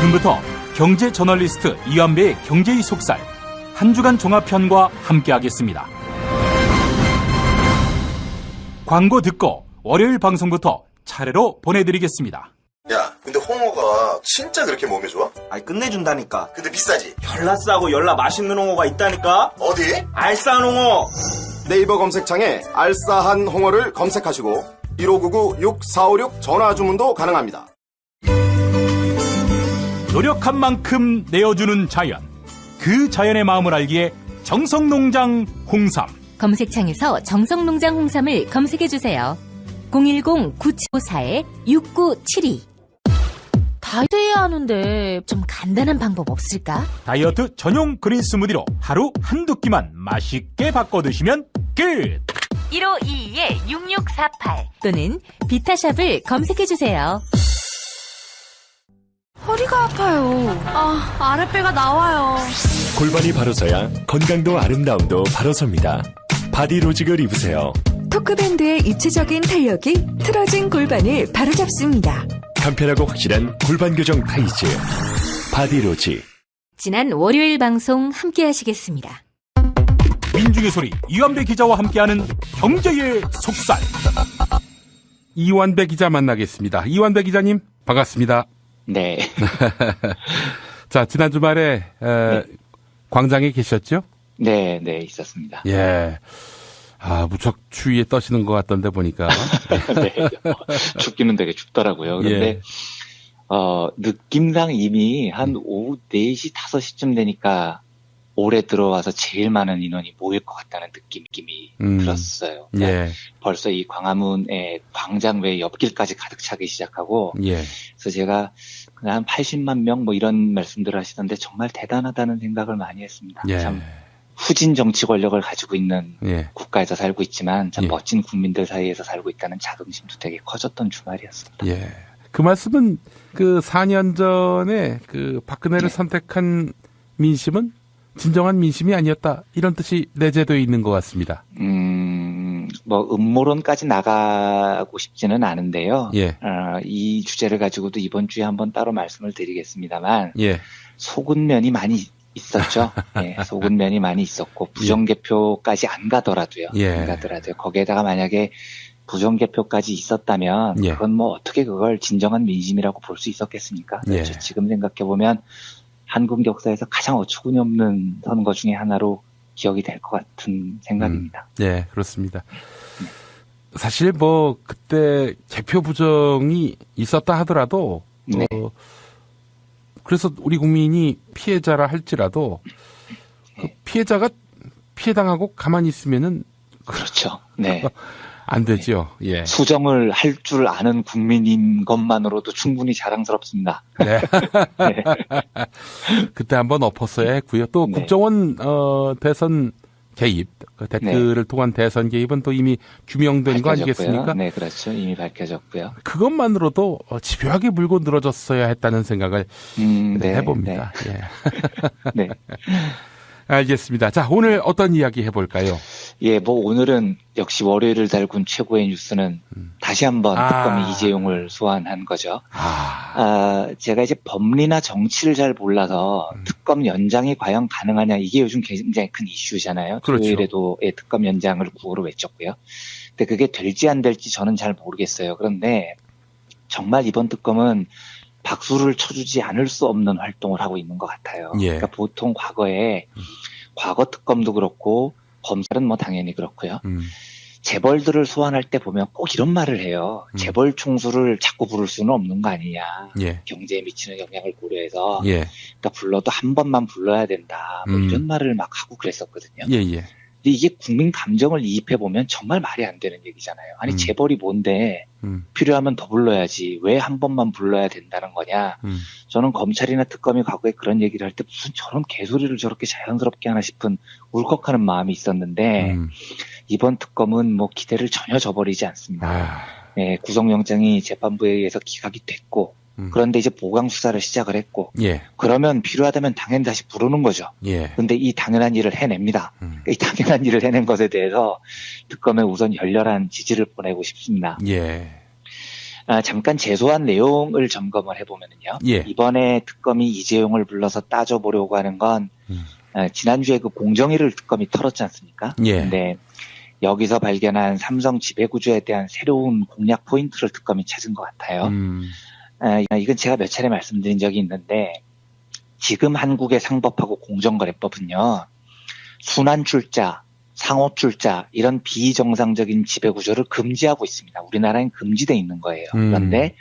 지금부터 경제 저널리스트 이완배의 경제의 속살 한 주간 종합편과 함께하겠습니다. 광고 듣고 월요일 방송부터 차례로 보내드리겠습니다. 야, 근데 홍어가 진짜 그렇게 몸에 좋아? 아니 끝내준다니까. 근데 비싸지? 열나 싸고 열나 맛있는 홍어가 있다니까. 어디? 알싸한 홍어. 네이버 검색창에 알싸한 홍어를 검색하시고 1599-6456 전화 주문도 가능합니다. 노력한 만큼 내어주는 자연, 그 자연의 마음을 알기에 정성농장 홍삼. 검색창에서 정성농장 홍삼을 검색해주세요. 010-9754-6972. 다이어트 해야 하는데 좀 간단한 방법 없을까? 다이어트 전용 그린 스무디로 하루 한두 끼만 맛있게 바꿔 드시면 끝! 1522-6648 또는 비타샵을 검색해주세요. 허리가 아파요. 아랫배가 나와요. 골반이 바로 서야 건강도 아름다움도 바로 섭니다. 바디로직을 입으세요. 토크밴드의 입체적인 탄력이 틀어진 골반을 바로잡습니다. 간편하고 확실한 골반 교정 타이즈 바디로직. 지난 월요일 방송 함께 하시겠습니다. 민중의 소리 이완배 기자와 함께하는 경제의 속살. 이완배 기자 만나겠습니다. 이완배 기자님 반갑습니다. 네. 자, 지난 주말에 네. 광장에 계셨죠? 네, 있었습니다. 예. 무척 추위에 떠시는 것 같던데 보니까. 네. 춥기는 되게 춥더라고요. 그런데 예. 느낌상 이미 한 오후 4시, 5시쯤 되니까 올해 들어와서 제일 많은 인원이 모일 것 같다는 느낌이 들었어요. 예. 벌써 이 광화문의 광장 외 옆길까지 가득 차기 시작하고. 예. 그래서 제가 그냥 한 80만 명 뭐 이런 말씀들을 하시던데 정말 대단하다는 생각을 많이 했습니다. 예. 참 후진 정치 권력을 가지고 있는 예. 국가에서 살고 있지만 참 예. 멋진 국민들 사이에서 살고 있다는 자긍심도 되게 커졌던 주말이었습니다. 예. 그 말씀은 그 4년 전에 그 박근혜를 네. 선택한 민심은 진정한 민심이 아니었다. 이런 뜻이 내재되어 있는 것 같습니다. 뭐 음모론까지 나가고 싶지는 않은데요. 예. 이 주제를 가지고도 이번 주에 한번 따로 말씀을 드리겠습니다만 예. 속은 면이 많이 있었죠. 예, 속은 면이 많이 있었고 부정개표까지 안 가더라도요. 예. 안 가더라도요. 거기에다가 만약에 부정개표까지 있었다면 예. 그건 뭐 어떻게 그걸 진정한 민심이라고 볼 수 있었겠습니까? 예. 지금 생각해보면 한국 역사에서 가장 어처구니 없는 선거 중에 하나로 기억이 될 것 같은 생각입니다. 네, 그렇습니다. 사실 뭐 그때 개표 부정이 있었다 하더라도 네. 그래서 우리 국민이 피해자라 할지라도 그 피해자가 피해당하고 가만히 있으면은 그렇죠. 네. 안 되죠. 예. 수정을 할 줄 아는 국민인 것만으로도 충분히 자랑스럽습니다. 네. 네. 그때 한번 엎었어야 했고요. 또 네. 국정원 대선 개입, 그 댓글을 통한 대선 개입은 또 이미 규명된 거 아니겠습니까? 네, 그렇죠. 이미 밝혀졌고요. 그것만으로도 집요하게 물고 늘어졌어야 했다는 생각을 네, 해봅니다. 네. 예. 네. 알겠습니다. 자, 오늘 어떤 이야기 해볼까요? 예, 뭐 오늘은 역시 월요일을 달군 최고의 뉴스는 다시 한번 특검이 이재용을 소환한 거죠. 제가 이제 법리나 정치를 잘 몰라서 특검 연장이 과연 가능하냐 이게 요즘 굉장히 큰 이슈잖아요. 그렇죠. 토요일에도 특검 연장을 구호로 외쳤고요. 근데 그게 될지 안 될지 저는 잘 모르겠어요. 그런데 정말 이번 특검은 박수를 쳐주지 않을 수 없는 활동을 하고 있는 것 같아요. 예. 그러니까 보통 과거에 과거 특검도 그렇고 검찰은 뭐 당연히 그렇고요. 재벌들을 소환할 때 보면 꼭 이런 말을 해요. 재벌 총수를 자꾸 부를 수는 없는 거 아니냐. 예. 경제에 미치는 영향을 고려해서. 예. 그러니까 불러도 한 번만 불러야 된다. 뭐 이런 말을 막 하고 그랬었거든요. 예, 예. 근데 이게 국민 감정을 이입해보면 정말 말이 안 되는 얘기잖아요. 아니 재벌이 뭔데 필요하면 더 불러야지 왜 한 번만 불러야 된다는 거냐. 저는 검찰이나 특검이 과거에 그런 얘기를 할 때 무슨 저런 개소리를 저렇게 자연스럽게 하나 싶은 울컥하는 마음이 있었는데 이번 특검은 뭐 기대를 전혀 저버리지 않습니다. 네, 구속영장이 재판부에 의해서 기각이 됐고 그런데 이제 보강 수사를 시작을 했고 예. 그러면 필요하다면 당연히 다시 부르는 거죠. 예. 근데 이 당연한 일을 해냅니다. 이 당연한 일을 해낸 것에 대해서 특검에 우선 열렬한 지지를 보내고 싶습니다. 예. 잠깐 제소한 내용을 점검을 해보면요. 예. 이번에 특검이 이재용을 불러서 따져보려고 하는 건 지난주에 그 공정위를 특검이 털었지 않습니까? 예. 근데 여기서 발견한 삼성 지배구조에 대한 새로운 공략 포인트를 특검이 찾은 것 같아요. 이건 제가 몇 차례 말씀드린 적이 있는데 지금 한국의 상법하고 공정거래법은요. 순환출자, 상호출자 이런 비정상적인 지배구조를 금지하고 있습니다. 우리나라엔 금지돼 있는 거예요. 그런데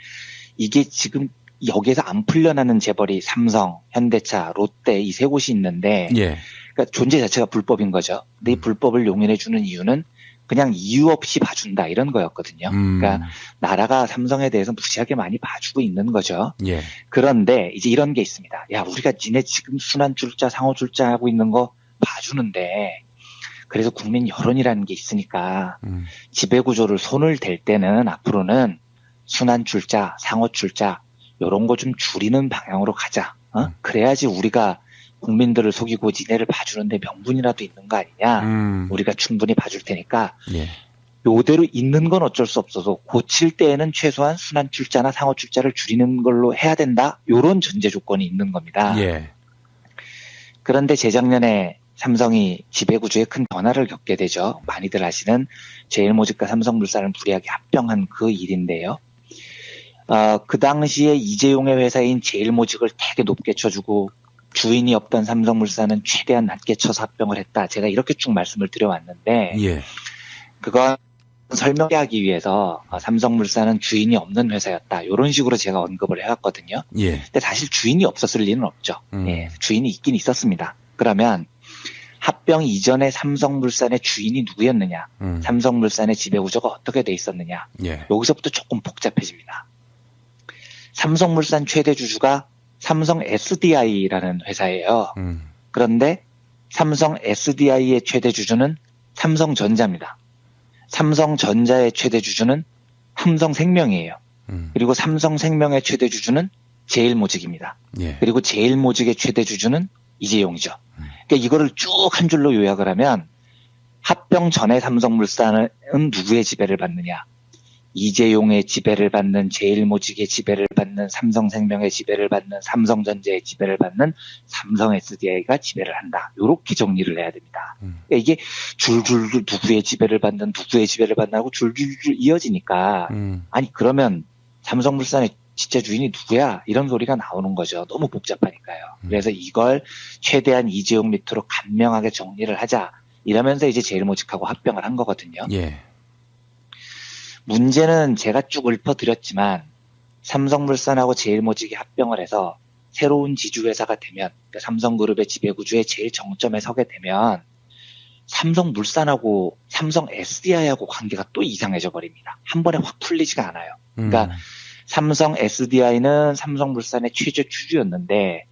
이게 지금 여기에서 안 풀려나는 재벌이 삼성, 현대차, 롯데 이 세 곳이 있는데 예. 그러니까 존재 자체가 불법인 거죠. 근데 이 불법을 용인해 주는 이유는 그냥 이유 없이 봐준다 이런 거였거든요. 그러니까 나라가 삼성에 대해서 무시하게 많이 봐주고 있는 거죠. 예. 그런데 이제 이런 게 있습니다. 야, 우리가 니네 지금 순환출자, 상호출자 하고 있는 거 봐주는데 그래서 국민 여론이라는 게 있으니까 지배구조를 손을 댈 때는 앞으로는 순환출자, 상호출자 이런 거 좀 줄이는 방향으로 가자. 그래야지 우리가 국민들을 속이고 니네를 봐주는데 명분이라도 있는 거 아니냐. 우리가 충분히 봐줄 테니까 예. 요대로 있는 건 어쩔 수 없어서 고칠 때에는 최소한 순환출자나 상호출자를 줄이는 걸로 해야 된다. 요런 전제 조건이 있는 겁니다. 예. 그런데 재작년에 삼성이 지배구조에 큰 변화를 겪게 되죠. 많이들 아시는 제일모직과 삼성물산을 무리하게 합병한 그 일인데요. 그 당시에 이재용의 회사인 제일모직을 되게 높게 쳐주고 주인이 없던 삼성물산은 최대한 낮게 쳐서 합병을 했다. 제가 이렇게 쭉 말씀을 드려왔는데 예. 그건 설명하기 위해서 삼성물산은 주인이 없는 회사였다. 이런 식으로 제가 언급을 해왔거든요. 예. 근데 사실 주인이 없었을 리는 없죠. 예, 주인이 있긴 있었습니다. 그러면 합병 이전에 삼성물산의 주인이 누구였느냐, 삼성물산의 지배구조가 어떻게 돼 있었느냐, 예. 여기서부터 조금 복잡해집니다. 삼성물산 최대 주주가 삼성 SDI라는 회사예요. 그런데 삼성 SDI의 최대 주주는 삼성전자입니다. 삼성전자의 최대 주주는 삼성생명이에요. 그리고 삼성생명의 최대 주주는 제일모직입니다. 예. 그리고 제일모직의 최대 주주는 이재용이죠. 그러니까 이거를 쭉 한 줄로 요약을 하면 합병 전에 삼성물산은 누구의 지배를 받느냐? 이재용의 지배를 받는, 제일모직의 지배를 받는, 삼성생명의 지배를 받는, 삼성전자의 지배를 받는 삼성 SDI가 지배를 한다. 이렇게 정리를 해야 됩니다. 그러니까 이게 줄줄 누구의 지배를 받는, 누구의 지배를 받는하고 줄줄줄 이어지니까 아니 그러면 삼성물산의 진짜 주인이 누구야? 이런 소리가 나오는 거죠. 너무 복잡하니까요. 그래서 이걸 최대한 이재용 밑으로 간명하게 정리를 하자. 이러면서 이제 제일모직하고 합병을 한 거거든요. 예. 문제는 제가 쭉 읊어드렸지만 삼성물산하고 제일모직이 합병을 해서 새로운 지주회사가 되면 그러니까 삼성그룹의 지배구조의 제일 정점에 서게 되면 삼성물산하고 삼성 SDI하고 관계가 또 이상해져 버립니다. 한 번에 확 풀리지가 않아요. 그러니까 삼성 SDI는 삼성물산의 최대 주주였는데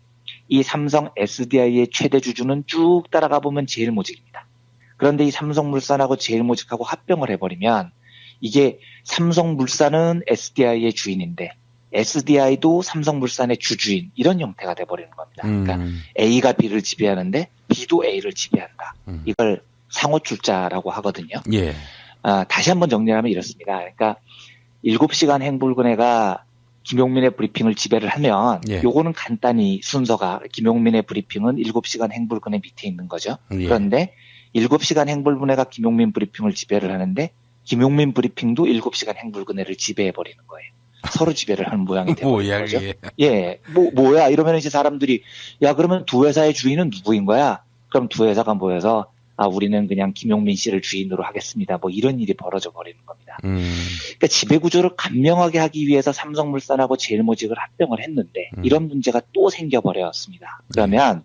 이 삼성 SDI의 최대 주주는 쭉 따라가 보면 제일모직입니다. 그런데 이 삼성물산하고 제일모직하고 합병을 해버리면 이게 삼성물산은 SDI의 주인인데 SDI도 삼성물산의 주주인 이런 형태가 돼버리는 겁니다. 그러니까 A가 B를 지배하는데 B도 A를 지배한다. 이걸 상호출자라고 하거든요. 예. 다시 한번 정리하면 이렇습니다. 그러니까 7시간 행불근해가 김용민의 브리핑을 지배를 하면 예. 요거는 간단히 순서가 김용민의 브리핑은 7시간 행불근해 밑에 있는 거죠. 예. 그런데 7시간 행불근해가 김용민 브리핑을 지배를 하는데 김용민 브리핑도 7시간 행불근해를 지배해버리는 거예요. 서로 지배를 하는 모양이 되는 거죠. 예, 뭐야 이러면 이제 사람들이 야 그러면 두 회사의 주인은 누구인 거야? 그럼 두 회사가 모여서 우리는 그냥 김용민 씨를 주인으로 하겠습니다. 뭐 이런 일이 벌어져 버리는 겁니다. 그러니까 지배구조를 간명하게 하기 위해서 삼성물산하고 제일모직을 합병을 했는데 이런 문제가 또 생겨버렸습니다. 그러면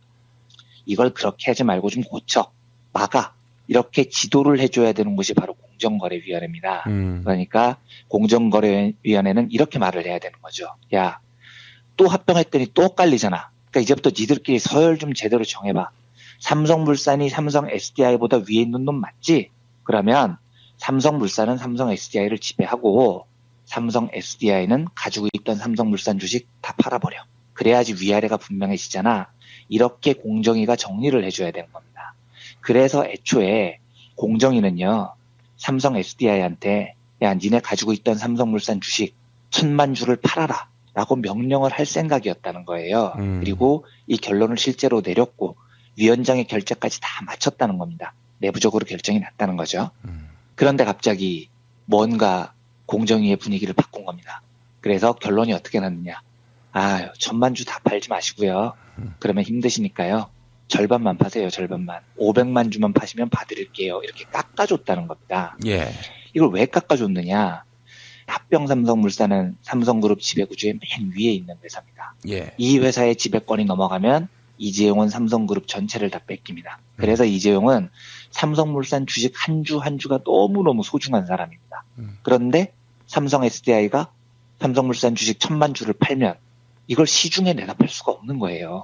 이걸 그렇게 하지 말고 좀 고쳐, 막아. 이렇게 지도를 해줘야 되는 것이 바로 공정거래위원회입니다. 그러니까 공정거래위원회는 이렇게 말을 해야 되는 거죠. 야, 또 합병했더니 또 엇갈리잖아. 그러니까 이제부터 니들끼리 서열 좀 제대로 정해봐. 삼성물산이 삼성 SDI보다 위에 있는 놈 맞지? 그러면 삼성물산은 삼성 SDI를 지배하고 삼성 SDI는 가지고 있던 삼성물산 주식 다 팔아버려. 그래야지 위아래가 분명해지잖아. 이렇게 공정위가 정리를 해줘야 되는 겁니다. 그래서 애초에 공정위는요, 삼성 SDI한테 야, 니네 가지고 있던 삼성물산 주식 1,000만 주를 팔아라 라고 명령을 할 생각이었다는 거예요. 그리고 이 결론을 실제로 내렸고 위원장의 결재까지 다 마쳤다는 겁니다. 내부적으로 결정이 났다는 거죠. 그런데 갑자기 뭔가 공정위의 분위기를 바꾼 겁니다. 그래서 결론이 어떻게 났느냐. 1,000만 주 다 팔지 마시고요. 그러면 힘드시니까요. 절반만 파세요. 절반만. 500만 주만 파시면 봐드릴게요. 이렇게 깎아줬다는 겁니다. 예. 이걸 왜 깎아줬느냐. 합병삼성물산은 삼성그룹 지배구조의 맨 위에 있는 회사입니다. 예. 이 회사의 지배권이 넘어가면 이재용은 삼성그룹 전체를 다 뺏깁니다. 그래서 이재용은 삼성물산 주식 한 주 한 주가 너무너무 소중한 사람입니다. 그런데 삼성 SDI가 삼성물산 주식 1,000만 주를 팔면 이걸 시중에 내다 팔 수가 없는 거예요.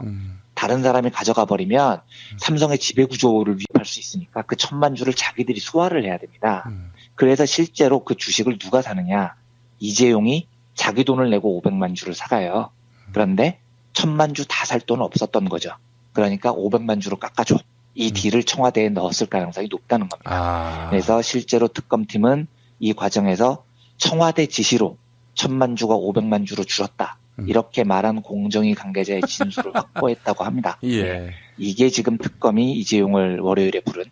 다른 사람이 가져가 버리면 삼성의 지배구조를 위협할 수 있으니까 그 1,000만 주를 자기들이 소화를 해야 됩니다. 그래서 실제로 그 주식을 누가 사느냐. 이재용이 자기 돈을 내고 500만 주를 사가요. 그런데 1,000만 주 다 살 돈은 없었던 거죠. 그러니까 500만 주로 깎아줘. 이 딜을 청와대에 넣었을 가능성이 높다는 겁니다. 그래서 실제로 특검팀은 이 과정에서 청와대 지시로 1,000만 주가 500만 주로 줄었다. 이렇게 말한 공정위 관계자의 진술을 확보했다고 합니다. 예. 이게 지금 특검이 이재용을 월요일에 부른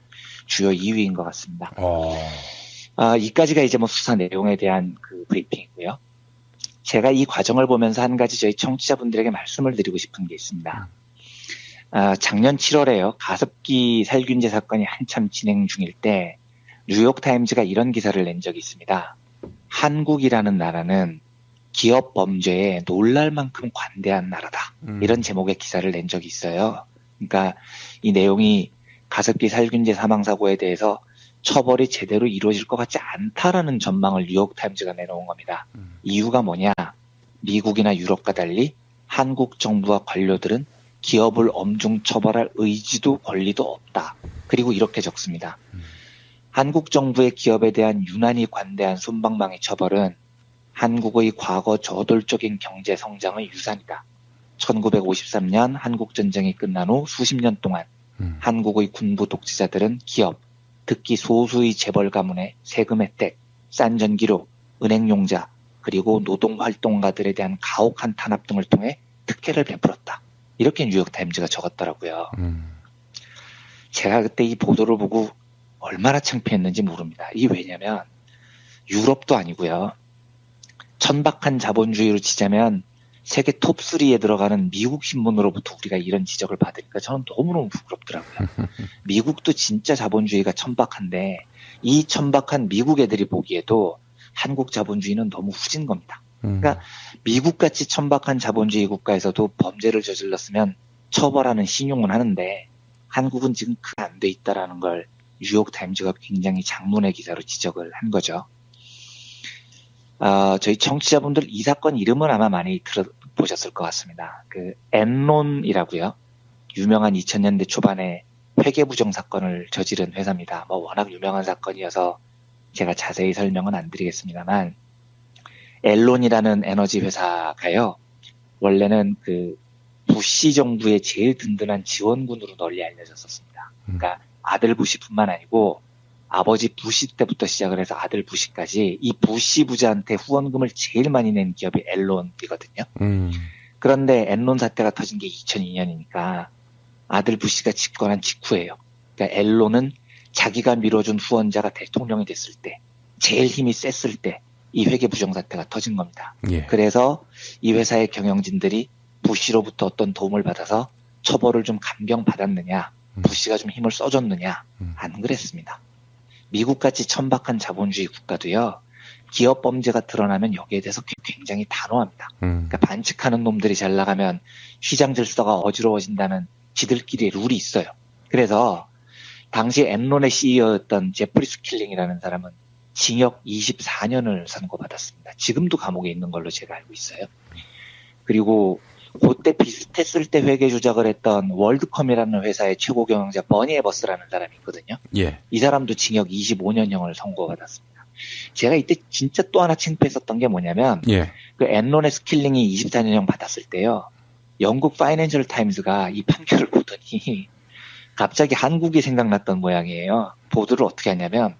주요 이유인 것 같습니다. 이까지가 이제 뭐 수사 내용에 대한 그 브리핑이고요. 제가 이 과정을 보면서 한 가지 저희 청취자분들에게 말씀을 드리고 싶은 게 있습니다. 작년 7월에요. 가습기 살균제 사건이 한참 진행 중일 때 뉴욕타임즈가 이런 기사를 낸 적이 있습니다. 한국이라는 나라는 기업 범죄에 놀랄 만큼 관대한 나라다. 이런 제목의 기사를 낸 적이 있어요. 그러니까 이 내용이 가습기 살균제 사망사고에 대해서 처벌이 제대로 이루어질 것 같지 않다라는 전망을 뉴욕타임즈가 내놓은 겁니다. 이유가 뭐냐? 미국이나 유럽과 달리 한국 정부와 관료들은 기업을 엄중 처벌할 의지도 권리도 없다. 그리고 이렇게 적습니다. 한국 정부의 기업에 대한 유난히 관대한 솜방망이 처벌은 한국의 과거 저돌적인 경제 성장의 유산이다. 1953년 한국전쟁이 끝난 후 수십 년 동안 한국의 군부 독재자들은 기업, 특히 소수의 재벌 가문의 세금 혜택, 싼 전기료, 은행용자, 그리고 노동활동가들에 대한 가혹한 탄압 등을 통해 특혜를 베풀었다. 이렇게 뉴욕타임즈가 적었더라고요. 제가 그때 이 보도를 보고 얼마나 창피했는지 모릅니다. 이게 왜냐면 유럽도 아니고요. 천박한 자본주의로 치자면 세계 톱3에 들어가는 미국 신문으로부터 우리가 이런 지적을 받으니까 저는 너무너무 부끄럽더라고요. 미국도 진짜 자본주의가 천박한데 이 천박한 미국 애들이 보기에도 한국 자본주의는 너무 후진 겁니다. 그러니까 미국같이 천박한 자본주의 국가에서도 범죄를 저질렀으면 처벌하는 신용은 하는데 한국은 지금 그게 안 돼 있다라는 걸 뉴욕타임즈가 굉장히 장문의 기사로 지적을 한 거죠. 저희 청취자분들 이 사건 이름은 아마 많이 들어보셨을 것 같습니다. 그 엔론이라고요. 유명한 2000년대 초반에 회계부정 사건을 저지른 회사입니다. 뭐 워낙 유명한 사건이어서 제가 자세히 설명은 안 드리겠습니다만 엔론이라는 에너지 회사가요. 원래는 그 부시 정부의 제일 든든한 지원군으로 널리 알려졌었습니다. 그러니까 아들 부시뿐만 아니고 아버지 부시 때부터 시작을 해서 아들 부시까지 이 부시 부자한테 후원금을 제일 많이 낸 기업이 엔론이거든요. 그런데 엔론 사태가 터진 게 2002년이니까 아들 부시가 집권한 직후예요. 그러니까 엔론은 자기가 밀어준 후원자가 대통령이 됐을 때 제일 힘이 셌을 때 이 회계 부정 사태가 터진 겁니다. 예. 그래서 이 회사의 경영진들이 부시로부터 어떤 도움을 받아서 처벌을 좀 감경받았느냐, 부시가 좀 힘을 써줬느냐, 안 그랬습니다. 미국같이 천박한 자본주의 국가도요, 기업 범죄가 드러나면 여기에 대해서 굉장히 단호합니다. 그러니까 반칙하는 놈들이 잘 나가면 시장 질서가 어지러워진다는 지들끼리의 룰이 있어요. 그래서 당시 엔론의 CEO였던 제프리 스킬링이라는 사람은 징역 24년을 선고받았습니다. 지금도 감옥에 있는 걸로 제가 알고 있어요. 그리고 그때 비슷했을 때 회계 조작을 했던 월드컴이라는 회사의 최고 경영자 버니 에버스라는 사람이 있거든요. 예. 이 사람도 징역 25년형을 선고받았습니다. 제가 이때 진짜 또 하나 창피했었던 게 뭐냐면 예. 그 엔론의 스킬링이 24년형 받았을 때요. 영국 파이낸셜 타임즈가 이 판결을 보더니 갑자기 한국이 생각났던 모양이에요. 보도를 어떻게 하냐면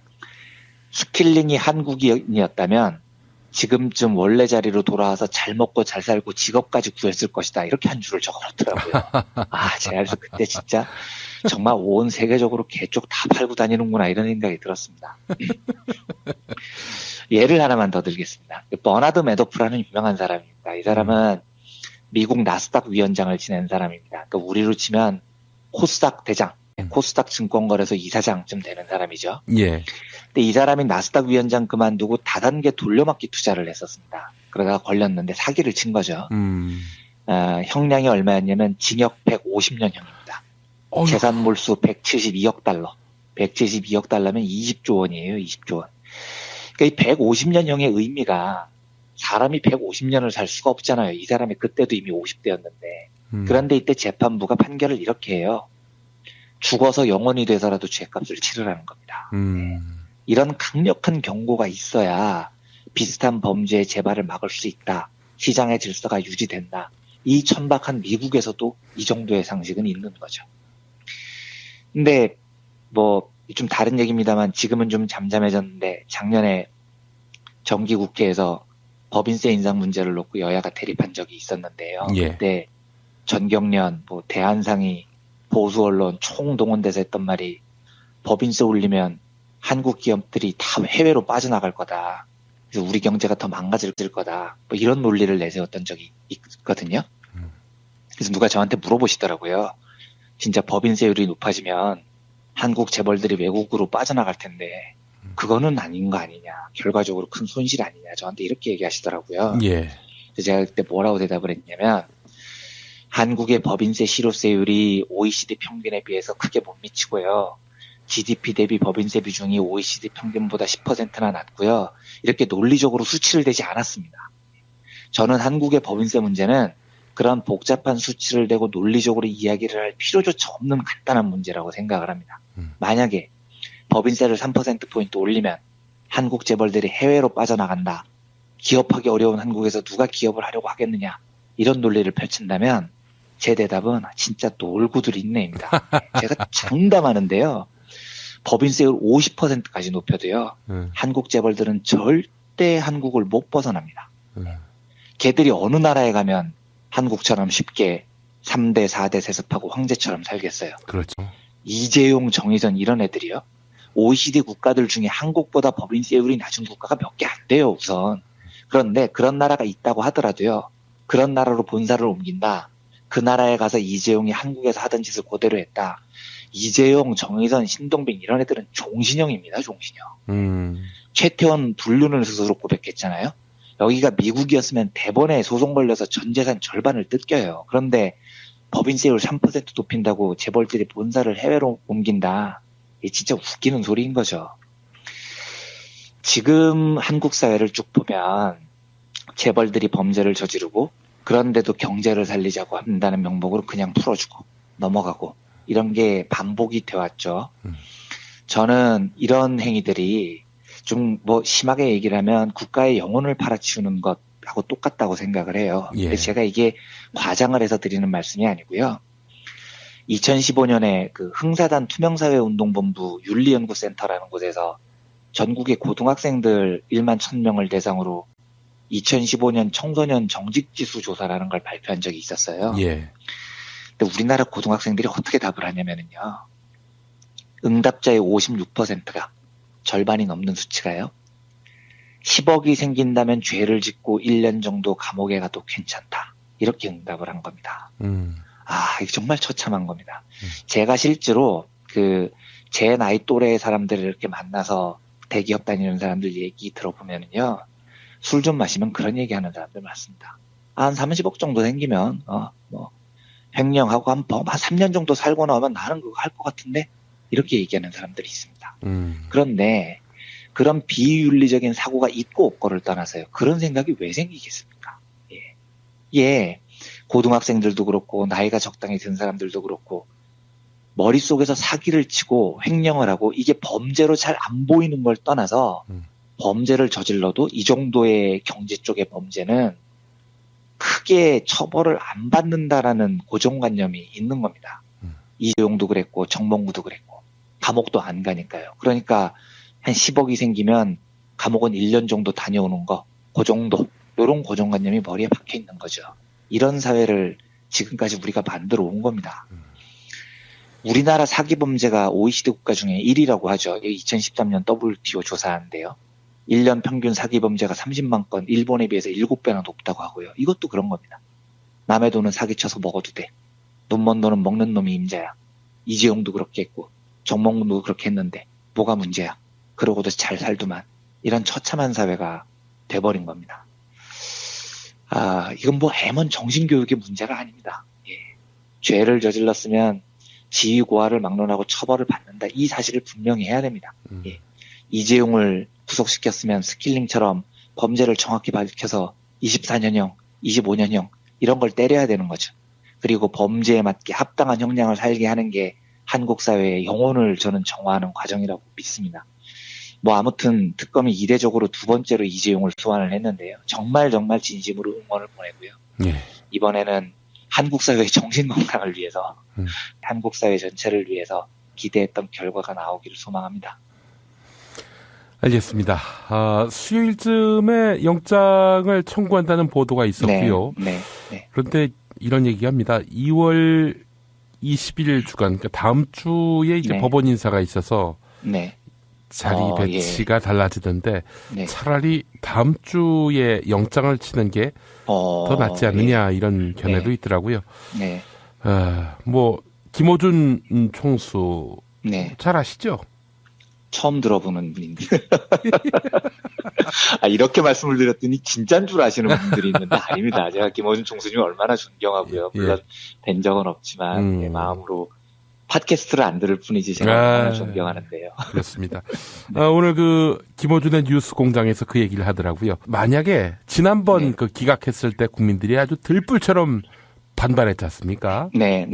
스킬링이 한국인이었다면 지금쯤 원래 자리로 돌아와서 잘 먹고 잘 살고 직업까지 구했을 것이다. 이렇게 한 줄을 적어놓더라고요. 제가 그래서 그때 진짜 정말 온 세계적으로 개쪽 다 팔고 다니는구나 이런 생각이 들었습니다. 예를 하나만 더 들겠습니다. 버나드 매도프라는 유명한 사람입니다. 이 사람은 미국 나스닥 위원장을 지낸 사람입니다. 그러니까 우리로 치면 코스닥 대장, 코스닥 증권거래소 이사장쯤 되는 사람이죠. 예. 근데 이 사람이 나스닥 위원장 그만두고 다단계 돌려막기 투자를 했었습니다. 그러다가 걸렸는데 사기를 친 거죠. 형량이 얼마였냐면 징역 150년형입니다. 재산 몰수 172억 달러. 172억 달러면 20조 원이에요. 20조 원. 그러니까 이 150년형의 의미가 사람이 150년을 살 수가 없잖아요. 이 사람이 그때도 이미 50대였는데. 그런데 이때 재판부가 판결을 이렇게 해요. 죽어서 영원히 돼서라도 죄값을 치르라는 겁니다. 이런 강력한 경고가 있어야 비슷한 범죄의 재발을 막을 수 있다. 시장의 질서가 유지된다. 이 천박한 미국에서도 이 정도의 상식은 있는 거죠. 근데 좀 다른 얘기입니다만 지금은 좀 잠잠해졌는데 작년에 정기국회에서 법인세 인상 문제를 놓고 여야가 대립한 적이 있었는데요. 예. 그때 전경련, 대한상이 보수 언론 총동원돼서 했던 말이 법인세 올리면 한국 기업들이 다 해외로 빠져나갈 거다. 그래서 우리 경제가 더 망가질 거다. 이런 논리를 내세웠던 적이 있거든요. 그래서 누가 저한테 물어보시더라고요. 진짜 법인세율이 높아지면 한국 재벌들이 외국으로 빠져나갈 텐데 그거는 아닌 거 아니냐. 결과적으로 큰 손실 아니냐. 저한테 이렇게 얘기하시더라고요. 예. 그래서 제가 그때 뭐라고 대답을 했냐면 한국의 법인세 실효세율이 OECD 평균에 비해서 크게 못 미치고요. GDP 대비 법인세 비중이 OECD 평균보다 10%나 낮고요. 이렇게 논리적으로 수치를 대지 않았습니다. 저는 한국의 법인세 문제는 그런 복잡한 수치를 대고 논리적으로 이야기를 할 필요조차 없는 간단한 문제라고 생각을 합니다. 만약에 법인세를 3%포인트 올리면 한국 재벌들이 해외로 빠져나간다. 기업하기 어려운 한국에서 누가 기업을 하려고 하겠느냐. 이런 논리를 펼친다면 제 대답은 진짜 놀고들 있네입니다. 제가 장담하는데요. 법인세율 50%까지 높여도요. 한국 재벌들은 절대 한국을 못 벗어납니다. 걔들이 어느 나라에 가면 한국처럼 쉽게 3대, 4대 세습하고 황제처럼 살겠어요. 그렇죠. 이재용, 정의선 이런 애들이요. OECD 국가들 중에 한국보다 법인세율이 낮은 국가가 몇 개 안 돼요, 우선. 그런데 그런 나라가 있다고 하더라도요. 그런 나라로 본사를 옮긴다. 그 나라에 가서 이재용이 한국에서 하던 짓을 그대로 했다. 이재용, 정의선, 신동빈 이런 애들은 종신형입니다. 종신형. 최태원 불륜을 스스로 고백했잖아요. 여기가 미국이었으면 대번에 소송 걸려서 전 재산 절반을 뜯겨요. 그런데 법인세율 3% 높인다고 재벌들이 본사를 해외로 옮긴다. 이게 진짜 웃기는 소리인 거죠. 지금 한국 사회를 쭉 보면 재벌들이 범죄를 저지르고 그런데도 경제를 살리자고 한다는 명목으로 그냥 풀어주고 넘어가고 이런 게 반복이 되었죠. 저는 이런 행위들이 좀 심하게 얘기를 하면 국가의 영혼을 팔아치우는 것하고 똑같다고 생각을 해요. 예. 제가 이게 과장을 해서 드리는 말씀이 아니고요. 2015년에 그 흥사단 투명사회운동본부 윤리연구센터라는 곳에서 전국의 고등학생들 1만 1000명을 대상으로 2015년 청소년 정직지수 조사라는 걸 발표한 적이 있었어요. 예. 근데 우리나라 고등학생들이 어떻게 답을 하냐면요. 응답자의 56%가 절반이 넘는 수치가요. 10억이 생긴다면 죄를 짓고 1년 정도 감옥에 가도 괜찮다. 이렇게 응답을 한 겁니다. 이게 정말 처참한 겁니다. 제가 실제로 제 나이 또래의 사람들을 이렇게 만나서 대기업 다니는 사람들 얘기 들어보면요. 술 좀 마시면 그런 얘기 하는 사람들 많습니다. 한 30억 정도 생기면, 횡령하고 한 3년 정도 살고 나오면 나는 그거 할 것 같은데? 이렇게 얘기하는 사람들이 있습니다. 그런데 그런 비윤리적인 사고가 있고 없고를 떠나서요. 그런 생각이 왜 생기겠습니까? 예. 고등학생들도 그렇고 나이가 적당히 든 사람들도 그렇고 머릿속에서 사기를 치고 횡령을 하고 이게 범죄로 잘 안 보이는 걸 떠나서 범죄를 저질러도 이 정도의 경제 쪽의 범죄는 크게 처벌을 안 받는다라는 고정관념이 있는 겁니다. 이재용도 그랬고 정몽구도 그랬고 감옥도 안 가니까요. 그러니까 한 10억이 생기면 감옥은 1년 정도 다녀오는 거 그 정도. 요런 고정관념이 머리에 박혀 있는 거죠. 이런 사회를 지금까지 우리가 만들어 온 겁니다. 우리나라 사기 범죄가 OECD 국가 중에 1위라고 하죠. 2013년 WTO 조사인데요. 1년 평균 사기 범죄가 30만 건, 일본에 비해서 7배나 높다고 하고요. 이것도 그런 겁니다. 남의 돈은 사기쳐서 먹어도 돼. 돈 먼 돈은 먹는 놈이 임자야. 이재용도 그렇게 했고 정몽군도 그렇게 했는데 뭐가 문제야. 그러고도 잘 살더만. 이런 처참한 사회가 돼버린 겁니다. 이건 뭐 해먼 정신교육의 문제가 아닙니다. 예. 죄를 저질렀으면 지위고하를 막론하고 처벌을 받는다. 이 사실을 분명히 해야 됩니다. 예. 이재용을 구속시켰으면 스킬링처럼 범죄를 정확히 밝혀서 24년형, 25년형 이런 걸 때려야 되는 거죠. 그리고 범죄에 맞게 합당한 형량을 살게 하는 게 한국 사회의 영혼을 저는 정화하는 과정이라고 믿습니다. 뭐 아무튼 특검이 이례적으로 두 번째로 이재용을 소환을 했는데요. 정말 진심으로 응원을 보내고요. 예. 이번에는 한국 사회의 정신 건강을 위해서 한국 사회 전체를 위해서 기대했던 결과가 나오기를 소망합니다. 알겠습니다. 수요일쯤에 영장을 청구한다는 보도가 있었고요. 네. 그런데 이런 얘기합니다. 2월 20일 주간, 그러니까 다음 주에 이제 법원 인사가 있어서 자리 배치가 달라지던데 차라리 다음 주에 영장을 치는 게 더 낫지 않느냐 이런 견해도 있더라고요. 뭐 김어준 총수 잘 아시죠? 처음 들어보는 분인데. 이렇게 말씀을 드렸더니 진짠 줄 아시는 분들이 있는데 아닙니다. 제가 김어준 총수님 얼마나 존경하고요. 물론 뵌 적은 없지만 내 마음으로 팟캐스트를 안 들을 뿐이지 제가 얼마나 존경하는데요. 그렇습니다. 오늘 그 김어준의 뉴스 공장에서 그 얘기를 하더라고요. 만약에 지난번 그 기각했을 때 국민들이 아주 들불처럼 반발했지 않습니까? 네.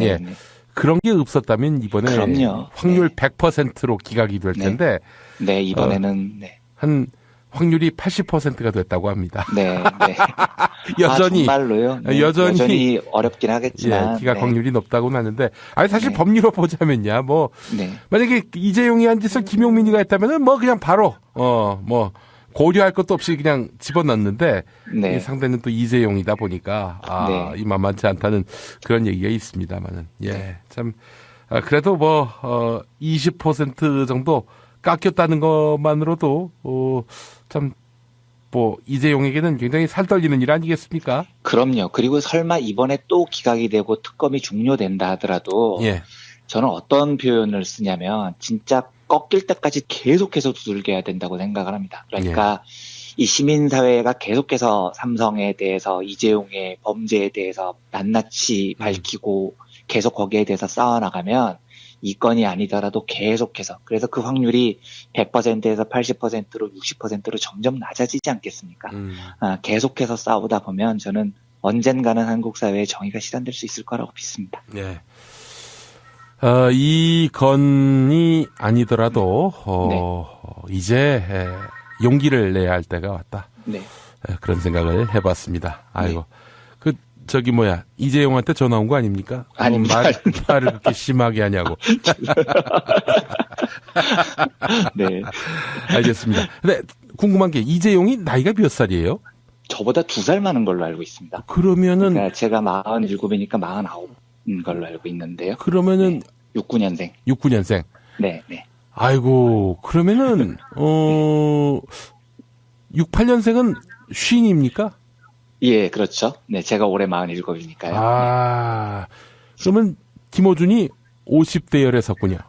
그런 게 없었다면 이번에 그럼요. 확률 100%로 기각이 될 텐데 이번에는 한 확률이 80%가 됐다고 합니다. 네. 여전히 정말로요. 여전히 어렵긴 하겠지만 기각 확률이 높다고는 하는데 사실 법리로 보자면야 뭐 만약에 이재용이 한 짓을 김용민이가 했다면은 뭐 그냥 바로 뭐 고려할 것도 없이 그냥 집어넣는데 이 상대는 또 이재용이다 보니까 이 만만치 않다는 그런 얘기가 있습니다만은 참 그래도 뭐 20% 정도 깎였다는 것만으로도 참 뭐 이재용에게는 굉장히 살떨리는 일 아니겠습니까? 그럼요. 그리고 설마 이번에 또 기각이 되고 특검이 종료된다 하더라도 저는 어떤 표현을 쓰냐면 진짜 꺾일 때까지 계속해서 두들겨야 된다고 생각을 합니다. 그러니까 이 시민사회가 계속해서 삼성에 대해서 이재용의 범죄에 대해서 낱낱이 밝히고 계속 거기에 대해서 싸워나가면 이 건이 아니더라도 계속해서 그래서 그 확률이 100%에서 80%로 60%로 점점 낮아지지 않겠습니까? 계속해서 싸우다 보면 저는 언젠가는 한국 사회의 정의가 실현될 수 있을 거라고 믿습니다. 이 건이 아니더라도 이제 용기를 내야 할 때가 왔다. 그런 생각을 해봤습니다. 아이고 이재용한테 전화 온 거 아닙니까? 아닙니다. 말을 그렇게 심하게 하냐고. 알겠습니다. 근데 궁금한 게 이재용이 나이가 몇 살이에요? 저보다 2살 많은 걸로 알고 있습니다. 그러면은 그러니까 제가 47이니까 49인 걸로 알고 있는데요. 그러면은 69년생. 69년생. 네. 아이고 그러면은 68년생은 쉰입니까? 예, 그렇죠. 네, 제가 올해 47이니까요. 그러면 김어준이 50대 열에 섰군요.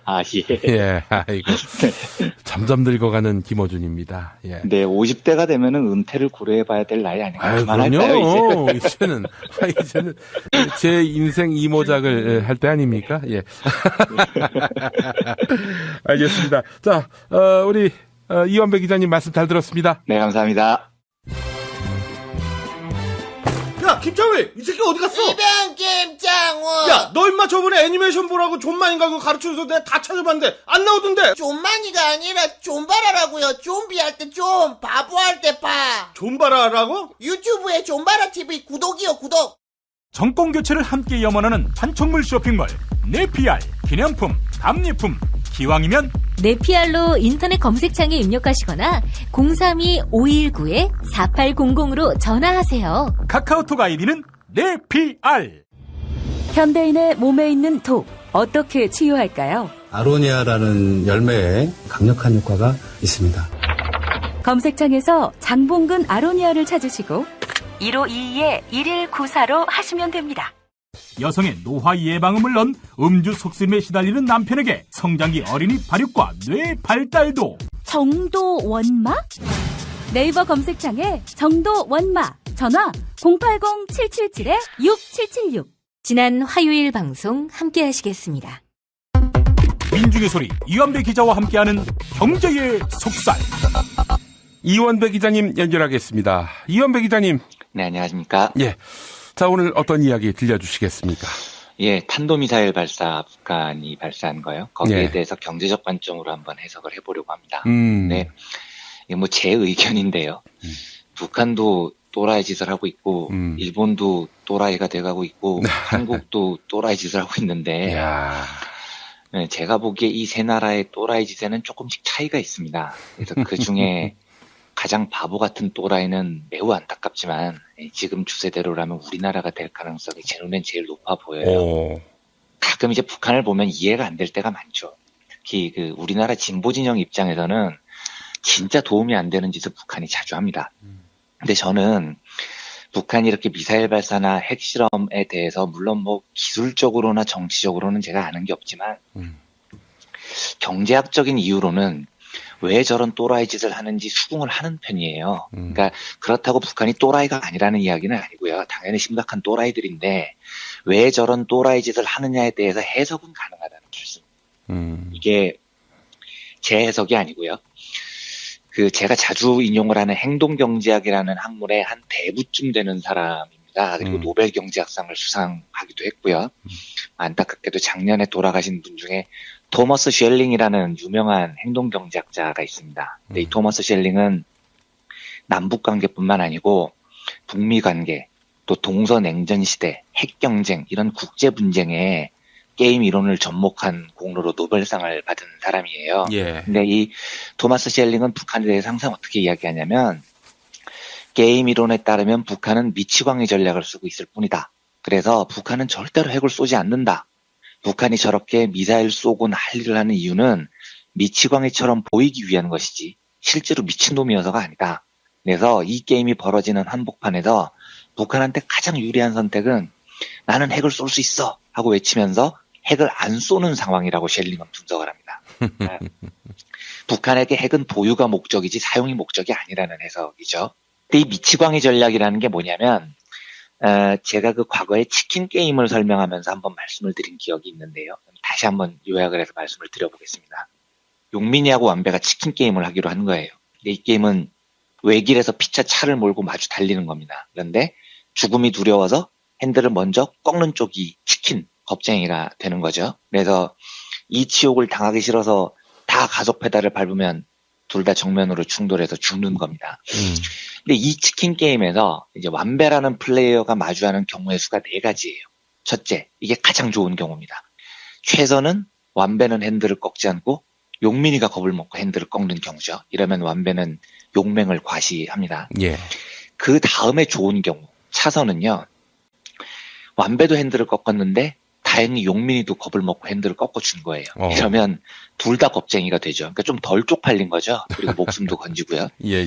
아이고. 점점 늙어가는 김어준입니다. 네, 50대가 되면은 은퇴를 고려해봐야 될 나이 아닌가. 그만할까요, 이제는 제 인생 이모작을 할 때 아닙니까? 알겠습니다. 자, 우리 이완배 기자님 말씀 잘 들었습니다. 네, 감사합니다. 야, 김창회! 이 새끼 어디 갔어? 이병 김창호! 야, 너 임마 저번에 애니메이션 보라고 존만인가 그거 가르쳐줘서 내가 다 찾아봤는데 안 나오던데? 존만이가 아니라 존바라라고요. 좀비 할 때 좀, 바보 할 때 바. 존바라라고? 유튜브에 존바라 TV 구독이요, 구독. 정권 교체를 함께 염원하는 판촉물 쇼핑몰 네피알 기념품, 답례품, 기왕이면 네피알로 인터넷 검색창에 입력하시거나 032-519-4800으로 전화하세요. 카카오톡 아이디는 네피알. 현대인의 몸에 있는 독, 어떻게 치유할까요? 아로니아라는 열매에 강력한 효과가 있습니다. 검색창에서 장봉근 아로니아를 찾으시고 1522-1194로 하시면 됩니다. 여성의 노화 예방을 물론 음주 속쓰림에 시달리는 남편에게 성장기 어린이 발육과 뇌 발달도. 정도 원마? 네이버 검색창에 정도 원마, 전화 080-777-6776. 지난 화요일 방송 함께 하시겠습니다. 민중의 소리 이완배 기자와 함께하는 경제의 속살. 이완배 기자님 연결하겠습니다. 이완배 기자님. 네, 안녕하십니까. 예. 자, 오늘 어떤 이야기 들려주시겠습니까? 예, 탄도미사일 발사 북한이 발사한 거요. 거기에 예. 대해서 경제적 관점으로 한번 해석을 해보려고 합니다. 네, 이게 뭐 제 의견인데요. 북한도 또라이 짓을 하고 있고, 일본도 또라이가 돼가고 있고, 한국도 또라이 짓을 하고 있는데, 네, 제가 보기에 이 세 나라의 또라이 짓에는 조금씩 차이가 있습니다. 그래서 그 중에 가장 바보 같은 또라이는 매우 안타깝지만 지금 추세대로라면 우리나라가 될 가능성이 제 눈엔 제일 높아 보여요. 가끔 이제 북한을 보면 이해가 안 될 때가 많죠. 특히 그 우리나라 진보 진영 입장에서는 진짜 도움이 안 되는 짓을 북한이 자주 합니다. 근데 저는 북한이 이렇게 미사일 발사나 핵실험에 대해서 물론 뭐 기술적으로나 정치적으로는 제가 아는 게 없지만 경제학적인 이유로는 왜 저런 또라이 짓을 하는지 수긍을 하는 편이에요. 그러니까 그렇다고 북한이 또라이가 아니라는 이야기는 아니고요. 당연히 심각한 또라이들인데 왜 저런 또라이 짓을 하느냐에 대해서 해석은 가능하다는 말씀. 이게 제 해석이 아니고요. 그 제가 자주 인용을 하는 행동경제학이라는 학문의 한 대부쯤 되는 사람입니다. 그리고 노벨 경제학상을 수상하기도 했고요. 안타깝게도 작년에 돌아가신 분 중에 토머스 쉘링이라는 유명한 행동경제학자가 있습니다. 근데 이 토머스 쉘링은 남북관계뿐만 아니고 북미관계, 또 동서냉전시대, 핵경쟁 이런 국제분쟁에 게임 이론을 접목한 공로로 노벨상을 받은 사람이에요. 예. 근데 이 토마스 쉘링은 북한에 대해서 항상 어떻게 이야기하냐면 게임 이론에 따르면 북한은 미치광이 전략을 쓰고 있을 뿐이다. 그래서 북한은 절대로 핵을 쏘지 않는다. 북한이 저렇게 미사일 쏘고 난리를 하는 이유는 미치광이처럼 보이기 위한 것이지 실제로 미친놈이어서가 아니다. 그래서 이 게임이 벌어지는 한복판에서 북한한테 가장 유리한 선택은 나는 핵을 쏠 수 있어 하고 외치면서 핵을 안 쏘는 상황이라고 쉘링은 분석을 합니다. 북한에게 핵은 보유가 목적이지 사용이 목적이 아니라는 해석이죠. 근데 이 미치광이 전략이라는 게 뭐냐면 제가 그 과거에 치킨 게임을 설명하면서 한번 말씀을 드린 기억이 있는데요. 다시 한번 요약을 해서 말씀을 드려보겠습니다. 용민이하고 완배가 치킨 게임을 하기로 한 거예요. 근데 이 게임은 외길에서 피차 차를 몰고 마주 달리는 겁니다. 그런데 죽음이 두려워서 핸들을 먼저 꺾는 쪽이 치킨, 겁쟁이가 되는 거죠. 그래서 이 치욕을 당하기 싫어서 다 가속 페달을 밟으면 둘 다 정면으로 충돌해서 죽는 겁니다. 근데 이 치킨 게임에서 이제 완배라는 플레이어가 마주하는 경우의 수가 4가지예요. 첫째, 이게 가장 좋은 경우입니다. 최선은 완배는 핸들을 꺾지 않고 용민이가 겁을 먹고 핸들을 꺾는 경우죠. 이러면 완배는 용맹을 과시합니다. 예. 그 다음에 좋은 경우, 차선은요. 완배도 핸들을 꺾었는데 다행히 용민이도 겁을 먹고 핸들을 꺾어준 거예요. 이러면 둘 다 겁쟁이가 되죠. 그러니까 좀 덜 쪽팔린 거죠. 그리고 목숨도 건지고요. 예.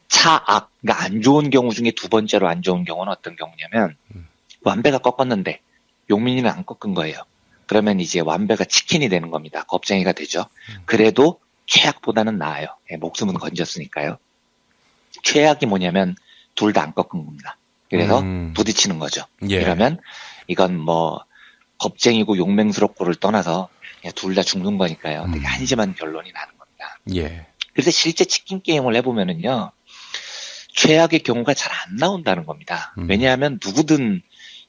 차악, 그러니까 안 좋은 경우 중에 두 번째로 안 좋은 경우는 어떤 경우냐면 완배가 꺾었는데 용민이는 안 꺾은 거예요. 그러면 이제 완배가 치킨이 되는 겁니다. 겁쟁이가 되죠. 그래도 최악보다는 나아요. 목숨은 건졌으니까요. 최악이 뭐냐면 둘 다 안 꺾은 겁니다. 그래서 부딪히는 거죠. 예. 이러면 이건 뭐 겁쟁이고 용맹스럽고를 떠나서 둘 다 죽는 거니까요. 되게 한심한 결론이 나는 겁니다. 예. 그래서 실제 치킨 게임을 해보면은요. 최악의 경우가 잘 안 나온다는 겁니다. 왜냐하면 누구든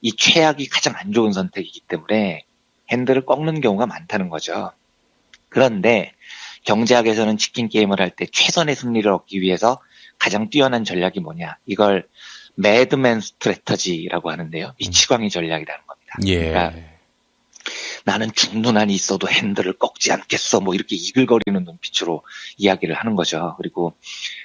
이 최악이 가장 안 좋은 선택이기 때문에 핸들을 꺾는 경우가 많다는 거죠. 그런데 경제학에서는 치킨 게임을 할 때 최선의 승리를 얻기 위해서 가장 뛰어난 전략이 뭐냐. 이걸 매드맨 스트래터지라고 하는데요. 미치광이 전략이라는 겁니다. 예. 그러니까 나는 죽는 한이 있어도 핸들을 꺾지 않겠어. 뭐 이렇게 이글거리는 눈빛으로 이야기를 하는 거죠. 그리고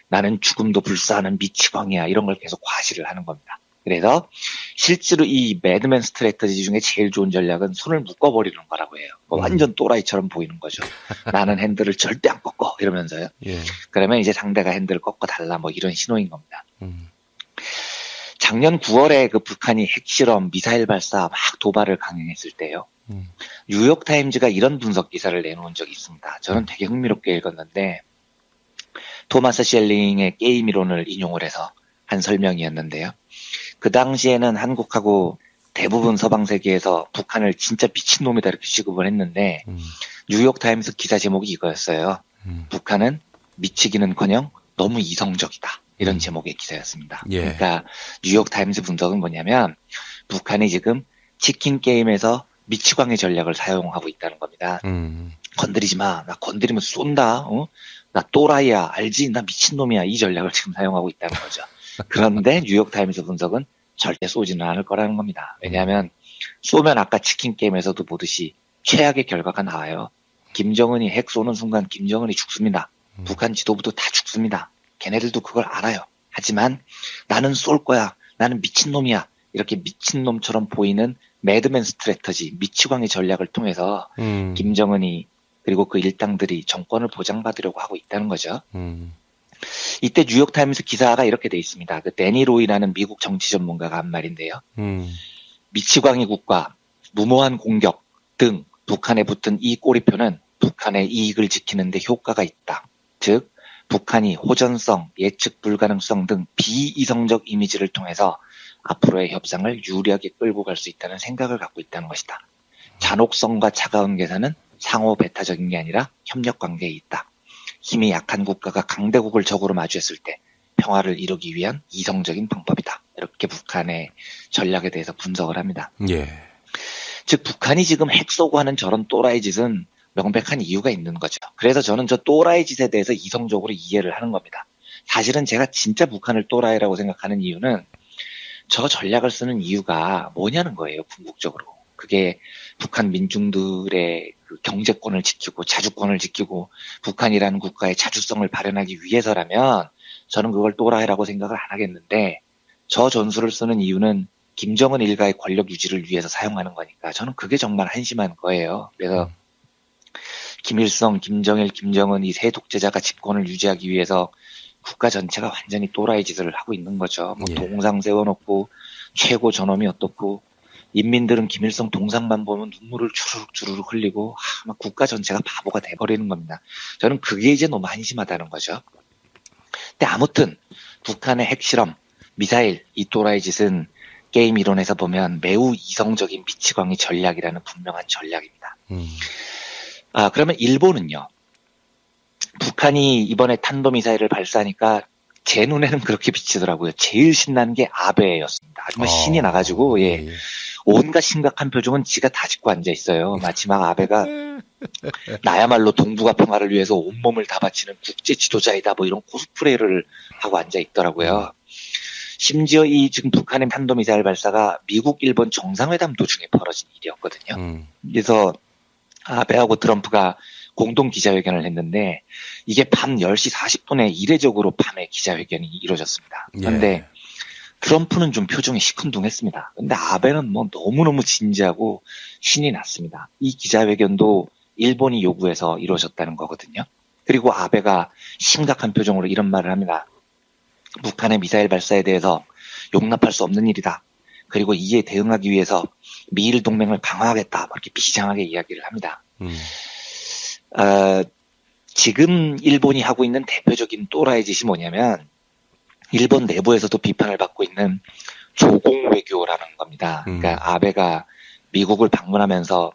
나는 죽음도 불사하는 미치광이야. 이런 걸 계속 과시를 하는 겁니다. 그래서 실제로 이 매드맨 스트래터지 중에 제일 좋은 전략은 손을 묶어버리는 거라고 해요. 완전 또라이처럼 보이는 거죠. 나는 핸들을 절대 안 꺾어 이러면서요. 예. 그러면 이제 상대가 핸들을 꺾어달라 뭐 이런 신호인 겁니다. 작년 9월에 그 북한이 핵실험, 미사일 발사 막 도발을 강행했을 때요. 뉴욕타임즈가 이런 분석 기사를 내놓은 적이 있습니다. 저는 되게 흥미롭게 읽었는데 토마스 셸링의 게임 이론을 인용을 해서 한 설명이었는데요. 그 당시에는 한국하고 대부분 서방 세계에서 북한을 진짜 미친놈이다 이렇게 취급을 했는데 뉴욕타임스 기사 제목이 이거였어요. 북한은 미치기는커녕 너무 이성적이다. 이런 제목의 기사였습니다. 예. 그러니까 뉴욕타임스 분석은 뭐냐면 북한이 지금 치킨 게임에서 미치광이 전략을 사용하고 있다는 겁니다. 건드리지 마. 나 건드리면 쏜다. 나 또라이야. 알지? 나 미친놈이야. 이 전략을 지금 사용하고 있다는 거죠. 그런데 뉴욕타임스 분석은 절대 쏘지는 않을 거라는 겁니다. 왜냐하면 쏘면 아까 치킨 게임에서도 보듯이 최악의 결과가 나와요. 김정은이 핵 쏘는 순간 김정은이 죽습니다. 북한 지도부도 다 죽습니다. 걔네들도 그걸 알아요. 하지만 나는 쏠 거야. 나는 미친놈이야. 이렇게 미친놈처럼 보이는 매드맨 스트래터지, 미치광이 전략을 통해서 김정은이 그리고 그 일당들이 정권을 보장받으려고 하고 있다는 거죠. 이때 뉴욕타임스 기사가 이렇게 돼 있습니다. 그 데니 로이라는 미국 정치 전문가가 한 말인데요. 미치광이 국가, 무모한 공격 등 북한에 붙은 이 꼬리표는 북한의 이익을 지키는 데 효과가 있다. 즉 북한이 호전성, 예측 불가능성 등 비이성적 이미지를 통해서 앞으로의 협상을 유리하게 끌고 갈 수 있다는 생각을 갖고 있다는 것이다. 잔혹성과 차가운 계산은 상호 배타적인 게 아니라 협력 관계에 있다. 힘이 약한 국가가 강대국을 적으로 마주했을 때 평화를 이루기 위한 이성적인 방법이다. 이렇게 북한의 전략에 대해서 분석을 합니다. 예. 즉 북한이 지금 핵 쏘고 하는 저런 또라이 짓은 명백한 이유가 있는 거죠. 그래서 저는 저 또라이 짓에 대해서 이성적으로 이해를 하는 겁니다. 사실은 제가 진짜 북한을 또라이라고 생각하는 이유는 저 전략을 쓰는 이유가 뭐냐는 거예요. 궁극적으로. 그게 북한 민중들의 그 경제권을 지키고 자주권을 지키고 북한이라는 국가의 자주성을 발현하기 위해서라면 저는 그걸 또라이라고 생각을 안 하겠는데 저 전술을 쓰는 이유는 김정은 일가의 권력 유지를 위해서 사용하는 거니까 저는 그게 정말 한심한 거예요. 그래서 김일성, 김정일, 김정은 이 세 독재자가 집권을 유지하기 위해서 국가 전체가 완전히 또라이 짓을 하고 있는 거죠. 뭐 동상 세워놓고 최고 전엄이 어떻고 인민들은 김일성 동상만 보면 눈물을 주르륵 흘리고 막 국가 전체가 바보가 돼버리는 겁니다. 저는 그게 이제 너무 한심하다는 거죠. 근데 아무튼 북한의 핵실험, 미사일, 이 또라이 짓은 게임 이론에서 보면 매우 이성적인 미치광이 전략이라는 분명한 전략입니다. 그러면 일본은요. 북한이 이번에 탄도미사일을 발사하니까 제 눈에는 그렇게 비치더라고요. 제일 신나는 게 아베였습니다. 아주 신이 나가지고 온갖 심각한 표정은 지가 다 짚고 앉아 있어요. 마치 막 아베가 나야말로 동북아 평화를 위해서 온몸을 다 바치는 국제 지도자이다 뭐 이런 코스프레를 하고 앉아 있더라고요. 심지어 이 지금 북한의 탄도미사일 발사가 미국 일본 정상회담 도중에 벌어진 일이었거든요. 그래서 아베하고 트럼프가 공동 기자회견을 했는데 이게 밤 10시 40분에 이례적으로 밤에 기자회견이 이루어졌습니다. 그런데 트럼프는 좀 표정이 시큰둥했습니다. 근데 아베는 뭐 너무너무 진지하고 신이 났습니다. 이 기자회견도 일본이 요구해서 이루어졌다는 거거든요. 그리고 아베가 심각한 표정으로 이런 말을 합니다. 북한의 미사일 발사에 대해서 용납할 수 없는 일이다. 그리고 이에 대응하기 위해서 미일 동맹을 강화하겠다. 이렇게 비장하게 이야기를 합니다. 지금 일본이 하고 있는 대표적인 또라이 짓이 뭐냐면 일본 내부에서도 비판을 받고 있는 조공 외교라는 겁니다. 그러니까 아베가 미국을 방문하면서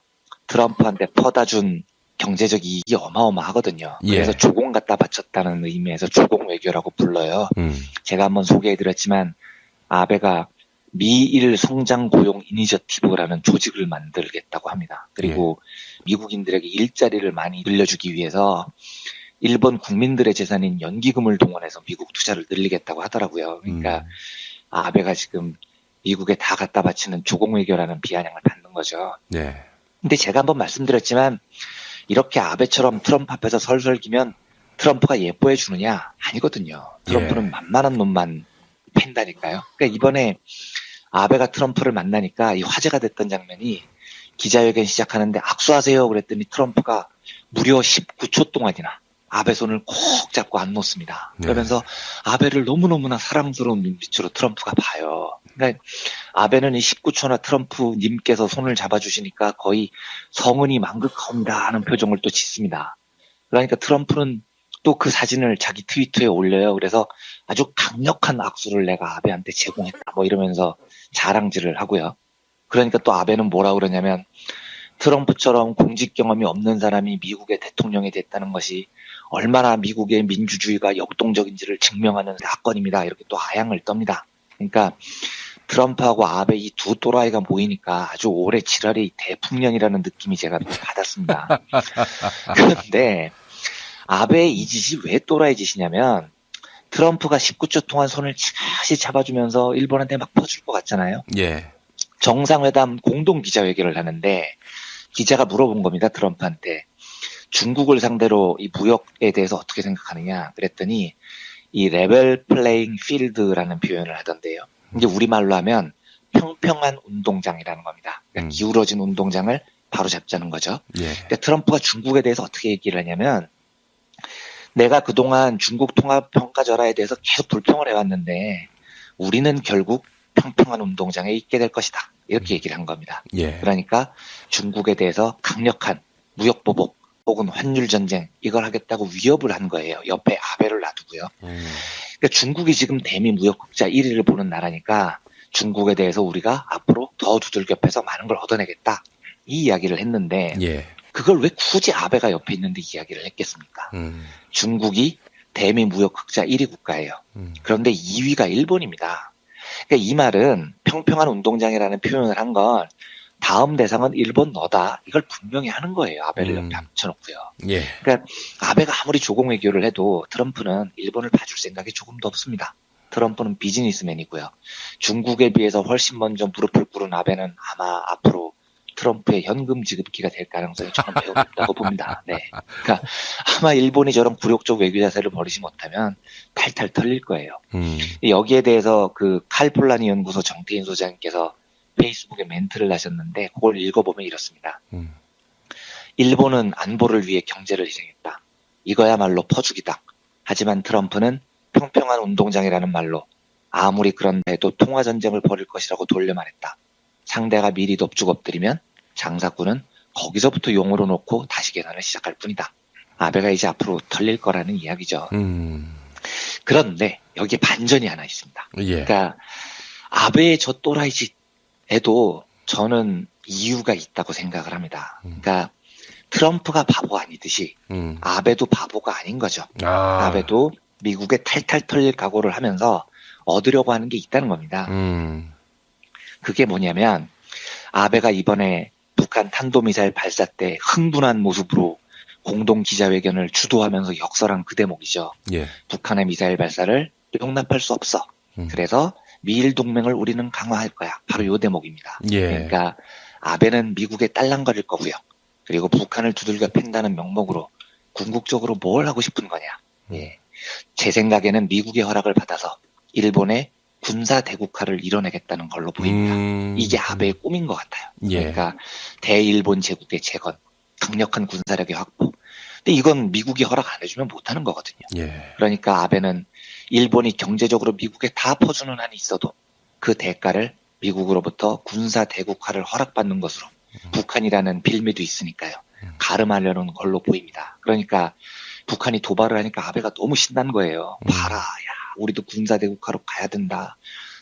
트럼프한테 퍼다 준 경제적 이익이 어마어마하거든요. 그래서 조공 갖다 바쳤다는 의미에서 조공 외교라고 불러요. 제가 한번 소개해드렸지만 아베가 미일 성장 고용 이니셔티브라는 조직을 만들겠다고 합니다. 그리고 미국인들에게 일자리를 많이 늘려주기 위해서 일본 국민들의 재산인 연기금을 동원해서 미국 투자를 늘리겠다고 하더라고요. 그러니까 아베가 지금 미국에 다 갖다 바치는 조공외교라는 비아냥을 받는 거죠. 근데 제가 한번 말씀드렸지만 이렇게 아베처럼 트럼프 앞에서 설설 기면 트럼프가 예뻐해 주느냐? 아니거든요. 트럼프는 만만한 놈만 팬다니까요. 그러니까 이번에 아베가 트럼프를 만나니까 이 화제가 됐던 장면이 기자회견 시작하는데 악수하세요 그랬더니 트럼프가 무려 19초 동안이나 아베 손을 꼭 잡고 안 놓습니다. 그러면서 아베를 너무너무나 사랑스러운 눈빛으로 트럼프가 봐요. 그러니까 아베는 이 19초나 트럼프님께서 손을 잡아주시니까 거의 성은이 망극하옵니다 하는 표정을 또 짓습니다. 그러니까 트럼프는 또 그 사진을 자기 트위터에 올려요. 그래서 아주 강력한 악수를 내가 아베한테 제공했다 뭐 이러면서 자랑질을 하고요. 그러니까 또 아베는 뭐라 그러냐면 트럼프처럼 공직 경험이 없는 사람이 미국의 대통령이 됐다는 것이 얼마나 미국의 민주주의가 역동적인지를 증명하는 사건입니다. 이렇게 또 아양을 떱니다. 그러니까 트럼프하고 아베 이 두 또라이가 모이니까 아주 올해 7월의 대풍년이라는 느낌이 제가 받았습니다. 그런데 아베의 이 짓이 왜 또라이 짓이냐면 트럼프가 19초 동안 손을 차시 잡아주면서 일본한테 막 퍼줄 것 같잖아요. 예. 정상회담 공동 기자회견을 하는데 기자가 물어본 겁니다. 트럼프한테. 중국을 상대로 이 무역에 대해서 어떻게 생각하느냐 그랬더니 이 레벨 플레잉 필드라는 표현을 하던데요. 이게 우리말로 하면 평평한 운동장이라는 겁니다. 그러니까 기울어진 운동장을 바로 잡자는 거죠. 예. 그러니까 트럼프가 중국에 대해서 어떻게 얘기를 하냐면 내가 그동안 중국 통합평가절하에 대해서 계속 불평을 해왔는데 우리는 결국 평평한 운동장에 있게 될 것이다. 이렇게 얘기를 한 겁니다. 예. 그러니까 중국에 대해서 강력한 무역보복 혹은 환율전쟁 이걸 하겠다고 위협을 한 거예요. 옆에 아베를 놔두고요. 그러니까 중국이 지금 대미 무역국자 1위를 보는 나라니까 중국에 대해서 우리가 앞으로 더 두들겨 패서 많은 걸 얻어내겠다. 이 이야기를 했는데 예. 그걸 왜 굳이 아베가 옆에 있는데 이야기를 했겠습니까? 중국이 대미 무역국자 1위 국가예요. 그런데 2위가 일본입니다. 그러니까 이 말은 평평한 운동장이라는 표현을 한 건 다음 대상은 일본 너다. 이걸 분명히 하는 거예요. 아베를 옆에 합쳐놓고요. 예. 그러니까 아베가 아무리 조공 외교를 해도 트럼프는 일본을 봐줄 생각이 조금도 없습니다. 트럼프는 비즈니스맨이고요. 중국에 비해서 훨씬 먼저 무릎을 꿇은 아베는 아마 앞으로 트럼프의 현금 지급기가 될 가능성이 저는 매우 높다고 봅니다. 네. 그러니까 아마 일본이 저런 굴욕적 외교 자세를 버리지 못하면 탈탈 털릴 거예요. 여기에 대해서 그 칼폴라니 연구소 정태인 소장님께서 페이스북에 멘트를 하셨는데 그걸 읽어보면 이렇습니다. 일본은 안보를 위해 경제를 희생했다. 이거야말로 퍼주기다. 하지만 트럼프는 평평한 운동장이라는 말로 아무리 그런다 해도 통화전쟁을 벌일 것이라고 돌려 말했다. 상대가 미리 넙죽 엎드리면 장사꾼은 거기서부터 용으로 놓고 다시 계산을 시작할 뿐이다. 아베가 이제 앞으로 털릴 거라는 이야기죠. 그런데 여기에 반전이 하나 있습니다. 예. 그러니까 아베의 저 또라이 짓에도 저는 이유가 있다고 생각을 합니다. 그러니까 트럼프가 바보 아니듯이 아베도 바보가 아닌 거죠. 아베도 미국에 탈탈 털릴 각오를 하면서 얻으려고 하는 게 있다는 겁니다. 그게 뭐냐면 아베가 이번에 북한 탄도미사일 발사 때 흥분한 모습으로 공동 기자회견을 주도하면서 역설한 그 대목이죠. 예. 북한의 미사일 발사를 용납할 수 없어. 그래서 미일 동맹을 우리는 강화할 거야. 바로 요 대목입니다. 예. 그러니까 아베는 미국에 딸랑거릴 거고요. 그리고 북한을 두들겨 팬다는 명목으로 궁극적으로 뭘 하고 싶은 거냐. 예. 제 생각에는 미국의 허락을 받아서 일본의 군사 대국화를 이뤄내겠다는 걸로 보입니다. 이게 아베의 꿈인 것 같아요. 예. 그러니까 대일본 제국의 재건, 강력한 군사력의 확보. 근데 이건 미국이 허락 안 해주면 못하는 거거든요. 예. 그러니까 아베는 일본이 경제적으로 미국에 다 퍼주는 한이 있어도 그 대가를 미국으로부터 군사 대국화를 허락받는 것으로 북한이라는 빌미도 있으니까요. 가름하려는 걸로 보입니다. 그러니까 북한이 도발을 하니까 아베가 너무 신난 거예요. 봐라, 야, 우리도 군사 대국화로 가야 된다.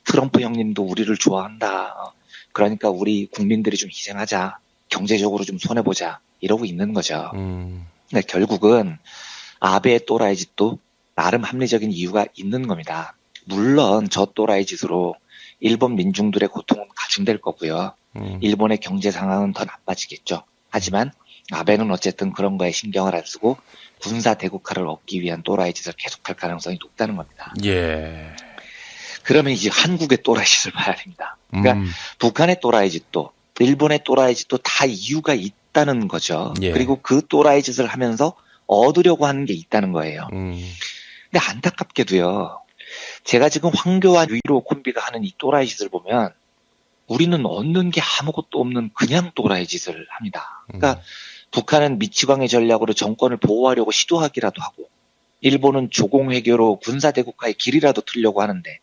트럼프 형님도 우리를 좋아한다. 그러니까 우리 국민들이 좀 희생하자. 경제적으로 좀 손해보자. 이러고 있는 거죠. 근데 결국은 아베의 또라이 짓도 나름 합리적인 이유가 있는 겁니다. 물론 저 또라이 짓으로 일본 민중들의 고통은 가중될 거고요. 일본의 경제 상황은 더 나빠지겠죠. 하지만 아베는 어쨌든 그런 거에 신경을 안 쓰고 군사 대국화를 얻기 위한 또라이 짓을 계속할 가능성이 높다는 겁니다. 예. 그러면 이제 한국의 또라이 짓을 봐야 됩니다. 그러니까 북한의 또라이 짓도 일본의 또라이 짓도 다 이유가 있다는 거죠. 그리고 그 또라이 짓을 하면서 얻으려고 하는 게 있다는 거예요. 근데 안타깝게도요. 제가 지금 황교안 유일호 콤비가 하는 이 또라이 짓을 보면 우리는 얻는 게 아무것도 없는 그냥 또라이 짓을 합니다. 그러니까 북한은 미치광이 전략으로 정권을 보호하려고 시도하기라도 하고 일본은 조공회교로 군사대국화의 길이라도 틀려고 하는데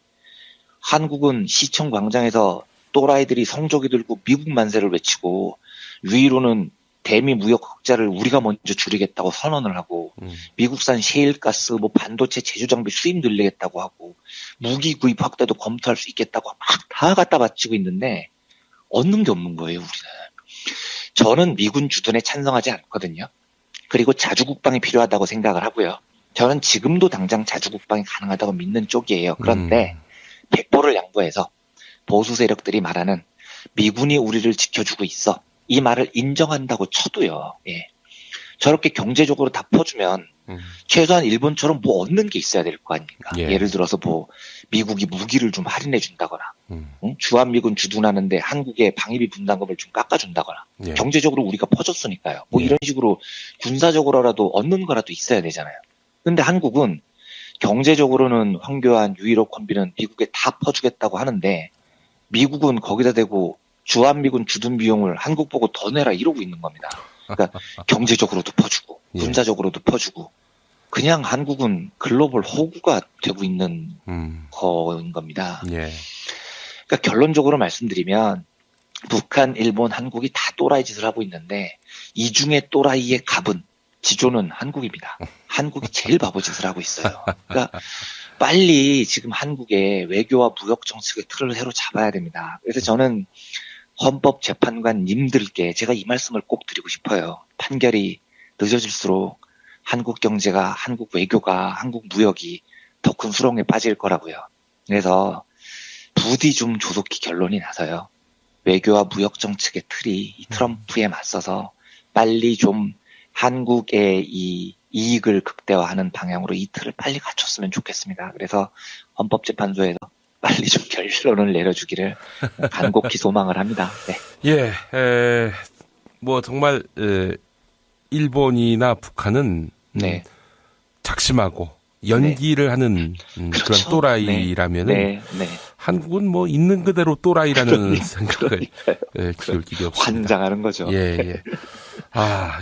한국은 시청 광장에서 또라이들이 성조기 들고 미국 만세를 외치고 유일호는 대미 무역 흑자를 우리가 먼저 줄이겠다고 선언을 하고 미국산 셰일가스, 반도체 제조 장비 수입 늘리겠다고 하고 무기 구입 확대도 검토할 수 있겠다고 막 다 갖다 바치고 있는데 얻는 게 없는 거예요, 우리는. 저는 미군 주둔에 찬성하지 않거든요. 그리고 자주국방이 필요하다고 생각을 하고요. 저는 지금도 당장 자주국방이 가능하다고 믿는 쪽이에요. 그런데 백보를 양보해서 보수 세력들이 말하는 미군이 우리를 지켜주고 있어. 이 말을 인정한다고 쳐도요. 저렇게 경제적으로 다 퍼주면 최소한 일본처럼 뭐 얻는 게 있어야 될 거 아닙니까? 예를 들어서 뭐 미국이 무기를 좀 할인해 준다거나 주한미군 주둔하는데 한국의 방위비 분담금을 좀 깎아준다거나 경제적으로 우리가 퍼줬으니까요. 뭐 이런 식으로 군사적으로라도 얻는 거라도 있어야 되잖아요. 근데 한국은 경제적으로는 황교안, 유일호 콤비는 미국에 다 퍼주겠다고 하는데 미국은 거기다 대고 주한미군 주둔 비용을 한국 보고 더 내라 이러고 있는 겁니다. 그러니까 경제적으로도 퍼주고 군사적으로도 퍼주고 그냥 한국은 글로벌 호구가 되고 있는 거인 겁니다. 그러니까 결론적으로 말씀드리면 북한, 일본, 한국이 다 또라이 짓을 하고 있는데 이 중에 또라이의 갑은 지조는 한국입니다. 한국이 제일 바보 짓을 하고 있어요. 그러니까 빨리 지금 한국의 외교와 무역 정책의 틀을 새로 잡아야 됩니다. 그래서 저는 헌법재판관님들께 제가 이 말씀을 꼭 드리고 싶어요. 판결이 늦어질수록 한국 경제가, 한국 외교가, 한국 무역이 더 큰 수렁에 빠질 거라고요. 그래서 부디 좀 조속히 결론이 나서요. 외교와 무역 정책의 틀이 이 트럼프에 맞서서 빨리 좀 한국의 이 이익을 극대화하는 방향으로 이 틀을 빨리 갖췄으면 좋겠습니다. 그래서 헌법재판소에서 빨리 좀 결론을 내려주기를 간곡히 소망을 합니다. 뭐 정말 일본이나 북한은 작심하고 연기를 하는 그렇죠. 그런 또라이라면은 한국은 뭐 있는 그대로 또라이라는 생각을 기울 길이 없습니다. 환장하는 거죠.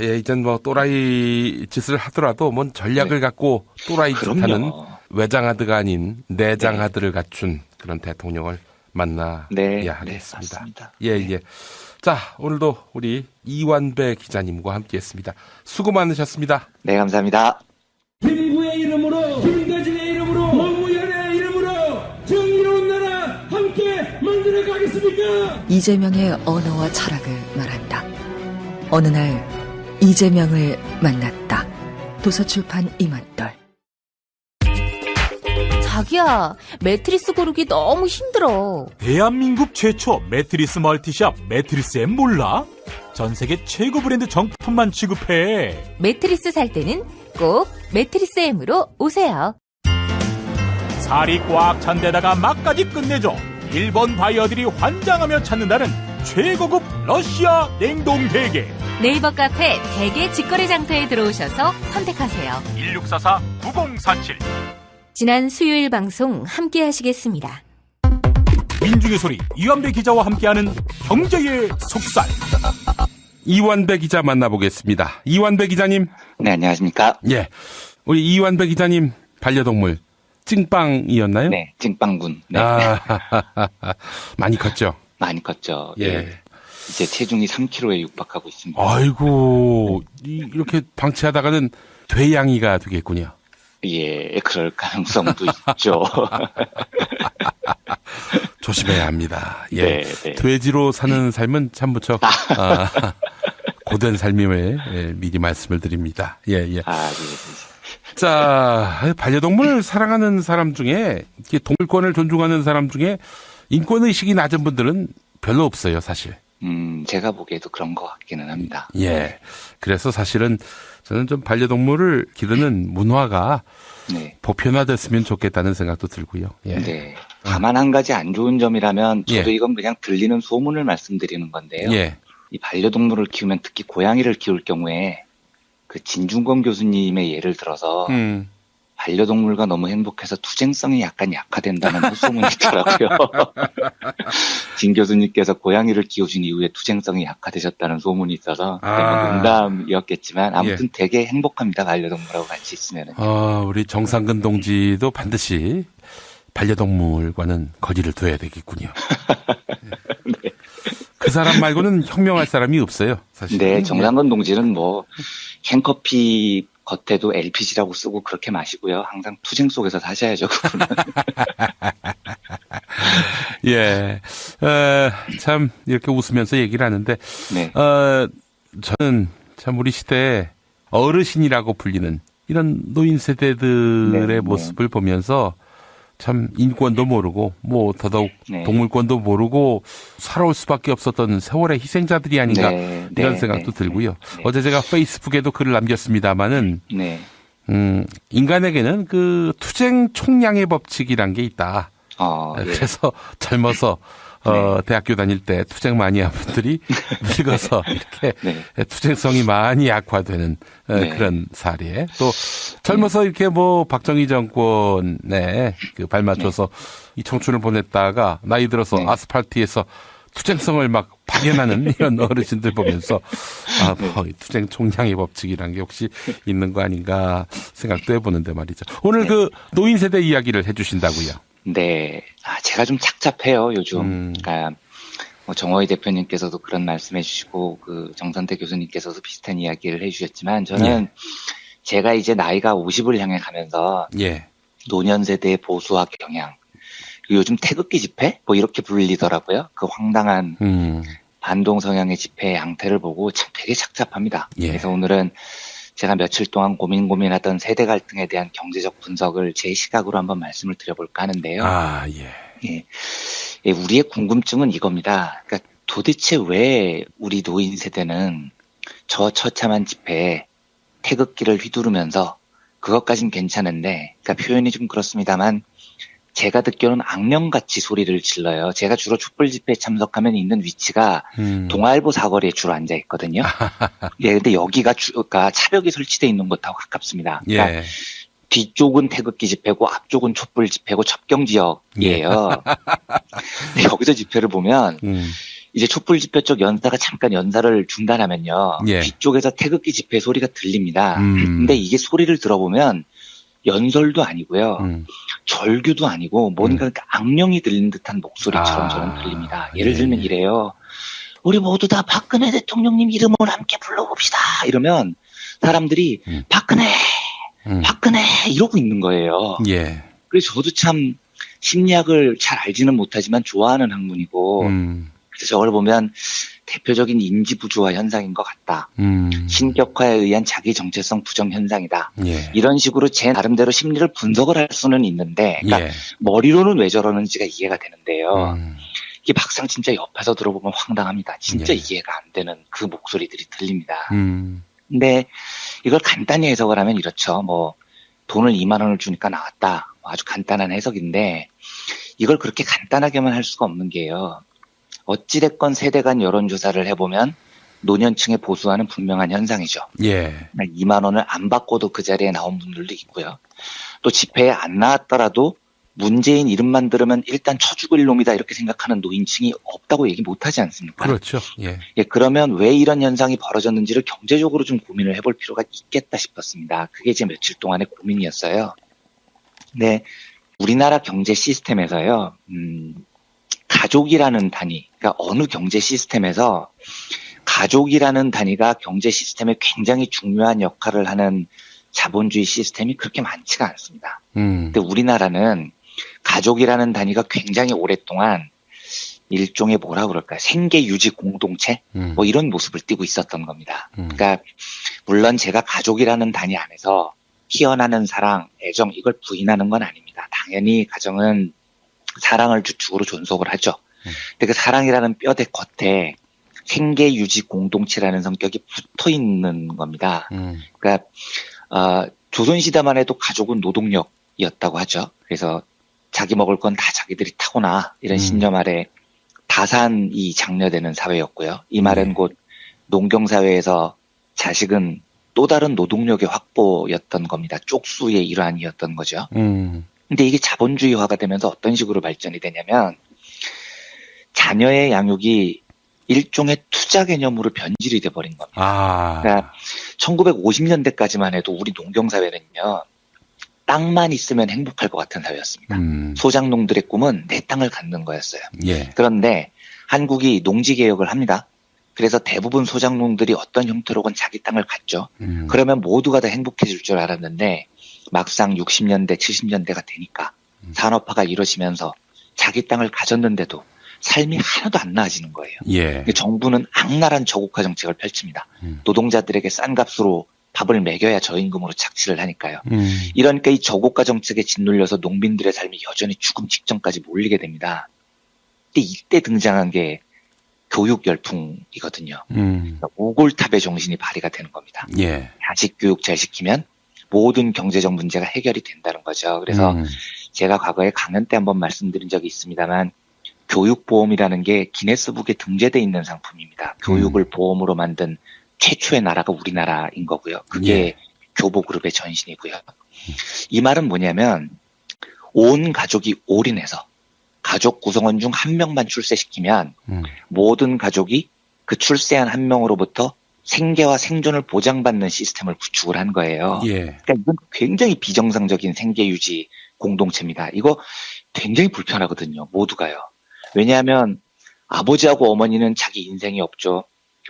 이젠 뭐 또라이 짓을 하더라도 뭔 전략을 갖고 또라이 짓하는 외장하드가 아닌 내장하드를 갖춘 그런 대통령을 만나야 하겠습니다. 자, 오늘도 우리 이완배 기자님과 함께했습니다. 수고 많으셨습니다. 네, 감사합니다. 김구의 이름으로, 김대중의 이름으로, 노무현의 이름으로 정의로운 나라 함께 만들어 가겠습니까? 이재명의 언어와 철학을 말한다. 어느 날 이재명을 만났다. 도서출판 이맛돌. 자기야, 매트리스 고르기 너무 힘들어. 대한민국 최초 매트리스 멀티샵 매트리스엠 몰라? 전 세계 최고 브랜드 정품만 취급해. 매트리스 살 때는 꼭 매트리스엠으로 오세요. 살이 꽉 찬 데다가 막까지 끝내줘. 일본 바이어들이 환장하며 찾는다는 최고급 러시아 냉동 대게. 네이버 카페 대게 직거래 장터에 들어오셔서 선택하세요. 1644-9047. 지난 수요일 방송 함께 하시겠습니다. 민중의 소리 이완배 기자와 함께하는 경제의 속살. 이완배 기자 만나보겠습니다. 이완배 기자님. 네, 안녕하십니까. 우리 이완배 기자님 반려동물 찡빵이었나요? 네, 찡빵군. 네. 많이 컸죠? 많이 컸죠. 이제 체중이 3kg에 육박하고 있습니다. 아이고, 이렇게 방치하다가는 돼양이가 되겠군요. 그럴 가능성도 있죠. 조심해야 합니다. 돼지로 사는 삶은 참 무척 고된 삶임을 미리 말씀을 드립니다. 자, 반려동물을 사랑하는 사람 중에, 동물권을 존중하는 사람 중에 인권의식이 낮은 분들은 별로 없어요, 사실. 제가 보기에도 그런 것 같기는 합니다. 예. 그래서 사실은 저는 좀 반려동물을 기르는 문화가 보편화됐으면 좋겠다는 생각도 들고요. 예. 네. 다만 한 가지 안 좋은 점이라면 저도 이건 그냥 들리는 소문을 말씀드리는 건데요. 이 반려동물을 키우면 특히 고양이를 키울 경우에 그 진중권 교수님의 예를 들어서 반려동물과 너무 행복해서 투쟁성이 약간 약화된다는 소문이 있더라고요. 진 교수님께서 고양이를 키우신 이후에 투쟁성이 약화되셨다는 소문이 있어서 농담이었겠지만 아무튼 되게 행복합니다. 반려동물하고 같이 있으면. 우리 정상근 동지도 반드시 반려동물과는 거리를 둬야 되겠군요. 네. 그 사람 말고는 혁명할 사람이 없어요. 사실. 네, 정상근 동지는 뭐 캔커피 겉에도 LPG라고 쓰고 그렇게 마시고요. 항상 투쟁 속에서 사셔야죠, 그분은. 예. 참, 이렇게 웃으면서 얘기를 하는데, 저는 참 우리 시대에 어르신이라고 불리는 이런 노인 세대들의 모습을 보면서 참 인권도 모르고, 뭐, 더더욱 동물권도 모르고 살아올 수밖에 없었던 세월의 희생자들이 아닌가 이런 생각도 들고요. 어제 제가 페이스북에도 글을 남겼습니다마는, 인간에게는 그 투쟁 총량의 법칙이란 게 있다. 그래서 젊어서 대학교 다닐 때 투쟁 많이 한 분들이 늙어서 이렇게 투쟁성이 많이 약화되는 그런 사례. 또 젊어서 이렇게 뭐 박정희 정권에 그 발맞춰서 이 청춘을 보냈다가 나이 들어서 아스팔트에서 투쟁성을 막 발현하는 이런 어르신들 보면서 뭐 투쟁 총량의 법칙이란 게 혹시 있는 거 아닌가 생각도 해보는데 말이죠. 오늘 그 노인 세대 이야기를 해주신다고요. 네. 제가 좀 착잡해요, 요즘. 그러니까, 뭐 정호희 대표님께서도 그런 말씀 해주시고, 그 정선태 교수님께서도 비슷한 이야기를 해주셨지만, 저는 제가 이제 나이가 50을 향해 가면서, 노년 세대의 보수화 경향, 요즘 태극기 집회? 뭐 이렇게 불리더라고요. 그 황당한 반동 성향의 집회의 양태를 보고 참 되게 착잡합니다. 그래서 오늘은 제가 며칠 동안 고민하던 세대 갈등에 대한 경제적 분석을 제 시각으로 한번 말씀을 드려볼까 하는데요. 우리의 궁금증은 이겁니다. 그러니까 도대체 왜 우리 노인 세대는 저 처참한 집회에 태극기를 휘두르면서 그것까진 괜찮은데, 그러니까 표현이 좀 그렇습니다만 제가 듣기로는 악령같이 소리를 질러요. 제가 주로 촛불 집회에 참석하면 있는 위치가 동아일보 사거리에 주로 앉아 있거든요. 근데 여기가 그러니까 차벽이 설치되어 있는 곳하고 가깝습니다. 그러니까 뒤쪽은 태극기 집회고 앞쪽은 촛불 집회고 접경 지역이에요. 근데 여기서 집회를 보면 이제 촛불 집회 쪽 연사가 잠깐 연사를 중단하면요. 뒤쪽에서 태극기 집회 소리가 들립니다. 근데 이게 소리를 들어보면 연설도 아니고요. 절규도 아니고 뭔가 악령이 들리는 듯한 목소리처럼 저는 들립니다. 예를 들면 이래요. 우리 모두 다 박근혜 대통령님 이름을 함께 불러봅시다. 이러면 사람들이 박근혜 이러고 있는 거예요. 그래서 저도 참 심리학을 잘 알지는 못하지만 좋아하는 학문이고 그래서 저걸 보면 대표적인 인지부조화 현상인 것 같다. 신격화에 의한 자기 정체성 부정 현상이다. 이런 식으로 제 나름대로 심리를 분석을 할 수는 있는데, 그러니까 머리로는 왜 저러는지가 이해가 되는데요. 이게 막상 진짜 옆에서 들어보면 황당합니다. 진짜 이해가 안 되는 그 목소리들이 들립니다. 근데 이걸 간단히 해석을 하면 이렇죠. 뭐 돈을 2만 원을 주니까 나왔다. 아주 간단한 해석인데 이걸 그렇게 간단하게만 할 수가 없는 게요. 어찌됐건 세대 간 여론조사를 해보면 노년층의 보수화는 분명한 현상이죠. 2만 원을 안 받고도 그 자리에 나온 분들도 있고요. 또 집회에 안 나왔더라도 문재인 이름만 들으면 일단 쳐 죽을 놈이다 이렇게 생각하는 노인층이 없다고 얘기 못하지 않습니까? 그렇죠. 그러면 왜 이런 현상이 벌어졌는지를 경제적으로 좀 고민을 해볼 필요가 있겠다 싶었습니다. 그게 제 며칠 동안의 고민이었어요. 네, 우리나라 경제 시스템에서요. 가족이라는 단위, 그러니까 어느 경제 시스템에서 가족이라는 단위가 경제 시스템에 굉장히 중요한 역할을 하는 자본주의 시스템이 그렇게 많지가 않습니다. 근데 우리나라는 가족이라는 단위가 굉장히 오랫동안 일종의 뭐라 그럴까요? 생계 유지 공동체? 뭐 이런 모습을 띠고 있었던 겁니다. 그러니까 물론 제가 가족이라는 단위 안에서 희어나는 사랑, 애정 이걸 부인하는 건 아닙니다. 당연히 가정은 사랑을 주축으로 존속을 하죠. 근데 그 사랑이라는 뼈대 겉에 생계 유지 공동체라는 성격이 붙어 있는 겁니다. 그러니까 조선시대만 해도 가족은 노동력이었다고 하죠. 그래서 자기 먹을 건 다 자기들이 타거나 이런 신념 아래 다산이 장려되는 사회였고요. 이 말은 곧 농경사회에서 자식은 또 다른 노동력의 확보였던 겁니다. 쪽수의 일환이었던 거죠. 근데 이게 자본주의화가 되면서 어떤 식으로 발전이 되냐면 자녀의 양육이 일종의 투자 개념으로 변질이 돼버린 겁니다. 그러니까 1950년대까지만 해도 우리 농경사회는요. 땅만 있으면 행복할 것 같은 사회였습니다. 소작농들의 꿈은 내 땅을 갖는 거였어요. 예. 그런데 한국이 농지개혁을 합니다. 그래서 대부분 소작농들이 어떤 형태로건 자기 땅을 갖죠. 그러면 모두가 다 행복해질 줄 알았는데 막상 60년대, 70년대가 되니까 산업화가 이루어지면서 자기 땅을 가졌는데도 삶이 하나도 안 나아지는 거예요. 예. 정부는 악랄한 저고가 정책을 펼칩니다. 노동자들에게 싼 값으로 밥을 먹여야 저임금으로 착취를 하니까요. 이러니까 이 저고가 정책에 짓눌려서 농민들의 삶이 여전히 죽음 직전까지 몰리게 됩니다. 근데 이때 등장한 게 교육 열풍이거든요. 오골탑의 정신이 발휘가 되는 겁니다. 예. 자식 교육 잘 시키면 모든 경제적 문제가 해결이 된다는 거죠. 그래서 제가 과거에 강연 때 한번 말씀드린 적이 있습니다만 교육보험이라는 게 기네스북에 등재되어 있는 상품입니다. 교육을 보험으로 만든 최초의 나라가 우리나라인 거고요. 그게 예. 교보그룹의 전신이고요. 이 말은 뭐냐면 온 가족이 올인해서 가족 구성원 중 한 명만 출세시키면 모든 가족이 그 출세한 한 명으로부터 생계와 생존을 보장받는 시스템을 구축을 한 거예요. 예. 그러니까 이건 굉장히 비정상적인 생계 유지 공동체입니다. 이거 굉장히 불편하거든요. 모두가요. 왜냐하면 아버지하고 어머니는 자기 인생이 없죠.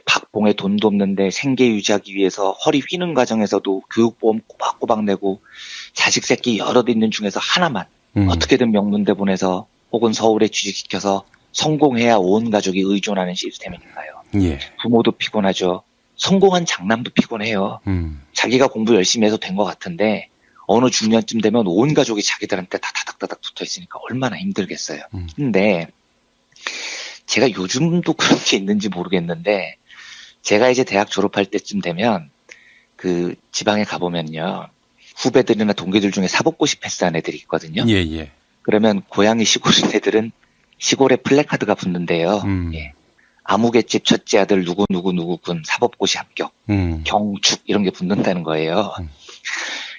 박봉에 돈도 없는데 생계 유지하기 위해서 허리 휘는 과정에서도 교육보험 꼬박꼬박 내고 자식 새끼 여럿 있는 중에서 하나만 어떻게든 명문대 보내서 혹은 서울에 취직시켜서 성공해야 온 가족이 의존하는 시스템이니까요. 예. 부모도 피곤하죠. 성공한 장남도 피곤해요. 자기가 공부 열심히 해서 된 것 같은데 어느 중년쯤 되면 온 가족이 자기들한테 다 다닥다닥 붙어 있으니까 얼마나 힘들겠어요. 근데 제가 요즘도 그런 게 있는지 모르겠는데 제가 이제 대학 졸업할 때쯤 되면 그 지방에 가보면요. 후배들이나 동기들 중에 사법고시 패스한 애들이 있거든요. 예, 예. 그러면 고향이 시골인 애들은 시골에 플래카드가 붙는데요. 예. 아무개집 첫째 아들 누구군 사법고시 합격, 경축 이런 게 붙는다는 거예요.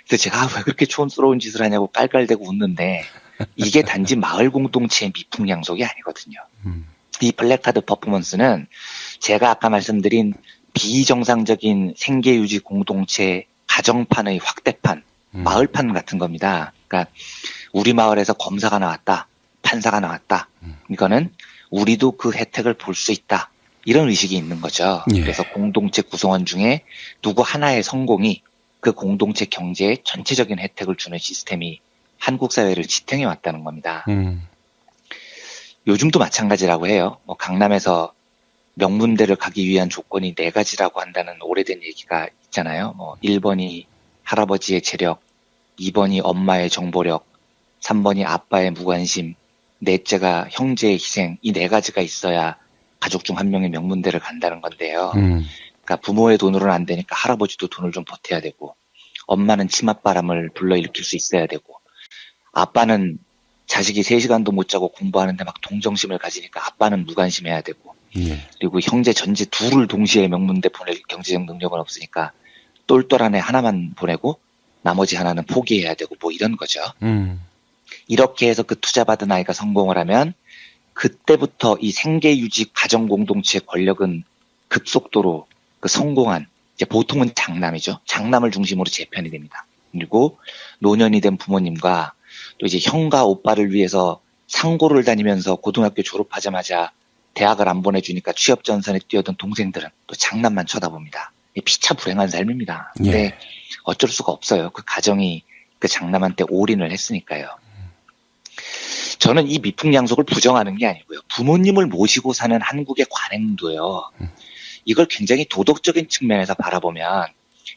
그래서 제가 왜 그렇게 촌스러운 짓을 하냐고 깔깔대고 웃는데 이게 단지 마을 공동체의 미풍양속이 아니거든요. 이 플래카드 퍼포먼스는 제가 아까 말씀드린 비정상적인 생계유지 공동체 가정판의 확대판, 마을판 같은 겁니다. 그러니까 우리 마을에서 검사가 나왔다, 판사가 나왔다. 이거는 우리도 그 혜택을 볼 수 있다. 이런 의식이 있는 거죠. 예. 그래서 공동체 구성원 중에 누구 하나의 성공이 그 공동체 경제에 전체적인 혜택을 주는 시스템이 한국 사회를 지탱해 왔다는 겁니다. 요즘도 마찬가지라고 해요. 뭐 강남에서 명문대를 가기 위한 조건이 4가지라고 한다는 오래된 얘기가 있잖아요. 뭐 1번이 할아버지의 재력, 2번이 엄마의 정보력, 3번이 아빠의 무관심, 넷째가 형제의 희생. 이 4가지가 있어야 가족 중 한 명이 명문대를 간다는 건데요. 그러니까 부모의 돈으로는 안 되니까 할아버지도 돈을 좀 보태야 되고, 엄마는 치맛바람을 불러일으킬 수 있어야 되고, 아빠는 자식이 3시간도 못 자고 공부하는데 막 동정심을 가지니까 아빠는 무관심해야 되고, 예. 그리고 형제 전체 둘을 동시에 명문대 보낼 경제적 능력은 없으니까 똘똘한 애 하나만 보내고 나머지 하나는 포기해야 되고 뭐 이런 거죠. 이렇게 해서 그 투자받은 아이가 성공을 하면 그때부터 이 생계유지 가정공동체의 권력은 급속도로 그 성공한, 이제 보통은 장남이죠. 장남을 중심으로 재편이 됩니다. 그리고 노년이 된 부모님과 또 이제 형과 오빠를 위해서 상고를 다니면서 고등학교 졸업하자마자 대학을 안 보내주니까 취업 전선에 뛰어든 동생들은 또 장남만 쳐다봅니다. 피차 불행한 삶입니다. 근데 예. 어쩔 수가 없어요. 그 가정이 그 장남한테 올인을 했으니까요. 저는 이 미풍양속을 부정하는 게 아니고요. 부모님을 모시고 사는 한국의 관행도요. 이걸 굉장히 도덕적인 측면에서 바라보면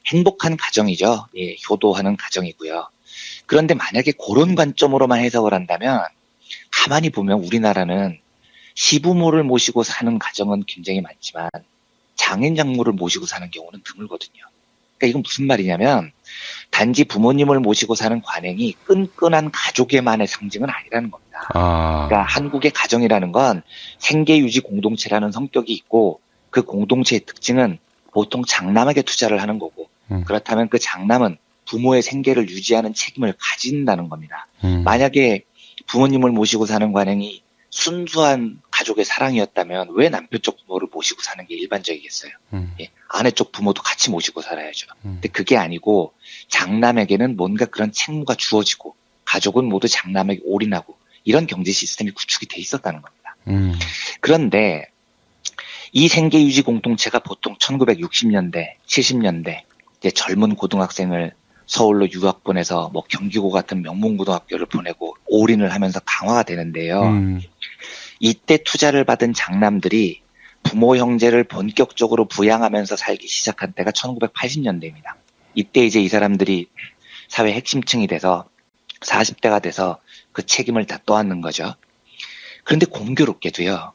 행복한 가정이죠. 예, 효도하는 가정이고요. 그런데 만약에 그런 관점으로만 해석을 한다면 가만히 보면 우리나라는 시부모를 모시고 사는 가정은 굉장히 많지만 장인 장모를 모시고 사는 경우는 드물거든요. 그러니까 이건 무슨 말이냐면 단지 부모님을 모시고 사는 관행이 끈끈한 가족의만의 상징은 아니라는 겁니다. 그러니까 한국의 가정이라는 건 생계 유지 공동체라는 성격이 있고 그 공동체의 특징은 보통 장남에게 투자를 하는 거고 그렇다면 그 장남은 부모의 생계를 유지하는 책임을 가진다는 겁니다. 만약에 부모님을 모시고 사는 관행이 순수한 가족의 사랑이었다면 왜 남편 쪽 부모를 모시고 사는 게 일반적이겠어요? 예, 아내 쪽 부모도 같이 모시고 살아야죠. 근데 그게 아니고 장남에게는 뭔가 그런 책무가 주어지고 가족은 모두 장남에게 올인하고 이런 경제 시스템이 구축이 돼 있었다는 겁니다. 그런데 이 생계 유지 공동체가 보통 1960년대, 70년대 이제 젊은 고등학생을 서울로 유학 보내서 뭐 경기고 같은 명문고등학교를 보내고 올인을 하면서 강화가 되는데요. 이때 투자를 받은 장남들이 부모 형제를 본격적으로 부양하면서 살기 시작한 때가 1980년대입니다. 이때 이제 이 사람들이 사회 핵심층이 돼서 40대가 돼서 그 책임을 다 떠안는 거죠. 그런데 공교롭게도요.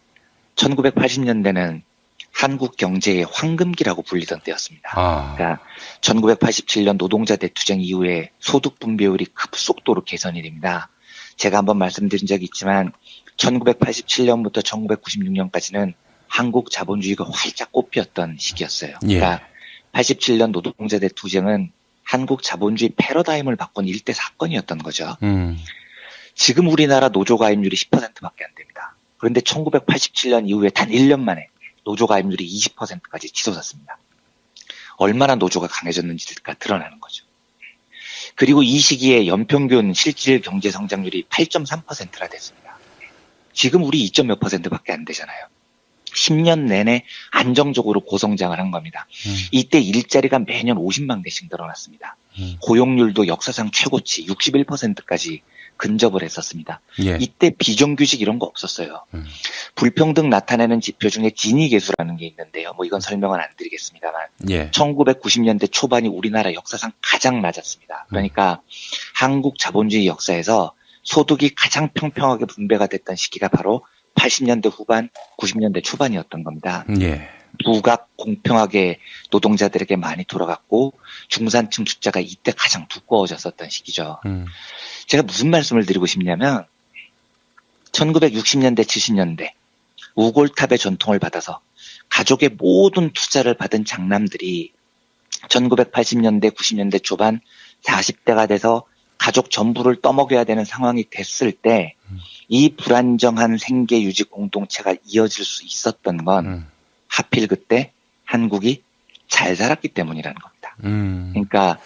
1980년대는 한국 경제의 황금기라고 불리던 때였습니다. 그러니까 1987년 노동자 대투쟁 이후에 소득 분배율이 급속도로 개선이 됩니다. 제가 한번 말씀드린 적이 있지만 1987년부터 1996년까지는 한국 자본주의가 활짝 꽃피었던 시기였어요. 그러니까 87년 노동자 대투쟁은 한국 자본주의 패러다임을 바꾼 일대 사건이었던 거죠. 지금 우리나라 노조 가입률이 10%밖에 안 됩니다. 그런데 1987년 이후에 단 1년 만에 노조 가입률이 20%까지 치솟았습니다. 얼마나 노조가 강해졌는지가 드러나는 거죠. 그리고 이 시기에 연평균 실질 경제 성장률이 8.3%나 됐습니다. 지금 우리 2. 몇 %밖에 안 되잖아요. 10년 내내 안정적으로 고성장을 한 겁니다. 이때 일자리가 매년 50만 개씩 늘어났습니다. 고용률도 역사상 최고치 61%까지 근접을 했었습니다. 이때 비정규직 이런 거 없었어요. 불평등 나타내는 지표 중에 지니계수라는 게 있는데요. 뭐 이건 설명은 안 드리겠습니다만 1990년대 초반이 우리나라 역사상 가장 낮았습니다. 그러니까 한국 자본주의 역사에서 소득이 가장 평평하게 분배가 됐던 시기가 바로 80년대 후반, 90년대 초반이었던 겁니다. 부가 공평하게 노동자들에게 많이 돌아갔고 중산층 숫자가 이때 가장 두꺼워졌었던 시기죠. 제가 무슨 말씀을 드리고 싶냐면 1960년대, 70년대 우골탑의 전통을 받아서 가족의 모든 투자를 받은 장남들이 1980년대, 90년대 초반 40대가 돼서 가족 전부를 떠먹여야 되는 상황이 됐을 때 이 불안정한 생계 유지 공동체가 이어질 수 있었던 건 하필 그때 한국이 잘 살았기 때문이라는 겁니다. 그러니까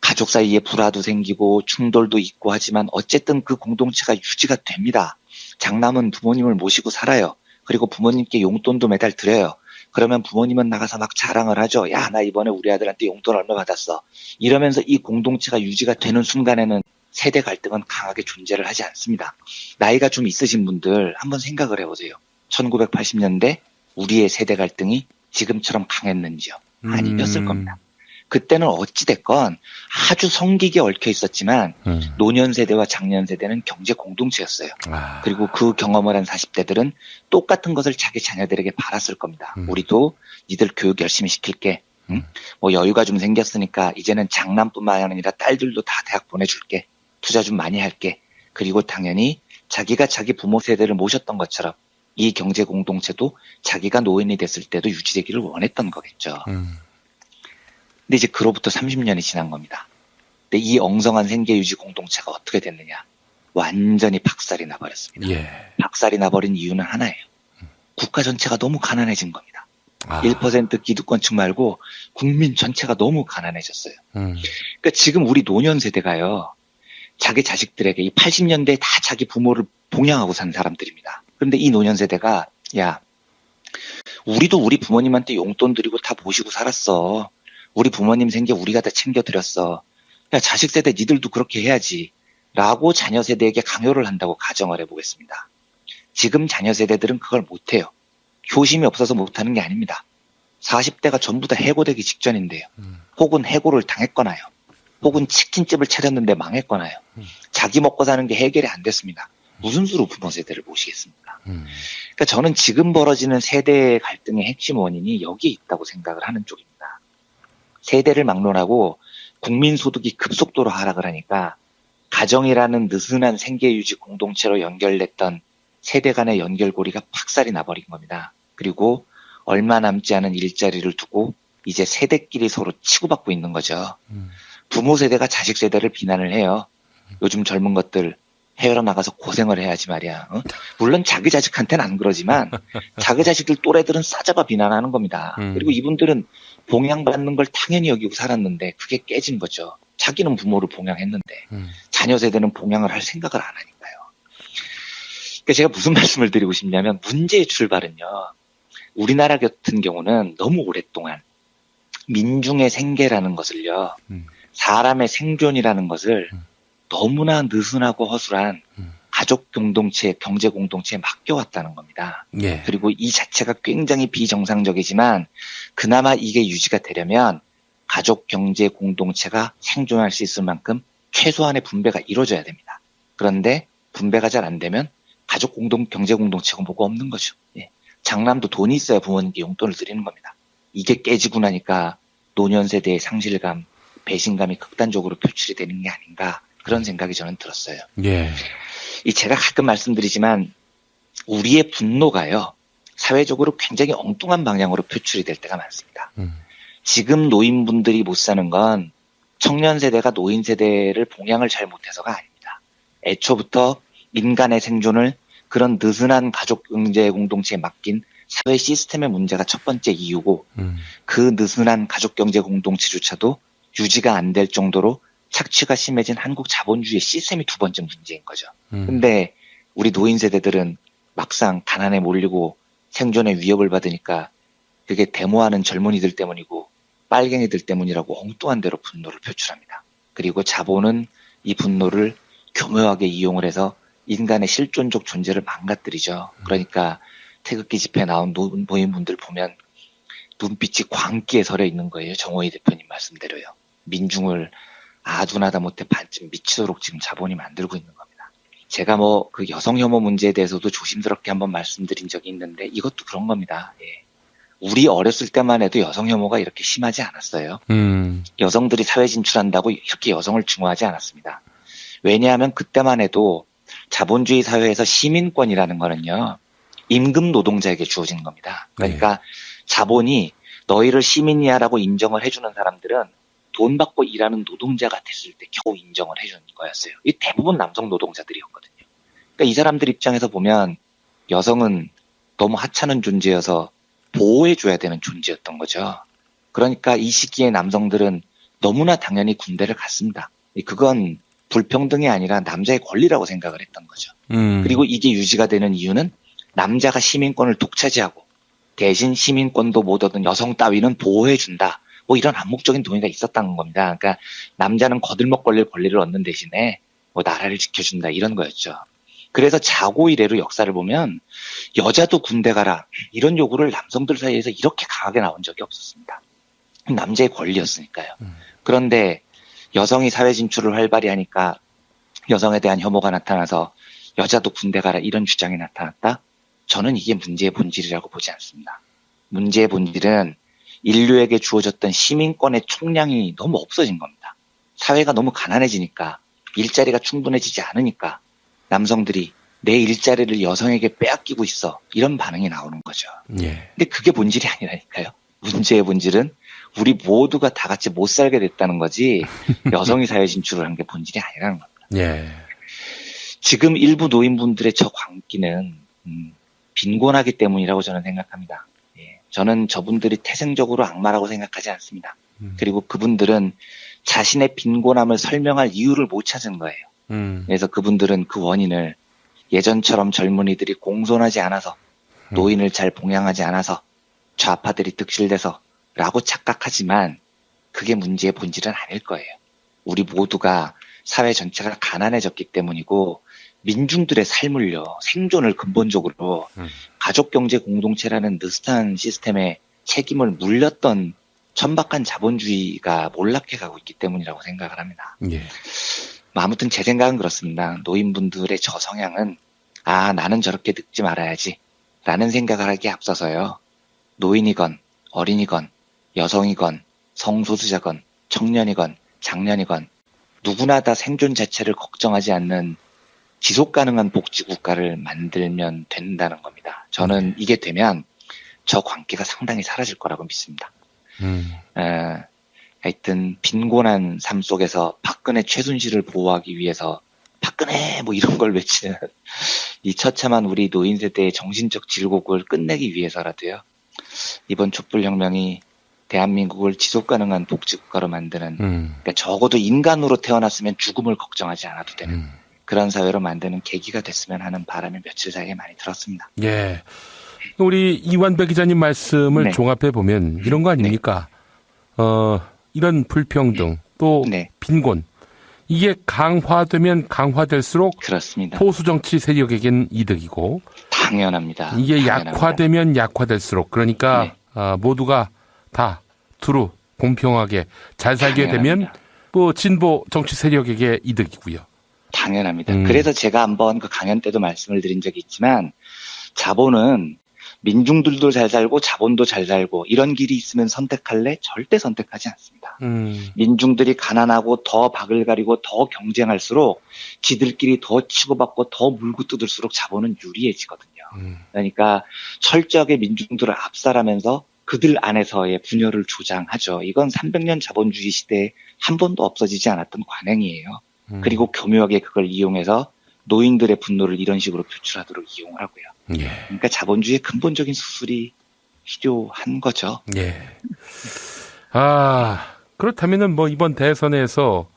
가족 사이에 불화도 생기고 충돌도 있고 하지만 어쨌든 그 공동체가 유지가 됩니다. 장남은 부모님을 모시고 살아요. 그리고 부모님께 용돈도 매달 드려요. 그러면 부모님은 나가서 막 자랑을 하죠. 야, 나 이번에 우리 아들한테 용돈 얼마 받았어. 이러면서 이 공동체가 유지가 되는 순간에는 세대 갈등은 강하게 존재를 하지 않습니다. 나이가 좀 있으신 분들 한번 생각을 해보세요. 1980년대 우리의 세대 갈등이 지금처럼 강했는지요? 아니었을 겁니다. 그때는 어찌됐건 아주 성기게 얽혀 있었지만 노년 세대와 장년 세대는 경제 공동체였어요. 그리고 그 경험을 한 40대들은 똑같은 것을 자기 자녀들에게 바랐을 겁니다. 우리도 니들 교육 열심히 시킬게. 뭐 여유가 좀 생겼으니까 이제는 장남뿐만 아니라 딸들도 다 대학 보내줄게. 투자 좀 많이 할게. 그리고 당연히 자기가 자기 부모 세대를 모셨던 것처럼 이 경제 공동체도 자기가 노인이 됐을 때도 유지되기를 원했던 거겠죠. 근데 이제 그로부터 30년이 지난 겁니다. 근데 이 엉성한 생계 유지 공동체가 어떻게 됐느냐? 완전히 박살이 나버렸습니다. 박살이 나버린 이유는 하나예요. 국가 전체가 너무 가난해진 겁니다. 1% 기득권층 말고 국민 전체가 너무 가난해졌어요. 그러니까 지금 우리 노년 세대가요. 자기 자식들에게 이 80년대에 다 자기 부모를 봉양하고 산 사람들입니다. 그런데 이 노년 세대가 야, 우리도 우리 부모님한테 용돈 드리고 다 모시고 살았어. 우리 부모님 생계 우리가 다 챙겨드렸어. 야, 자식 세대 니들도 그렇게 해야지. 라고 자녀 세대에게 강요를 한다고 가정을 해보겠습니다. 지금 자녀 세대들은 그걸 못해요. 효심이 없어서 못하는 게 아닙니다. 40대가 전부 다 해고되기 직전인데요. 혹은 해고를 당했거나요. 혹은 치킨집을 차렸는데 망했거나요. 자기 먹고 사는 게 해결이 안 됐습니다. 무슨 수로 부모 세대를 모시겠습니까? 그러니까 저는 지금 벌어지는 세대 갈등의 핵심 원인이 여기에 있다고 생각을 하는 쪽입니다. 세대를 막론하고 국민소득이 급속도로 하락을 하니까 가정이라는 느슨한 생계유지 공동체로 연결됐던 세대 간의 연결고리가 박살이 나버린 겁니다. 그리고 얼마 남지 않은 일자리를 두고 이제 세대끼리 서로 치고받고 있는 거죠. 부모 세대가 자식 세대를 비난을 해요. 요즘 젊은 것들 해외로 나가서 고생을 해야지 말이야. 물론 자기 자식한테는 안 그러지만 자기 자식들 또래들은 싸잡아 비난하는 겁니다. 그리고 이분들은 봉양받는 걸 당연히 여기고 살았는데 그게 깨진 거죠. 자기는 부모를 봉양했는데 자녀 세대는 봉양을 할 생각을 안 하니까요. 그러니까 제가 무슨 말씀을 드리고 싶냐면 문제의 출발은요. 우리나라 같은 경우는 너무 오랫동안 민중의 생계라는 것을요. 사람의 생존이라는 것을 너무나 느슨하고 허술한 가족 공동체, 경제 공동체에 맡겨왔다는 겁니다. 예. 그리고 이 자체가 굉장히 비정상적이지만 그나마 이게 유지가 되려면 가족 경제 공동체가 생존할 수 있을 만큼 최소한의 분배가 이루어져야 됩니다. 그런데 분배가 잘 안 되면 가족 경제 공동체가 뭐가 없는 거죠. 예. 장남도 돈이 있어야 부모님께 용돈을 드리는 겁니다. 이게 깨지고 나니까 노년 세대의 상실감, 배신감이 극단적으로 표출이 되는 게 아닌가 그런 생각이 저는 들었어요. 예. 제가 가끔 말씀드리지만 우리의 분노가요. 사회적으로 굉장히 엉뚱한 방향으로 표출이 될 때가 많습니다. 지금 노인분들이 못 사는 건 청년 세대가 노인 세대를 봉양을 잘 못해서가 아닙니다. 애초부터 인간의 생존을 그런 느슨한 가족 경제 공동체에 맡긴 사회 시스템의 문제가 첫 번째 이유고 그 느슨한 가족 경제 공동체조차도 유지가 안 될 정도로 착취가 심해진 한국 자본주의 시스템이 두 번째 문제인 거죠. 근데 우리 노인 세대들은 막상 가난에 몰리고 생존의 위협을 받으니까 그게 데모하는 젊은이들 때문이고 빨갱이들 때문이라고 엉뚱한 대로 분노를 표출합니다. 그리고 자본은 이 분노를 교묘하게 이용을 해서 인간의 실존적 존재를 망가뜨리죠. 그러니까 태극기 집회에 나온 노인분들 보면 눈빛이 광기에 서려 있는 거예요. 정호희 대표님 말씀대로요. 민중을 아둔하다 못해 반쯤 미치도록 지금 자본이 만들고 있는 겁니다. 제가 그 여성 혐오 문제에 대해서도 조심스럽게 한번 말씀드린 적이 있는데 이것도 그런 겁니다. 예. 우리 어렸을 때만 해도 여성 혐오가 이렇게 심하지 않았어요. 여성들이 사회 진출한다고 이렇게 여성을 증오하지 않았습니다. 왜냐하면 그때만 해도 자본주의 사회에서 시민권이라는 거는요. 임금 노동자에게 주어지는 겁니다. 그러니까 자본이 너희를 시민이야라고 인정을 해주는 사람들은 돈 받고 일하는 노동자가 됐을 때 겨우 인정을 해주는 거였어요. 이 대부분 남성 노동자들이었거든요. 그러니까 이 사람들 입장에서 보면 여성은 너무 하찮은 존재여서 보호해줘야 되는 존재였던 거죠. 그러니까 이 시기에 남성들은 너무나 당연히 군대를 갔습니다. 그건 불평등이 아니라 남자의 권리라고 생각을 했던 거죠. 그리고 이게 유지가 되는 이유는 남자가 시민권을 독차지하고 대신 시민권도 못 얻은 여성 따위는 보호해준다. 이런 암묵적인 동의가 있었다는 겁니다. 그러니까 남자는 거들먹 걸릴 권리를 얻는 대신에 나라를 지켜준다 이런 거였죠. 그래서 자고 이래로 역사를 보면 여자도 군대 가라 이런 요구를 남성들 사이에서 이렇게 강하게 나온 적이 없었습니다. 남자의 권리였으니까요. 그런데 여성이 사회 진출을 활발히 하니까 여성에 대한 혐오가 나타나서 여자도 군대 가라 이런 주장이 나타났다? 저는 이게 문제의 본질이라고 보지 않습니다. 문제의 본질은 인류에게 주어졌던 시민권의 총량이 너무 없어진 겁니다. 사회가 너무 가난해지니까 일자리가 충분해지지 않으니까 남성들이 내 일자리를 여성에게 빼앗기고 있어 이런 반응이 나오는 거죠. 예. 근데 그게 본질이 아니라니까요. 문제의 본질은 우리 모두가 다 같이 못 살게 됐다는 거지 여성이 사회 진출을 한 게 본질이 아니라는 겁니다. 예. 지금 일부 노인분들의 저 광기는 빈곤하기 때문이라고 저는 생각합니다. 예. 저는 저분들이 태생적으로 악마라고 생각하지 않습니다. 그리고 그분들은 자신의 빈곤함을 설명할 이유를 못 찾은 거예요. 그래서 그분들은 그 원인을 예전처럼 젊은이들이 공손하지 않아서 노인을 잘 봉양하지 않아서 좌파들이 득실돼서 라고 착각하지만 그게 문제의 본질은 아닐 거예요. 우리 모두가 사회 전체가 가난해졌기 때문이고 민중들의 삶을요, 생존을 근본적으로 가족경제 공동체라는 느슨한 시스템의 책임을 물렸던 천박한 자본주의가 몰락해가고 있기 때문이라고 생각을 합니다. 예. 아무튼 제 생각은 그렇습니다. 노인분들의 저 성향은 나는 저렇게 늙지 말아야지 라는 생각을 하기에 앞서서요. 노인이건 어린이건 여성이건 성소수자건 청년이건 장년이건 누구나 다 생존 자체를 걱정하지 않는 지속 가능한 복지 국가를 만들면 된다는 겁니다. 저는 이게 되면 저 관계가 상당히 사라질 거라고 믿습니다. 하여튼 빈곤한 삶 속에서 박근혜 최순실을 보호하기 위해서 박근혜 뭐 이런 걸 외치는 이 처참한 우리 노인 세대의 정신적 질곡을 끝내기 위해서라도요. 이번 촛불혁명이 대한민국을 지속 가능한 복지국가로 만드는 그러니까 적어도 인간으로 태어났으면 죽음을 걱정하지 않아도 되는 그런 사회로 만드는 계기가 됐으면 하는 바람이 며칠 사이에 많이 들었습니다. 예. 우리 이완배 기자님 말씀을 네. 종합해 보면 이런 거 아닙니까? 이런 불평등 또 빈곤 이게 강화되면 강화될수록 그렇습니다. 보수 정치 세력에겐 이득이고 당연합니다. 이게 당연합니다. 약화되면 약화될수록 그러니까 모두가 다 두루 공평하게 잘 살게 되면 뭐 진보 정치 세력에게 이득이고요. 당연합니다. 그래서 제가 한번 그 강연 때도 말씀을 드린 적이 있지만 자본은 민중들도 잘 살고 자본도 잘 살고 이런 길이 있으면 선택할래? 절대 선택하지 않습니다. 민중들이 가난하고 더 박을 가리고 더 경쟁할수록 지들끼리 더 치고받고 더 물고 뜯을수록 자본은 유리해지거든요. 그러니까 철저하게 민중들을 압살하면서 그들 안에서의 분열을 조장하죠. 이건 300년 자본주의 시대에 한 번도 없어지지 않았던 관행이에요. 그리고 교묘하게 그걸 이용해서 노인들의 분노를 이런 식으로 표출하도록 이용하고요. 예. 그러니까 자본주의의 근본적인 수술이 필요한 거죠. 예. 그렇다면은 뭐 이번 대선에서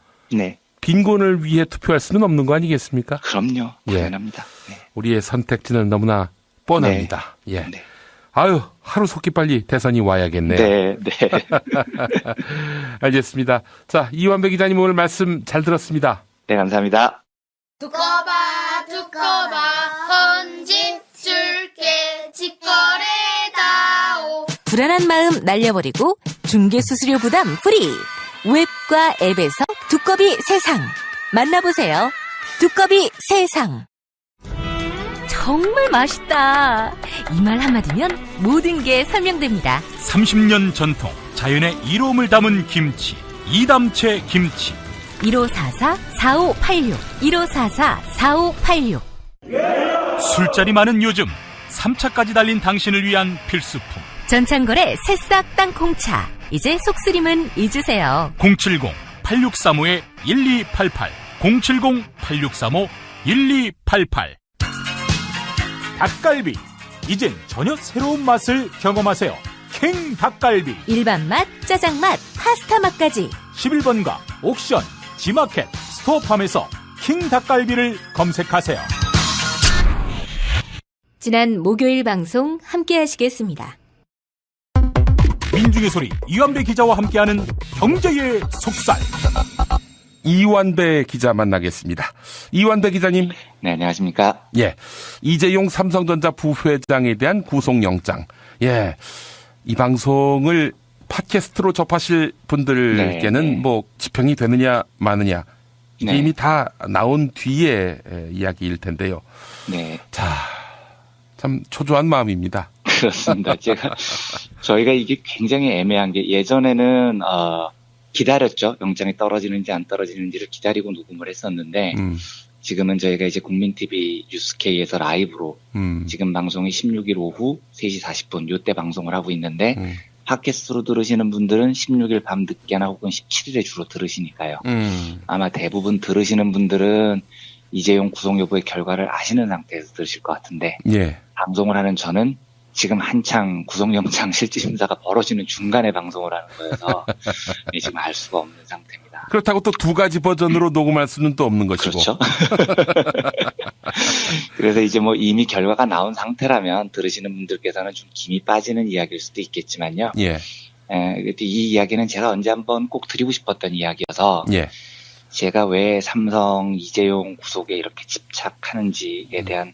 빈곤을 위해 투표할 수는 없는 거 아니겠습니까? 그럼요. 당연합니다. 우리의 선택지는 너무나 뻔합니다. 예. 아유, 하루속히 빨리 대선이 와야겠네요. 네. 알겠습니다. 자, 이완배 기자님 오늘 말씀 잘 들었습니다. 네, 감사합니다. 두꺼봐 헌집 줄게 직거래다오. 불안한 마음 날려버리고 중개수수료 부담 프리. 웹과 앱에서 두꺼비 세상. 만나보세요. 두꺼비 세상. 정말 맛있다. 이 말 한마디면 모든 게 설명됩니다. 30년 전통 자연의 이로움을 담은 김치 이담채 김치 1544-4586 1544-4586 술자리 많은 요즘 3차까지 달린 당신을 위한 필수품 전창걸의 새싹 땅콩차. 이제 속쓰림은 잊으세요. 070-8635-1288 070-8635-1288 닭갈비 이젠 전혀 새로운 맛을 경험하세요. 킹 닭갈비 일반 맛, 짜장 맛, 파스타 맛까지 11번가 옥션, 지마켓, 스토어팜에서 킹 닭갈비를 검색하세요. 지난 목요일 방송 함께 하시겠습니다. 민중의 소리 이완배 기자와 함께하는 경제의 속살. 이완배 기자 만나겠습니다. 이완배 기자님. 네, 안녕하십니까. 예. 이재용 삼성전자 부회장에 대한 구속영장. 예. 이 방송을 팟캐스트로 접하실 분들께는 뭐 집행이 되느냐 마느냐 이게 이미 다 나온 뒤에 이야기일 텐데요. 네. 자, 참 초조한 마음입니다. 그렇습니다. 저희가 이게 굉장히 애매한 게 예전에는 기다렸죠. 영장이 떨어지는지 안 떨어지는지를 기다리고 녹음을 했었는데 지금은 저희가 이제 국민TV 뉴스K에서 라이브로 지금 방송이 16일 오후 3시 40분 요때 방송을 하고 있는데 팟캐스트로 들으시는 분들은 16일 밤 늦게나 혹은 17일에 주로 들으시니까요. 아마 대부분 들으시는 분들은 이재용 구속 여부의 결과를 아시는 상태에서 들으실 것 같은데 방송을 하는 저는 지금 한창 구속영장 실질심사가 벌어지는 중간에 방송을 하는 거여서 지금 알 수가 없는 상태입니다. 그렇다고 또 두 가지 버전으로 녹음할 수는 또 없는 것이고. 그렇죠. 그래서 이제 뭐 이미 결과가 나온 상태라면 들으시는 분들께서는 좀 김이 빠지는 이야기일 수도 있겠지만요. 이 이야기는 제가 언제 한번 꼭 드리고 싶었던 이야기여서 제가 왜 삼성 이재용 구속에 이렇게 집착하는지에 대한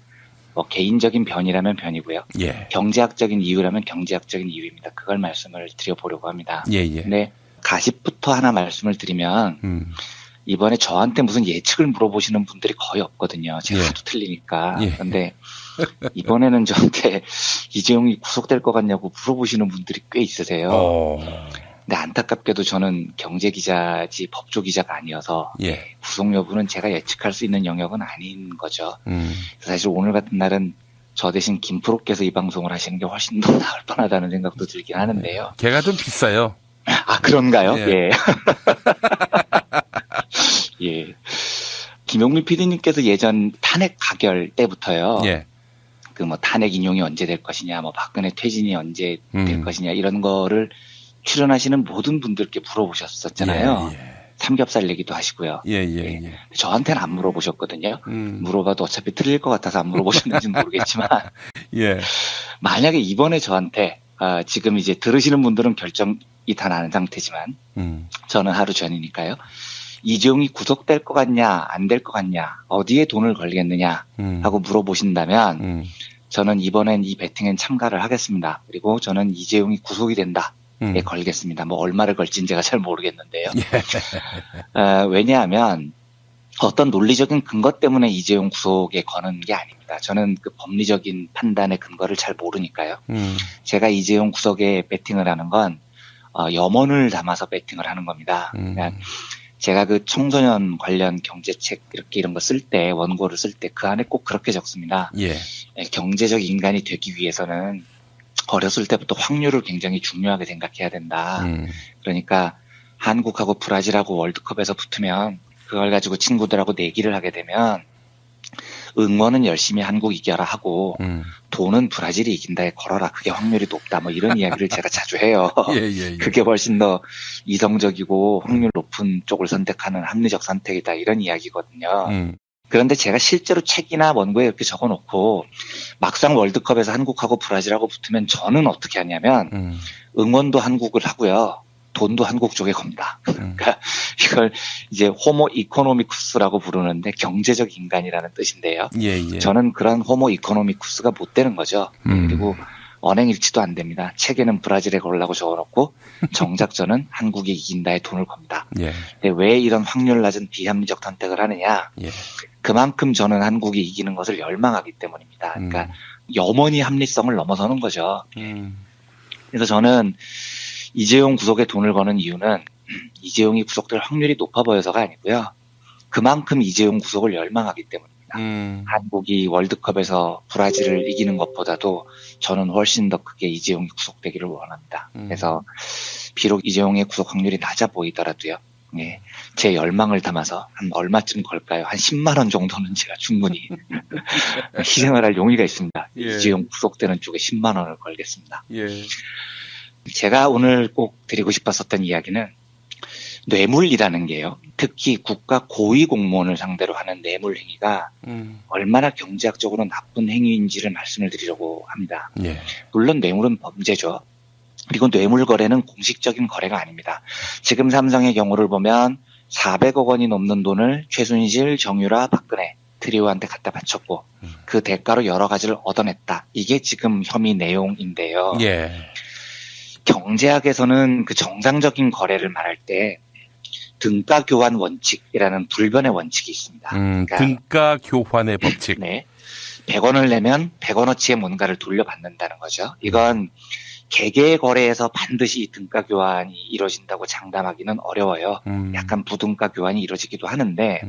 뭐 개인적인 변이라면 변이고요. 경제학적인 이유라면 경제학적인 이유입니다. 그걸 말씀을 드려보려고 합니다. 근데 가십부터 하나 말씀을 드리면 이번에 저한테 무슨 예측을 물어보시는 분들이 거의 없거든요. 제가 하도 틀리니까. 그런데 이번에는 저한테 이재용이 구속될 것 같냐고 물어보시는 분들이 꽤 있으세요. 근데 안타깝게도 저는 경제기자지 법조기자가 아니어서 구속 여부는 제가 예측할 수 있는 영역은 아닌 거죠. 사실 오늘 같은 날은 저 대신 김프로께서 이 방송을 하시는 게 훨씬 더 나을 뻔하다는 생각도 들긴 하는데요. 걔가 좀 비싸요. 아, 그런가요? 예. 예. 김용민 PD님께서 예전 탄핵 가결 때부터요. 그 뭐 탄핵 인용이 언제 될 것이냐, 뭐 박근혜 퇴진이 언제 될 것이냐 이런 거를 출연하시는 모든 분들께 물어보셨었잖아요. 삼겹살 얘기도 하시고요. 저한테는 안 물어보셨거든요. 물어봐도 어차피 틀릴 것 같아서 안 물어보셨는지는 모르겠지만. 만약에 이번에 저한테, 지금 이제 들으시는 분들은 결정이 다 나는 상태지만, 저는 하루 전이니까요. 이재용이 구속될 것 같냐, 안 될 것 같냐, 어디에 돈을 걸겠느냐 하고 물어보신다면, 저는 이번엔 이 배팅엔 참가를 하겠습니다. 그리고 저는 이재용이 구속이 된다. 에 걸겠습니다. 뭐 얼마를 걸지는 제가 잘 모르겠는데요. 왜냐하면 어떤 논리적인 근거 때문에 이재용 구속에 거는 게 아닙니다. 저는 그 법리적인 판단의 근거를 잘 모르니까요. 제가 이재용 구속에 배팅을 하는 건 염원을 담아서 배팅을 하는 겁니다. 그러니까 제가 그 청소년 관련 경제책 이렇게 이런 거 쓸 때 원고를 쓸 때 그 안에 꼭 그렇게 적습니다. 경제적 인간이 되기 위해서는 어렸을 때부터 확률을 굉장히 중요하게 생각해야 된다. 그러니까 한국하고 브라질하고 월드컵에서 붙으면 그걸 가지고 친구들하고 내기를 하게 되면 응원은 열심히 한국 이겨라 하고 돈은 브라질이 이긴다에 걸어라. 그게 확률이 높다. 뭐 이런 이야기를 제가 자주 해요. 그게 훨씬 더 이성적이고 확률 높은 쪽을 선택하는 합리적 선택이다. 이런 이야기거든요. 그런데 제가 실제로 책이나 원고에 이렇게 적어놓고 막상 월드컵에서 한국하고 브라질하고 붙으면 저는 어떻게 하냐면 응원도 한국을 하고요. 돈도 한국 쪽에 겁니다. 그러니까 이걸 이제 호모 이코노미쿠스라고 부르는데 경제적 인간이라는 뜻인데요. 저는 그런 호모 이코노미쿠스가 못 되는 거죠. 그리고 언행일치도 안 됩니다. 책에는 브라질에 걸라고 적어놓고 정작 저는 한국이 이긴다에 돈을 겁니다. 근데 왜 이런 확률 낮은 비합리적 선택을 하느냐. 그만큼 저는 한국이 이기는 것을 열망하기 때문입니다. 그러니까 염원이 합리성을 넘어서는 거죠. 그래서 저는 이재용 구속에 돈을 거는 이유는 이재용이 구속될 확률이 높아 보여서가 아니고요. 그만큼 이재용 구속을 열망하기 때문입니다. 한국이 월드컵에서 브라질을 이기는 것보다도 저는 훨씬 더 크게 이재용이 구속되기를 원합니다. 그래서 비록 이재용의 구속 확률이 낮아 보이더라도요. 제 열망을 담아서 한 얼마쯤 걸까요? 한 10만 원 정도는 제가 충분히 희생을 할 용의가 있습니다. 이재용 구속되는 쪽에 10만 원을 걸겠습니다. 제가 오늘 꼭 드리고 싶었었던 이야기는 뇌물이라는 게요. 특히 국가 고위 공무원을 상대로 하는 뇌물 행위가 얼마나 경제학적으로 나쁜 행위인지를 말씀을 드리려고 합니다. 물론 뇌물은 범죄죠. 그리고 뇌물 거래는 공식적인 거래가 아닙니다. 지금 삼성의 경우를 보면 400억 원이 넘는 돈을 최순실, 정유라, 박근혜 트리오한테 갖다 바쳤고 그 대가로 여러 가지를 얻어냈다. 이게 지금 혐의 내용인데요. 경제학에서는 그 정상적인 거래를 말할 때 등가 교환 원칙이라는 불변의 원칙이 있습니다. 그러니까 등가 교환의 법칙. 100원을 내면 100원어치의 뭔가를 돌려받는다는 거죠. 이건 개개 거래에서 반드시 등가 교환이 이루어진다고 장담하기는 어려워요. 약간 부등가 교환이 이루어지기도 하는데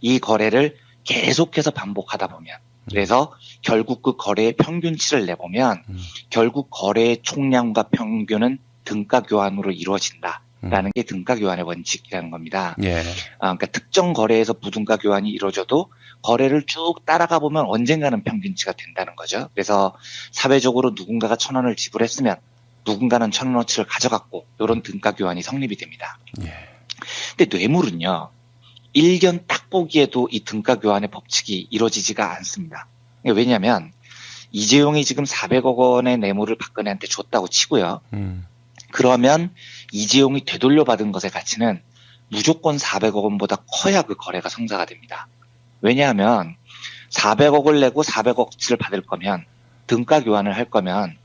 이 거래를 계속해서 반복하다 보면 그래서 결국 그 거래의 평균치를 내보면 결국 거래의 총량과 평균은 등가 교환으로 이루어진다라는 게 등가 교환의 원칙이라는 겁니다. 그러니까 특정 거래에서 부등가 교환이 이루어져도 거래를 쭉 따라가 보면 언젠가는 평균치가 된다는 거죠. 그래서 사회적으로 누군가가 1,000원을 지불했으면 누군가는 1,000원어치를 가져갔고 이런 등가 교환이 성립이 됩니다. 근데 뇌물은요. 일견 딱 보기에도 이 등가 교환의 법칙이 이루어지지가 않습니다. 왜냐하면 이재용이 지금 400억 원의 뇌물을 박근혜한테 줬다고 치고요. 그러면 이재용이 되돌려받은 것의 가치는 무조건 400억 원보다 커야 그 거래가 성사가 됩니다. 왜냐하면 400억을 내고 400억치를 받을 거면 등가 교환을 할 거면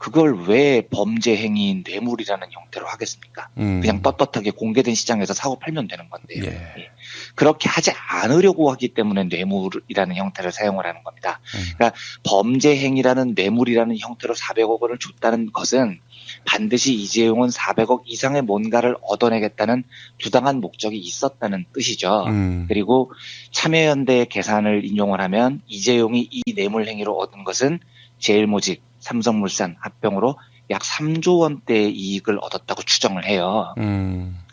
그걸 왜 범죄 행위인 뇌물이라는 형태로 하겠습니까? 그냥 떳떳하게 공개된 시장에서 사고 팔면 되는 건데요. 예. 그렇게 하지 않으려고 하기 때문에 뇌물이라는 형태를 사용을 하는 겁니다. 그러니까 범죄 행위라는 뇌물이라는 형태로 400억 원을 줬다는 것은 반드시 이재용은 400억 이상의 뭔가를 얻어내겠다는 부당한 목적이 있었다는 뜻이죠. 그리고 참여연대의 계산을 인용을 하면 이재용이 이 뇌물 행위로 얻은 것은 제일모직, 삼성물산 합병으로 약 3조 원대의 이익을 얻었다고 추정을 해요.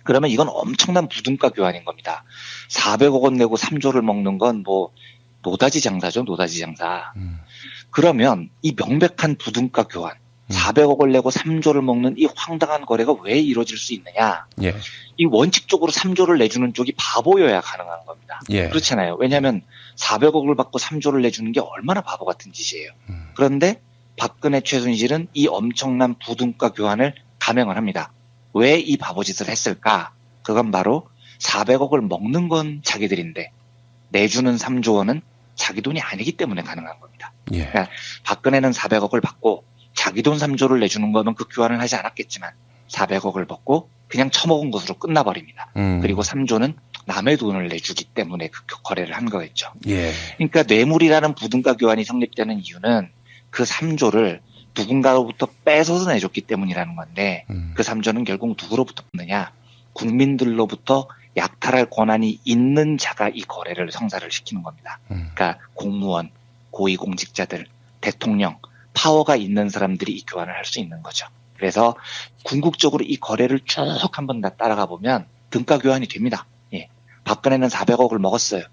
그러면 이건 엄청난 부등가 교환인 겁니다. 400억 원 내고 3조를 먹는 건 뭐 노다지 장사죠, 노다지 장사. 그러면 이 명백한 부등가 교환, 400억을 내고 3조를 먹는 이 황당한 거래가 왜 이루어질 수 있느냐? 예. 이 원칙적으로 3조를 내주는 쪽이 바보여야 가능한 겁니다. 예. 그렇잖아요. 왜냐하면 400억을 받고 3조를 내주는 게 얼마나 바보 같은 짓이에요. 그런데 박근혜 최순실은 이 엄청난 부등가 교환을 감행을 합니다. 왜 이 바보짓을 했을까? 그건 바로 400억을 먹는 건 자기들인데 내주는 3조 원은 자기 돈이 아니기 때문에 가능한 겁니다. 예. 그러니까 박근혜는 400억을 받고 자기 돈 3조를 내주는 거면 그 교환을 하지 않았겠지만 400억을 받고 그냥 처먹은 것으로 끝나버립니다. 그리고 3조는 남의 돈을 내주기 때문에 그 거래를 한 거겠죠. 예. 그러니까 뇌물이라는 부등가 교환이 성립되는 이유는 그 3조를 누군가로부터 뺏어서 내줬기 때문이라는 건데 그 3조는 결국 누구로부터 받느냐? 국민들로부터 약탈할 권한이 있는 자가 이 거래를 성사를 시키는 겁니다. 그러니까 공무원, 고위공직자들, 대통령, 파워가 있는 사람들이 이 교환을 할 수 있는 거죠. 그래서 궁극적으로 이 거래를 쭉 한번 다 따라가 보면 등가 교환이 됩니다. 예. 박근혜는 400억을 먹었어요.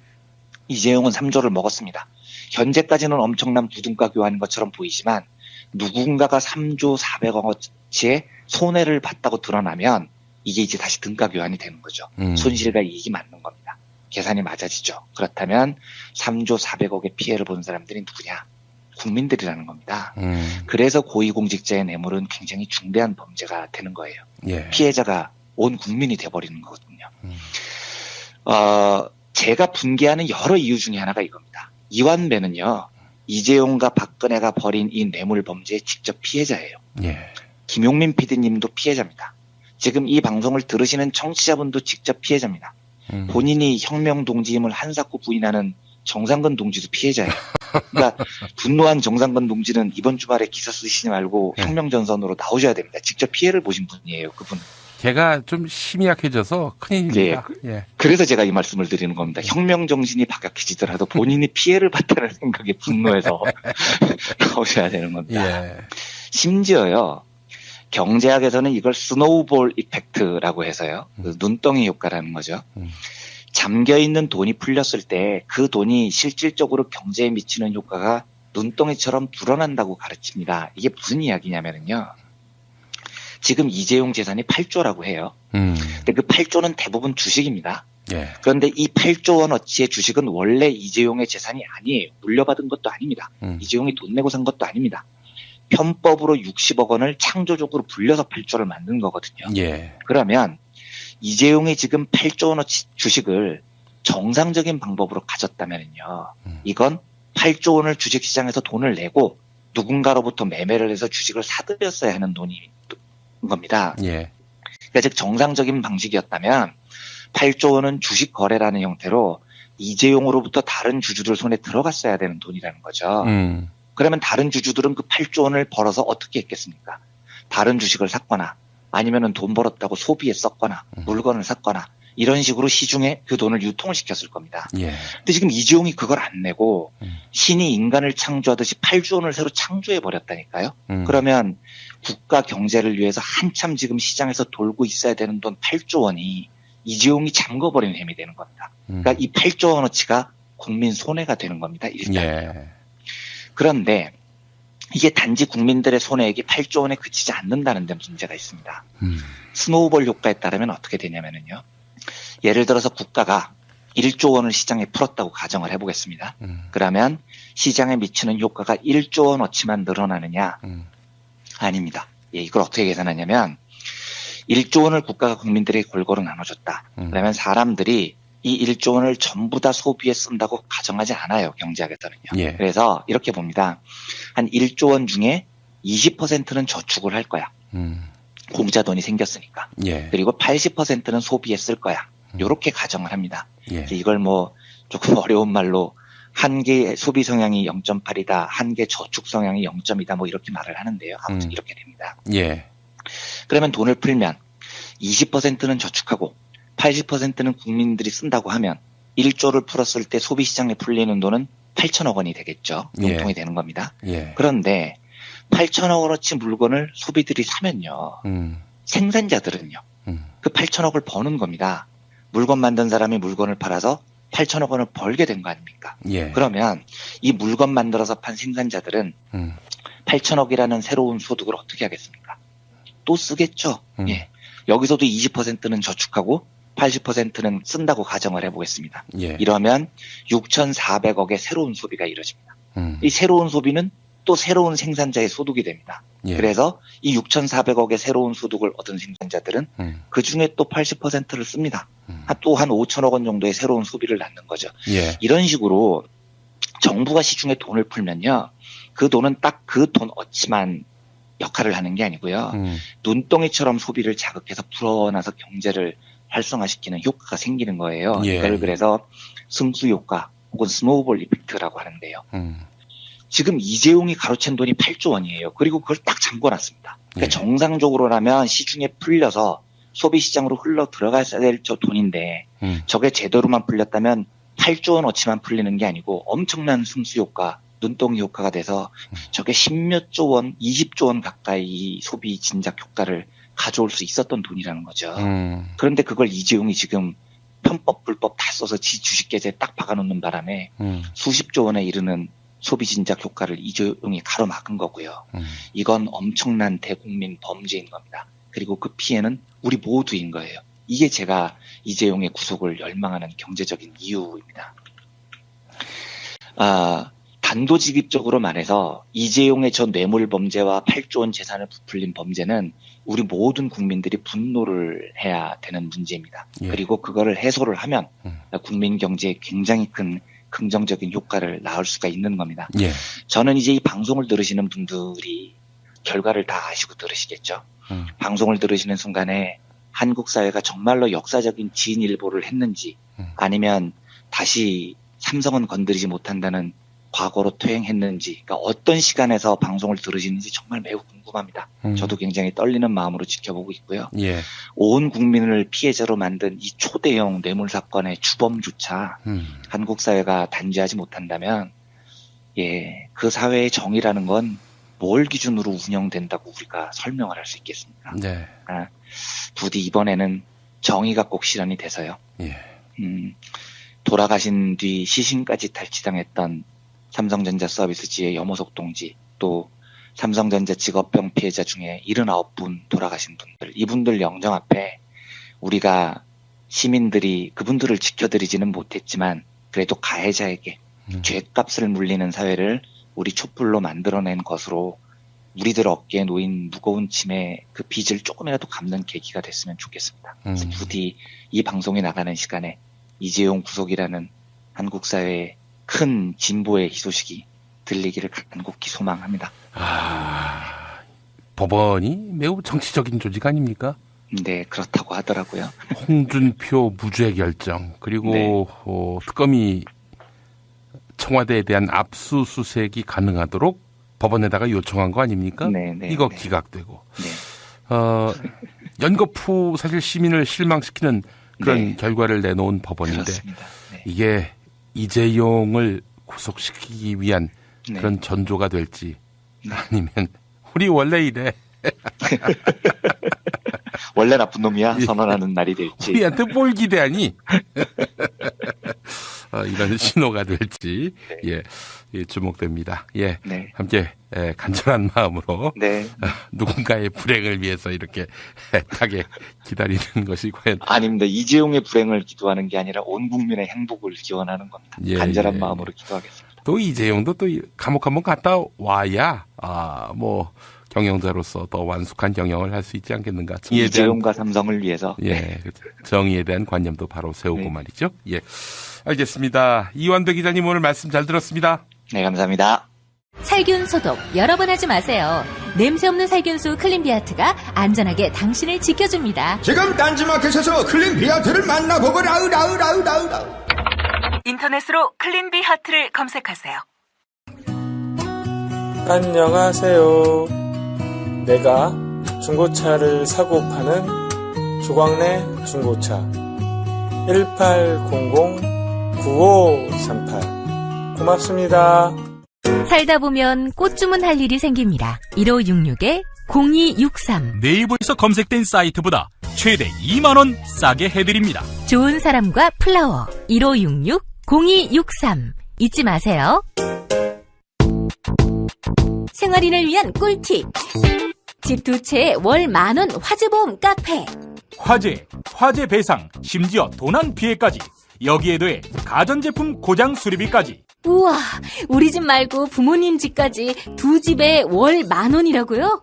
이재용은 3조를 먹었습니다. 현재까지는 엄청난 부등가 교환인 것처럼 보이지만 누군가가 3조 400억어치의 손해를 봤다고 드러나면 이게 이제 다시 등가 교환이 되는 거죠. 손실과 이익이 맞는 겁니다. 계산이 맞아지죠. 그렇다면 3조 400억의 피해를 본 사람들이 누구냐? 국민들이라는 겁니다. 그래서 고위공직자의 뇌물은 굉장히 중대한 범죄가 되는 거예요. 예. 피해자가 온 국민이 돼버리는 거거든요. 제가 분개하는 여러 이유 중에 하나가 이겁니다. 이완배는요, 이재용과 박근혜가 벌인 이 뇌물 범죄의 직접 피해자예요. 예. 김용민 PD님도 피해자입니다. 지금 이 방송을 들으시는 청취자분도 직접 피해자입니다. 본인이 혁명 동지임을 한사코 부인하는 정상근 동지도 피해자예요. 그러니까 분노한 정상근 동지는 이번 주말에 기사 쓰시지 말고 혁명전선으로 나오셔야 됩니다. 직접 피해를 보신 분이에요, 그분. 걔가 좀 힘이 약해져서 큰일입니다. 네. 예. 그래서 제가 이 말씀을 드리는 겁니다. 혁명 정신이 박약해지더라도 본인이 피해를 봤다는 생각에 분노해서 나오셔야 되는 겁니다. 예. 심지어요, 경제학에서는 이걸 스노우볼 이펙트라고 해서요, 그 눈덩이 효과라는 거죠. 잠겨있는 돈이 풀렸을 때 그 돈이 실질적으로 경제에 미치는 효과가 눈덩이처럼 불어난다고 가르칩니다. 이게 무슨 이야기냐면요, 지금 이재용 재산이 8조라고 해요. 근데 그 8조는 대부분 주식입니다. 예. 그런데 이 8조 원어치의 주식은 원래 이재용의 재산이 아니에요. 물려받은 것도 아닙니다. 이재용이 돈 내고 산 것도 아닙니다. 편법으로 60억 원을 창조적으로 불려서 8조를 만든 거거든요. 예. 그러면 이재용이 지금 8조 원어치 주식을 정상적인 방법으로 가졌다면요, 이건 8조 원을 주식시장에서 돈을 내고 누군가로부터 매매를 해서 주식을 사들였어야 하는 돈인 겁니다. 예. 그러니까 즉 정상적인 방식이었다면 8조 원은 주식 거래라는 형태로 이재용으로부터 다른 주주들 손에 들어갔어야 되는 돈이라는 거죠. 그러면 다른 주주들은 그 8조 원을 벌어서 어떻게 했겠습니까? 다른 주식을 샀거나 아니면은 돈 벌었다고 소비에 썼거나 물건을 샀거나 이런 식으로 시중에 그 돈을 유통을 시켰을 겁니다. 예. 근데 지금 이재용이 그걸 안 내고 신이 인간을 창조하듯이 8조 원을 새로 창조해 버렸다니까요. 그러면 국가 경제를 위해서 한참 지금 시장에서 돌고 있어야 되는 돈 8조 원이 이재용이 잠궈버린 셈이 되는 겁니다. 그러니까 이 8조 원어치가 국민 손해가 되는 겁니다. 일단. 예. 그런데 이게 단지 국민들의 손해액이 8조 원에 그치지 않는다는 데 문제가 있습니다. 스노우볼 효과에 따르면 어떻게 되냐면요, 예를 들어서 국가가 1조 원을 시장에 풀었다고 가정을 해보겠습니다. 그러면 시장에 미치는 효과가 1조 원어치만 늘어나느냐? 아닙니다. 예, 이걸 어떻게 계산하냐면 1조 원을 국가가 국민들에게 골고루 나눠줬다. 그러면 사람들이 이 1조 원을 전부 다 소비에 쓴다고 가정하지 않아요, 경제학에서는요. 예. 그래서 이렇게 봅니다. 한 1조 원 중에 20%는 저축을 할 거야. 공짜 돈이 생겼으니까. 예. 그리고 80%는 소비에 쓸 거야. 요렇게 가정을 합니다. 예. 이걸 뭐 조금 어려운 말로 한 개 소비 성향이 0.8이다, 한 개 저축 성향이 0.2다, 뭐 이렇게 말을 하는데요. 아무튼 이렇게 됩니다. 예. 그러면 돈을 풀면 20%는 저축하고 80%는 국민들이 쓴다고 하면 1조를 풀었을 때 소비시장에 풀리는 돈은 8천억 원이 되겠죠. 용통이 되는 겁니다. 예. 그런데 8천억 원어치 물건을 소비들이 사면요. 생산자들은요. 그 8천억을 버는 겁니다. 물건 만든 사람이 물건을 팔아서 8천억 원을 벌게 된 거 아닙니까? 예. 그러면 이 물건 만들어서 판 생산자들은 8천억이라는 새로운 소득을 어떻게 하겠습니까? 또 쓰겠죠. 예. 여기서도 20%는 저축하고 80%는 쓴다고 가정을 해보겠습니다. 예. 이러면 6,400억의 새로운 소비가 이루어집니다. 이 새로운 소비는 또 새로운 생산자의 소득이 됩니다. 예. 그래서 이 6,400억의 새로운 소득을 얻은 생산자들은 그 중에 또 80%를 씁니다. 또 한 5천억 원 정도의 새로운 소비를 낳는 거죠. 예. 이런 식으로 정부가 시중에 돈을 풀면요. 그 돈은 딱 그 돈 어치만 역할을 하는 게 아니고요. 눈덩이처럼 소비를 자극해서 불어넣어서 경제를 활성화시키는 효과가 생기는 거예요. 예. 이걸 그래서 승수 효과 혹은 스노우볼 이펙트라고 하는데요. 지금 이재용이 가로챈 돈이 8조 원이에요. 그리고 그걸 딱 잠궈놨습니다. 그러니까 예. 정상적으로라면 시중에 풀려서 소비시장으로 흘러 들어가야 될 저 돈인데 저게 제대로만 풀렸다면 8조 원어치만 풀리는 게 아니고 엄청난 승수 효과, 눈덩이 효과가 돼서 저게 10몇 조 원, 20조 원 가까이 소비 진작 효과를 가져올 수 있었던 돈이라는 거죠. 그런데 그걸 이재용이 지금 편법, 불법 다 써서 지 주식계좌에 딱 박아놓는 바람에 수십조 원에 이르는 소비 진작 효과를 이재용이 가로막은 거고요. 이건 엄청난 대국민 범죄인 겁니다. 그리고 그 피해는 우리 모두인 거예요. 이게 제가 이재용의 구속을 열망하는 경제적인 이유입니다. 단도직입적으로 말해서 이재용의 저 뇌물 범죄와 8조 원 재산을 부풀린 범죄는 우리 모든 국민들이 분노를 해야 되는 문제입니다. 예. 그리고 그거를 해소를 하면 국민 경제에 굉장히 큰 긍정적인 효과를 낳을 수가 있는 겁니다. 예. 저는 이제 이 방송을 들으시는 분들이 결과를 다 아시고 들으시겠죠. 방송을 들으시는 순간에 한국 사회가 정말로 역사적인 진일보를 했는지 아니면 다시 삼성은 건드리지 못한다는 과거로 퇴행했는지, 그러니까 어떤 시간에서 방송을 들으시는지 정말 매우 궁금합니다. 저도 굉장히 떨리는 마음으로 지켜보고 있고요. 예. 온 국민을 피해자로 만든 이 초대형 뇌물 사건의 주범조차 한국 사회가 단죄하지 못한다면, 예, 그 사회의 정의라는 건 뭘 기준으로 운영된다고 우리가 설명을 할 수 있겠습니까? 네. 부디 이번에는 정의가 꼭 실현이 돼서요. 예. 돌아가신 뒤 시신까지 탈취당했던 삼성전자 서비스지의 염호석 동지, 또 삼성전자 직업병 피해자 중에 79분 돌아가신 분들, 이분들 영정 앞에 우리가 시민들이 그분들을 지켜드리지는 못했지만 그래도 가해자에게 죄값을 물리는 사회를 우리 촛불로 만들어낸 것으로 우리들 어깨에 놓인 무거운 짐의 그 빚을 조금이라도 갚는 계기가 됐으면 좋겠습니다. 그래서 부디 이 방송이 나가는 시간에 이재용 구속이라는 한국 사회의 큰 진보의 희소식이 들리기를 간곡히 소망합니다. 법원이 매우 정치적인 조직 아닙니까? 네, 그렇다고 하더라고요. 홍준표 무죄 결정, 그리고 네. 특검이 청와대에 대한 압수수색이 가능하도록 법원에다가 요청한 거 아닙니까? 네, 이거 기각되고. 연거푸 사실 시민을 실망시키는 그런 결과를 내놓은 법원인데 이게 이재용을 구속시키기 위한 그런 전조가 될지 아니면 우리 원래 이래. 원래 나쁜 놈이야 선언하는 날이 될지. 우리한테 뭘 기대하니? 이런 신호가 될지 예, 주목됩니다. 예, 함께 간절한 마음으로 누군가의 불행을 위해서 이렇게 애타게 기다리는 것이 과연 아닙니다. 이재용의 불행을 기도하는 게 아니라 온 국민의 행복을 기원하는 겁니다. 간절한 마음으로 기도하겠습니다. 또 이재용도 또 감옥 한번 갔다 와야 뭐 경영자로서 더 완숙한 경영을 할 수 있지 않겠는가. 이재용과 삼성을 위해서. 예, 정의에 대한 관념도 바로 세우고 말이죠. 예, 알겠습니다. 이완배 기자님 오늘 말씀 잘 들었습니다. 네, 감사합니다. 살균 소독 여러 번 하지 마세요. 냄새 없는 살균수 클린비아트가 안전하게 당신을 지켜줍니다. 지금 딴지마켓에서 클린비아트를 만나보거라. 인터넷으로 클린비아트를 검색하세요. 안녕하세요. 내가 중고차를 사고 파는 조광래 중고차 1800-9538 고맙습니다. 살다 보면 꽃 주문할 일이 생깁니다. 1566-0263 네이버에서 검색된 사이트보다 최대 2만원 싸게 해드립니다. 좋은 사람과 플라워 1566-0263 잊지 마세요. 생활인을 위한 꿀팁. 집 두 채에 월 10,000원 화재보험 카페. 화재 배상, 심지어 도난 피해까지. 여기에 더해 가전제품 고장 수리비까지. 우와, 우리 집 말고 부모님 집까지 두 집에 월 10,000원이라고요?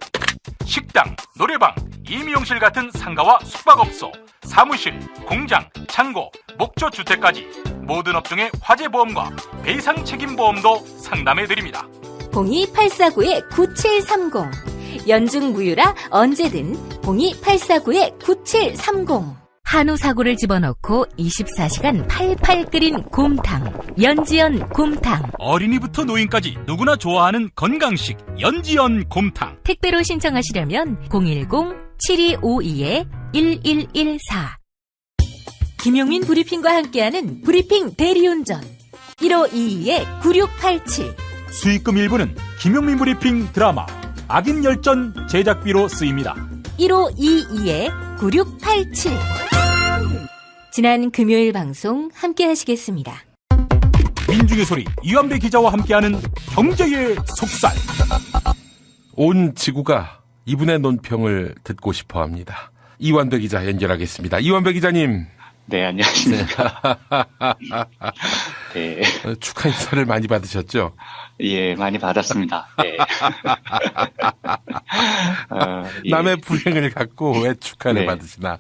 식당, 노래방, 임용실 같은 상가와 숙박업소, 사무실, 공장, 창고, 목조주택까지 모든 업종의 화재보험과 배상 책임보험도 상담해드립니다. 02849-9730 연중 무휴라 언제든 02849-9730 한우 사고를 집어넣고 24시간 팔팔 끓인 곰탕 연지연 곰탕. 어린이부터 노인까지 누구나 좋아하는 건강식 연지연 곰탕. 택배로 신청하시려면 010-7252-1114 김용민 브리핑과 함께하는 브리핑 대리운전 1522-9687 수익금 일부는 김용민 브리핑 드라마 악인열전 제작비로 쓰입니다. 1522-9687 지난 금요일 방송 함께 하시겠습니다. 민중의 소리 이완배 기자와 함께하는 경제의 속살. 온 지구가 이분의 논평을 듣고 싶어합니다. 이완배 기자 연결하겠습니다. 이완배 기자님. 네, 안녕하십니까. 네. 축하 인사를 많이 받으셨죠? 예, 많이 받았습니다. 네. 남의 불행을 갖고 왜 축하를 네. 받으시나?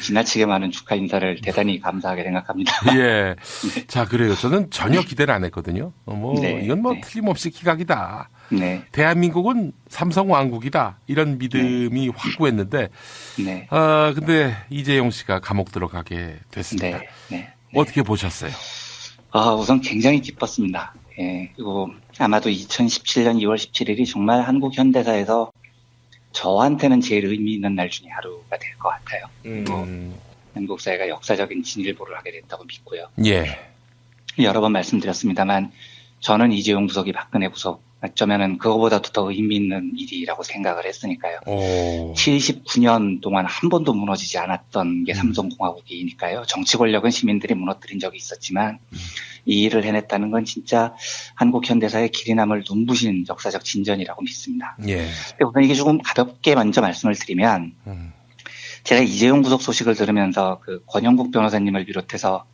지나치게 많은 축하 인사를 대단히 감사하게 생각합니다. 예. 자, 그래요. 저는 전혀 기대를 안 했거든요. 네. 이건 틀림없이 기각이다. 네. 대한민국은 삼성 왕국이다. 이런 믿음이 확고했는데, 네. 근데 이재용 씨가 감옥 들어가게 됐습니다. 네. 어떻게 보셨어요? 우선 굉장히 기뻤습니다. 예, 그리고 아마도 2017년 2월 17일이 정말 한국 현대사에서 저한테는 제일 의미 있는 날 중에 하루가 될 것 같아요. 그리고 한국 사회가 역사적인 진일보를 하게 됐다고 믿고요. 예. 여러 번 말씀드렸습니다만 저는 이재용 구속이 박근혜 구속 어쩌면은 그거보다도 더 의미 있는 일이라고 생각을 했으니까요. 79년 동안 한 번도 무너지지 않았던 게 삼성공화국이니까요. 정치 권력은 시민들이 무너뜨린 적이 있었지만 이 일을 해냈다는 건 진짜 한국 현대사의 길이 남을 눈부신 역사적 진전이라고 믿습니다. 예. 우선 이게 조금 가볍게 먼저 말씀을 드리면 제가 이재용 구속 소식을 들으면서 그 권영국 변호사님을 비롯해서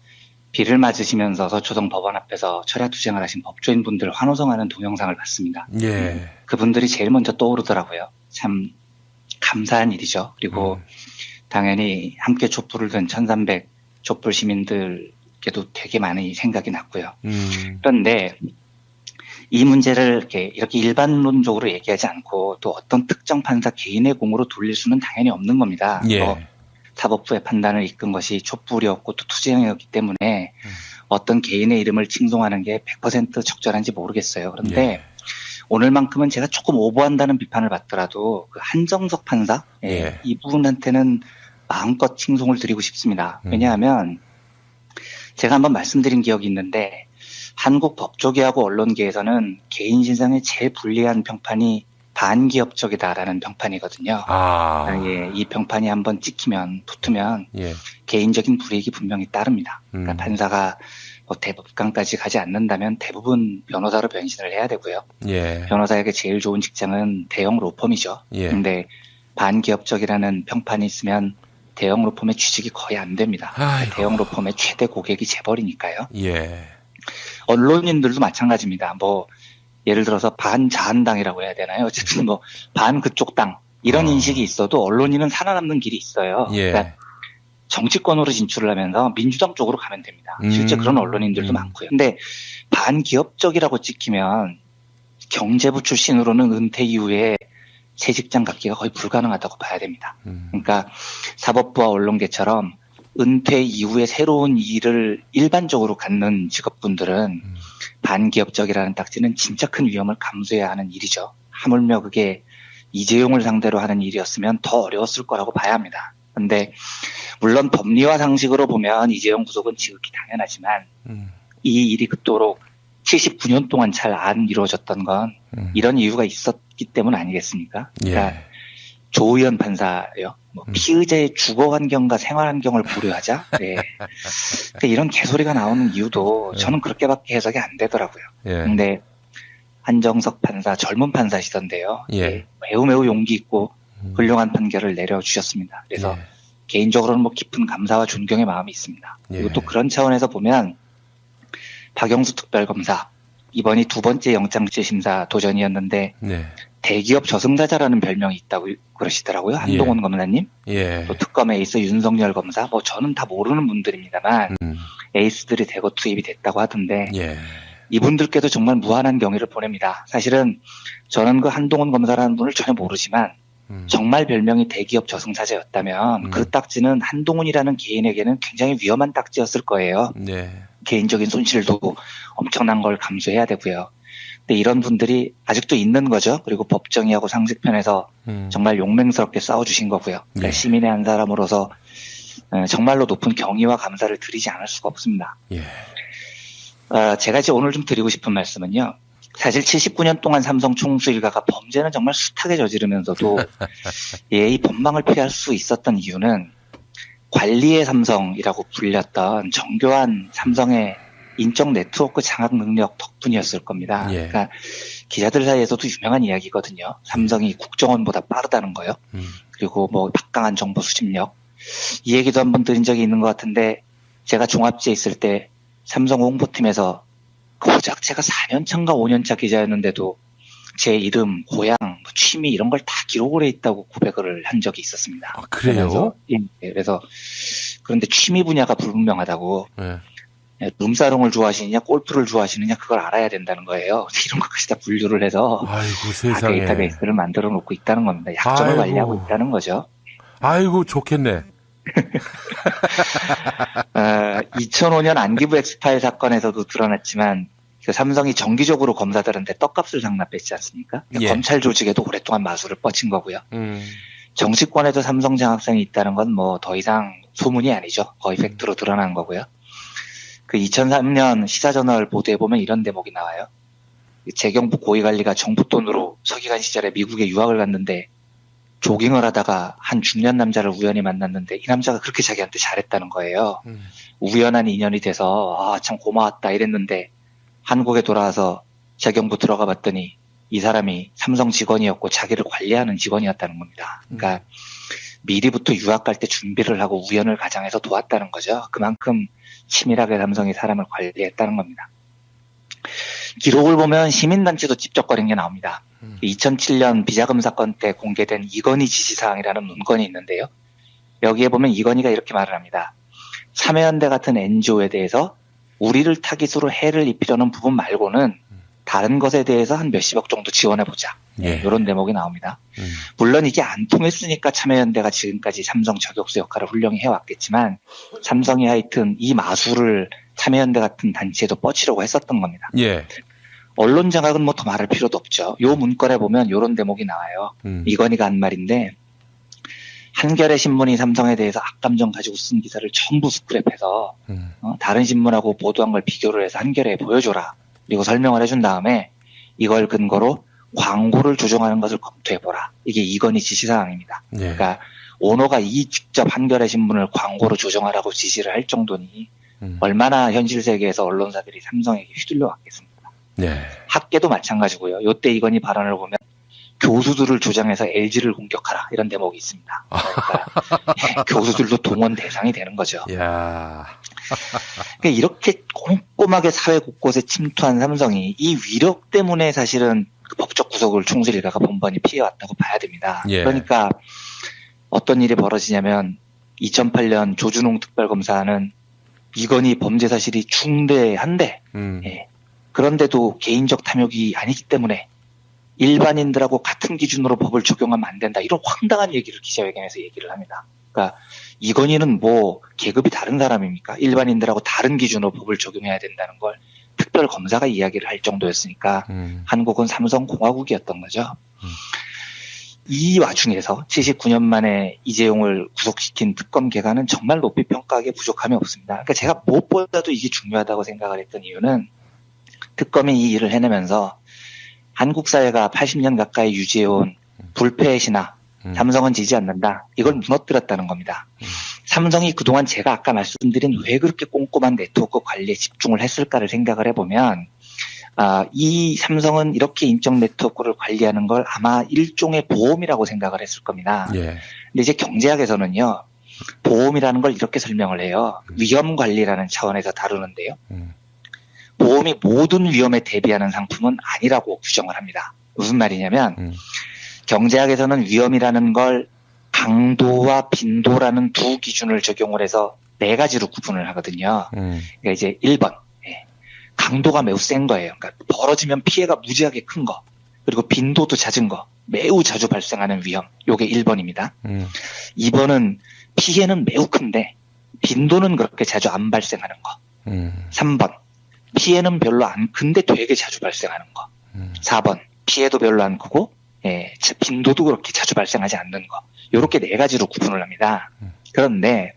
비를 맞으시면서 서초동 법원 앞에서 철야투쟁을 하신 법조인분들 환호성하는 동영상을 봤습니다. 예. 그분들이 제일 먼저 떠오르더라고요. 참 감사한 일이죠. 그리고 당연히 함께 촛불을 든 1300 촛불 시민들께도 되게 많은 생각이 났고요. 그런데 이 문제를 이렇게 일반론적으로 얘기하지 않고 또 어떤 특정 판사 개인의 공으로 돌릴 수는 당연히 없는 겁니다. 예. 사법부의 판단을 이끈 것이 촛불이었고 또 투쟁이었기 때문에 어떤 개인의 이름을 칭송하는 게 100% 적절한지 모르겠어요. 그런데 오늘만큼은 제가 조금 오버한다는 비판을 받더라도 그 한정석 판사 이분한테는 마음껏 칭송을 드리고 싶습니다. 왜냐하면 제가 한번 말씀드린 기억이 있는데 한국 법조계하고 언론계에서는 개인 신상에 제일 불리한 평판이 반기업적이다라는 평판이거든요. 이 평판이 한번 찍히면 붙으면 개인적인 불이익이 분명히 따릅니다. 그러니까 판사가 대법관까지 가지 않는다면 대부분 변호사로 변신을 해야 되고요. 변호사에게 제일 좋은 직장은 대형 로펌이죠. 그런데 반기업적이라는 평판이 있으면 대형 로펌의 취직이 거의 안 됩니다. 대형 로펌의 최대 고객이 재벌이니까요. 언론인들도 마찬가지입니다. 예를 들어서 반자한당이라고 해야 되나요? 어쨌든 반 그쪽 당 이런 인식이 있어도 언론인은 살아남는 길이 있어요. 그러니까 정치권으로 진출을 하면서 민주당 쪽으로 가면 됩니다. 실제 그런 언론인들도 많고요. 근데 반기업적이라고 찍히면 경제부 출신으로는 은퇴 이후에 새 직장 갖기가 거의 불가능하다고 봐야 됩니다. 그러니까 사법부와 언론계처럼 은퇴 이후에 새로운 일을 일반적으로 갖는 직업분들은 반기업적이라는 딱지는 진짜 큰 위험을 감수해야 하는 일이죠. 하물며 그게 이재용을 상대로 하는 일이었으면 더 어려웠을 거라고 봐야 합니다. 그런데 물론 법리와 상식으로 보면 이재용 구속은 지극히 당연하지만 이 일이 그토록 79년 동안 잘 안 이루어졌던 건 이런 이유가 있었기 때문 아니겠습니까? 그러니까 조의원 판사요. 피의자의 주거 환경과 생활 환경을 고려하자. 네. 그러니까 이런 개소리가 나오는 이유도 저는 그렇게밖에 해석이 안 되더라고요. 근데 한정석 판사 젊은 판사시던데요. 예. 매우 용기 있고 훌륭한 판결을 내려주셨습니다. 그래서 개인적으로는 뭐 깊은 감사와 존경의 마음이 있습니다. 그리고 또 그런 차원에서 보면 박영수 특별검사 이번이 두 번째 영장재심사 도전이었는데 대기업 저승사자라는 별명이 있다고 그러시더라고요. 한동훈 검사님. 또 특검 에이스 윤석열 검사. 뭐 저는 다 모르는 분들입니다만 에이스들이 대거 투입이 됐다고 하던데 이분들께도 정말 무한한 경의를 보냅니다. 사실은 저는 그 한동훈 검사라는 분을 전혀 모르지만 정말 별명이 대기업 저승사자였다면 그 딱지는 한동훈이라는 개인에게는 굉장히 위험한 딱지였을 거예요. 개인적인 손실도 엄청난 걸 감수해야 되고요. 근데 이런 분들이 아직도 있는 거죠. 그리고 법정의하고 상식편에서 정말 용맹스럽게 싸워주신 거고요. 그러니까 시민의 한 사람으로서 정말로 높은 경의와 감사를 드리지 않을 수가 없습니다. 제가 이제 오늘 좀 드리고 싶은 말씀은요. 사실 79년 동안 삼성 총수 일가가 범죄는 정말 숱하게 저지르면서도 이 법망을 피할 수 있었던 이유는 관리의 삼성이라고 불렸던 정교한 삼성의 인적 네트워크 장악 능력 덕분이었을 겁니다. 그러니까 기자들 사이에서도 유명한 이야기거든요. 삼성이 국정원보다 빠르다는 거요. 그리고 뭐 막강한 정보 수집력. 이 얘기도 한번 드린 적이 있는 것 같은데 제가 종합지에 있을 때 삼성 홍보팀에서 고작 제가 4년차인가 5년차 기자였는데도 제 이름, 고향, 취미 이런 걸 다 기록을 해 있다고 고백을 한 적이 있었습니다. 그래요? 그래서 그런데 취미 분야가 불분명하다고 룸사롱을 좋아하시느냐 골프를 좋아하시느냐 그걸 알아야 된다는 거예요. 이런 것까지 다 분류를 해서 아이고 세상에 데이터베이스를 만들어 놓고 있다는 겁니다. 약점을 관리하고 있다는 거죠. 아이고 좋겠네. 2005년 안기부 엑스파일 사건에서도 드러났지만 그 삼성이 정기적으로 검사들한테 떡값을 상납했지 않습니까? 검찰 조직에도 오랫동안 마술을 뻗친 거고요. 정치권에도 삼성 장학생이 있다는 건 뭐 더 이상 소문이 아니죠. 거의 팩트로 드러난 거고요. 그 2003년 시사저널 보도에 보면 이런 대목이 나와요. 재경부 고위관리가 정부 돈으로 서기관 시절에 미국에 유학을 갔는데 조깅을 하다가 한 중년 남자를 우연히 만났는데 이 남자가 그렇게 자기한테 잘했다는 거예요. 우연한 인연이 돼서 참 고마웠다 이랬는데 한국에 돌아와서 재경부 들어가 봤더니 이 사람이 삼성 직원이었고 자기를 관리하는 직원이었다는 겁니다. 그러니까 미리부터 유학 갈 때 준비를 하고 우연을 가장해서 도왔다는 거죠. 그만큼 치밀하게 삼성이 사람을 관리했다는 겁니다. 기록을 보면 시민단체도 찝쩍거린 게 나옵니다. 2007년 비자금 사건 때 공개된 이건희 지시사항이라는 문건이 있는데요. 여기에 보면 이건희가 이렇게 말을 합니다. 참여연대 같은 NGO에 대해서 우리를 타깃으로 해를 입히려는 부분 말고는 다른 것에 대해서 한 몇십억 정도 지원해보자. 이런 대목이 나옵니다. 물론 이게 안 통했으니까 참여연대가 지금까지 삼성 저격수 역할을 훌륭히 해왔겠지만 삼성이 하여튼 이 마술을 참여연대 같은 단체에도 뻗치려고 했었던 겁니다. 언론 장악은 뭐 더 말할 필요도 없죠. 요 문건에 보면 이런 대목이 나와요. 이건희가 한 말인데 한겨레 신문이 삼성에 대해서 악감정 가지고 쓴 기사를 전부 스크랩해서 다른 신문하고 보도한 걸 비교를 해서 한겨레에 보여줘라. 그리고 설명을 해준 다음에 이걸 근거로 광고를 조정하는 것을 검토해보라. 이게 이건희 지시사항입니다. 그러니까 오너가 직접 한겨레 신문을 광고로 조정하라고 지시를 할 정도니 얼마나 현실 세계에서 언론사들이 삼성에게 휘둘려 왔겠습니까? 학계도 마찬가지고요. 요때 이건희 발언을 보면 교수들을 조장해서 LG를 공격하라 이런 대목이 있습니다. 그러니까 교수들도 동원 대상이 되는 거죠. 그러니까 이렇게 꼼꼼하게 사회 곳곳에 침투한 삼성이 이 위력 때문에 사실은 그 법적 구속을 총수 일가가 번번이 피해왔다고 봐야 됩니다. 그러니까 어떤 일이 벌어지냐면 2008년 조준홍 특별검사는 이건희 범죄 사실이 중대한데 그런데도 개인적 탐욕이 아니기 때문에 일반인들하고 같은 기준으로 법을 적용하면 안 된다. 이런 황당한 얘기를 기자회견에서 얘기를 합니다. 그러니까 이건희는 뭐 계급이 다른 사람입니까? 일반인들하고 다른 기준으로 법을 적용해야 된다는 걸 특별검사가 이야기를 할 정도였으니까 한국은 삼성공화국이었던 거죠. 이 와중에서 79년 만에 이재용을 구속시킨 특검 개간은 정말 높이 평가하기에 부족함이 없습니다. 그러니까 제가 무엇보다도 이게 중요하다고 생각을 했던 이유는 특검이 이 일을 해내면서 한국 사회가 80년 가까이 유지해온 불패의 신화, 삼성은 지지 않는다. 이걸 무너뜨렸다는 겁니다. 삼성이 그동안 제가 아까 말씀드린 왜 그렇게 꼼꼼한 네트워크 관리에 집중을 했을까를 생각을 해보면 이 삼성은 이렇게 인적 네트워크를 관리하는 걸 아마 일종의 보험이라고 생각을 했을 겁니다. 예. 근데 이제 경제학에서는요, 보험이라는 걸 이렇게 설명을 해요. 위험 관리라는 차원에서 다루는데요. 보험이 모든 위험에 대비하는 상품은 아니라고 규정을 합니다. 무슨 말이냐면 경제학에서는 위험이라는 걸 강도와 빈도라는 두 기준을 적용을 해서 네 가지로 구분을 하거든요. 그러니까 이제 1번 강도가 매우 센 거예요. 그러니까 벌어지면 피해가 무지하게 큰 거, 그리고 빈도도 낮은 거, 매우 자주 발생하는 위험. 요게 1번입니다. 2번은 피해는 매우 큰데 빈도는 그렇게 자주 안 발생하는 거. 3번 피해는 별로 안 큰데 되게 자주 발생하는 거. 4번 피해도 별로 안 크고 빈도도 그렇게 자주 발생하지 않는 거. 요렇게 네 가지로 구분을 합니다. 그런데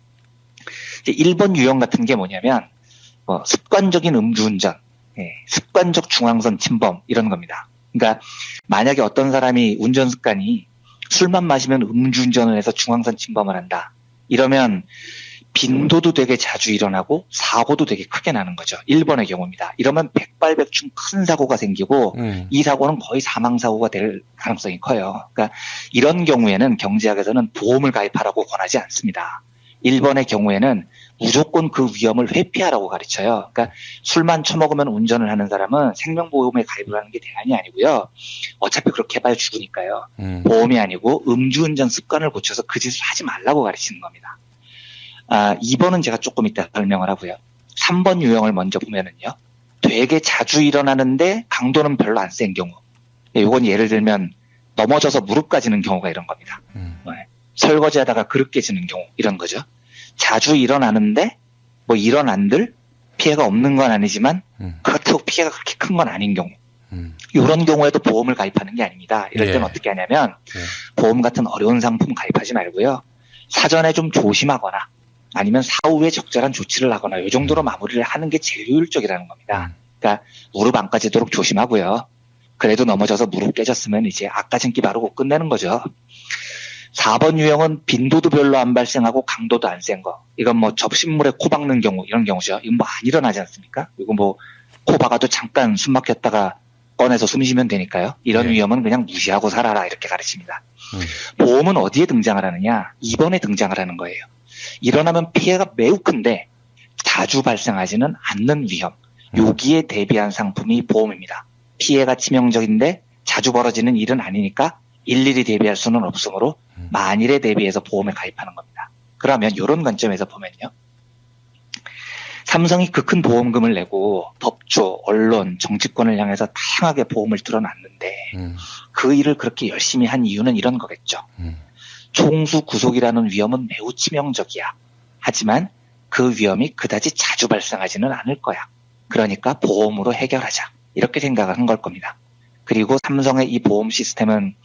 이제 1번 유형 같은 게 뭐냐면 습관적인 음주운전, 습관적 중앙선 침범 이런 겁니다. 그러니까 만약에 어떤 사람이 운전 습관이 술만 마시면 음주운전을 해서 중앙선 침범을 한다. 이러면 빈도도 되게 자주 일어나고 사고도 되게 크게 나는 거죠. 1번의 경우입니다. 이러면 백발백중 큰 사고가 생기고 이 사고는 거의 사망사고가 될 가능성이 커요. 그러니까 이런 경우에는 경제학에서는 보험을 가입하라고 권하지 않습니다. 1번의 경우에는 무조건 그 위험을 회피하라고 가르쳐요. 그러니까 술만 처먹으면 운전을 하는 사람은 생명보험에 가입을 하는 게 대안이 아니고요. 어차피 그렇게 해봐야 죽으니까요. 보험이 아니고 음주운전 습관을 고쳐서 그 짓을 하지 말라고 가르치는 겁니다. 2번은 제가 조금 이따 설명을 하고요. 3번 유형을 먼저 보면은요. 되게 자주 일어나는데 강도는 별로 안 센 경우. 이건 예를 들면 넘어져서 무릎 까지는 경우가 이런 겁니다. 설거지하다가 그릇 깨지는 경우 이런 거죠. 자주 일어나는데 뭐 일어난들 피해가 없는 건 아니지만 그렇다고 피해가 그렇게 큰 건 아닌 경우. 이런 경우에도 보험을 가입하는 게 아닙니다. 이럴 때는 어떻게 하냐면 보험 같은 어려운 상품 가입하지 말고요. 사전에 좀 조심하거나 아니면 사후에 적절한 조치를 하거나 이 정도로 마무리를 하는 게 제일 효율적이라는 겁니다. 그러니까 무릎 안 까지도록 조심하고요. 그래도 넘어져서 무릎 깨졌으면 이제 앞가짐기 바르고 끝내는 거죠. 4번 유형은 빈도도 별로 안 발생하고 강도도 안 센 거. 이건 뭐 접신물에 코 박는 경우 이런 경우죠. 이건 뭐 안 일어나지 않습니까? 이거 뭐 코 박아도 잠깐 숨 막혔다가 꺼내서 숨 쉬면 되니까요. 이런 위험은 그냥 무시하고 살아라 이렇게 가르칩니다. 보험은 어디에 등장을 하느냐? 2번에 등장을 하는 거예요. 일어나면 피해가 매우 큰데 자주 발생하지는 않는 위험. 여기에 대비한 상품이 보험입니다. 피해가 치명적인데 자주 벌어지는 일은 아니니까 일일이 대비할 수는 없으므로 만일에 대비해서 보험에 가입하는 겁니다. 그러면 이런 관점에서 보면요. 삼성이 그 큰 보험금을 내고 법조, 언론, 정치권을 향해서 다양하게 보험을 들어놨는데 그 일을 그렇게 열심히 한 이유는 이런 거겠죠. 총수 구속이라는 위험은 매우 치명적이야. 하지만 그 위험이 그다지 자주 발생하지는 않을 거야. 그러니까 보험으로 해결하자. 이렇게 생각을 한 걸 겁니다. 그리고 삼성의 이 보험 시스템은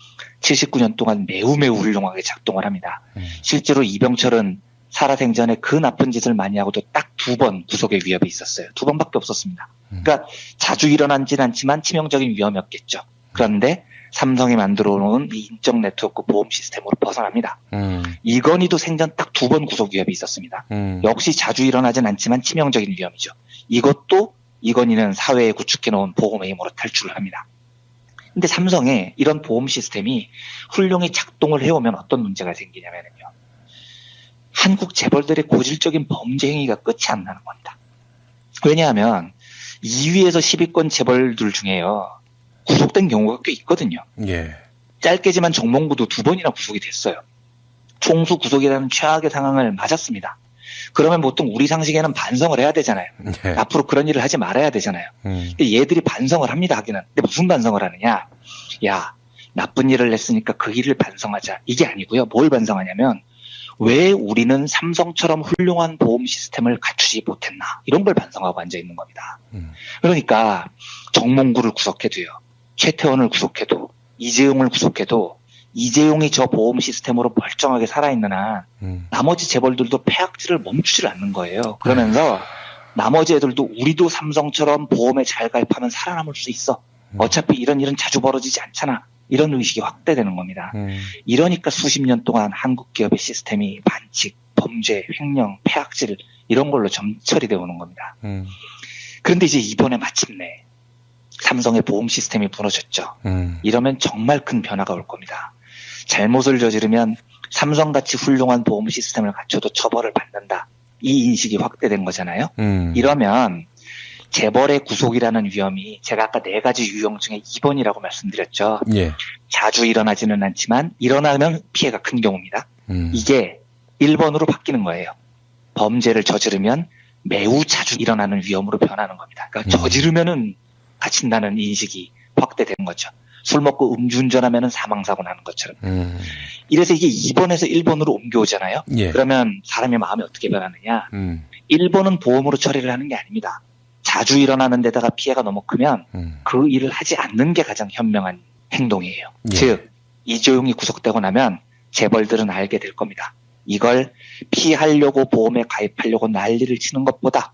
79년 동안 매우 훌륭하게 작동을 합니다. 실제로 이병철은 살아생전에 그 나쁜 짓을 많이 하고도 딱 2번 구속의 위협이 있었어요. 2번밖에 없었습니다. 그러니까 자주 일어나진 않지만 치명적인 위험이었겠죠. 그런데 삼성이 만들어 놓은 이 인적 네트워크 보험 시스템으로 벗어납니다. 이건희도 생전 딱 2번 구속 위협이 있었습니다. 역시 자주 일어나진 않지만 치명적인 위험이죠. 이것도 이건희는 사회에 구축해 놓은 보험의 힘으로 탈출을 합니다. 근데 삼성의 이런 보험 시스템이 훌륭히 작동을 해오면 어떤 문제가 생기냐면요. 한국 재벌들의 고질적인 범죄 행위가 끝이 안 나는 겁니다. 왜냐하면 2위에서 10위권 재벌들 중에요. 구속된 경우가 꽤 있거든요. 짧게지만 정몽구도 2번이나 구속이 됐어요. 총수 구속이라는 최악의 상황을 맞았습니다. 그러면 보통 우리 상식에는 반성을 해야 되잖아요. 네. 앞으로 그런 일을 하지 말아야 되잖아요. 근데 얘들이 반성을 합니다, 하기는. 근데 무슨 반성을 하느냐? 야, 나쁜 일을 했으니까 그 일을 반성하자. 이게 아니고요. 뭘 반성하냐면 왜 우리는 삼성처럼 훌륭한 보험 시스템을 갖추지 못했나. 이런 걸 반성하고 앉아 있는 겁니다. 그러니까 정몽구를 구속해도요. 최태원을 구속해도 이재용을 구속해도 이재용이 저 보험 시스템으로 멀쩡하게 살아있는 한 나머지 재벌들도 폐악질을 멈추질 않는 거예요. 그러면서 나머지 애들도 우리도 삼성처럼 보험에 잘 가입하면 살아남을 수 있어. 어차피 이런 일은 자주 벌어지지 않잖아. 이런 의식이 확대되는 겁니다. 이러니까 수십 년 동안 한국 기업의 시스템이 반칙, 범죄, 횡령, 폐악질 이런 걸로 점철이 되어 오는 겁니다. 그런데 이제 이번에 마침내 삼성의 보험 시스템이 무너졌죠. 이러면 정말 큰 변화가 올 겁니다. 잘못을 저지르면 삼성같이 훌륭한 보험 시스템을 갖춰도 처벌을 받는다. 이 인식이 확대된 거잖아요. 이러면 재벌의 구속이라는 위험이 제가 아까 4가지 유형 중에 2번이라고 말씀드렸죠. 예. 자주 일어나지는 않지만 일어나면 피해가 큰 경우입니다. 이게 1번으로 바뀌는 거예요. 범죄를 저지르면 매우 자주 일어나는 위험으로 변하는 겁니다. 그러니까 저지르면은 갇힌다는 인식이 확대되는 거죠. 술 먹고 음주운전하면 사망사고 나는 것처럼. 이래서 이게 2번에서 1번으로 옮겨오잖아요. 예. 그러면 사람의 마음이 어떻게 변하느냐. 1번은 보험으로 처리를 하는 게 아닙니다. 자주 일어나는 데다가 피해가 너무 크면 그 일을 하지 않는 게 가장 현명한 행동이에요. 예. 즉 이재용이 구속되고 나면 재벌들은 알게 될 겁니다. 이걸 피하려고 보험에 가입하려고 난리를 치는 것보다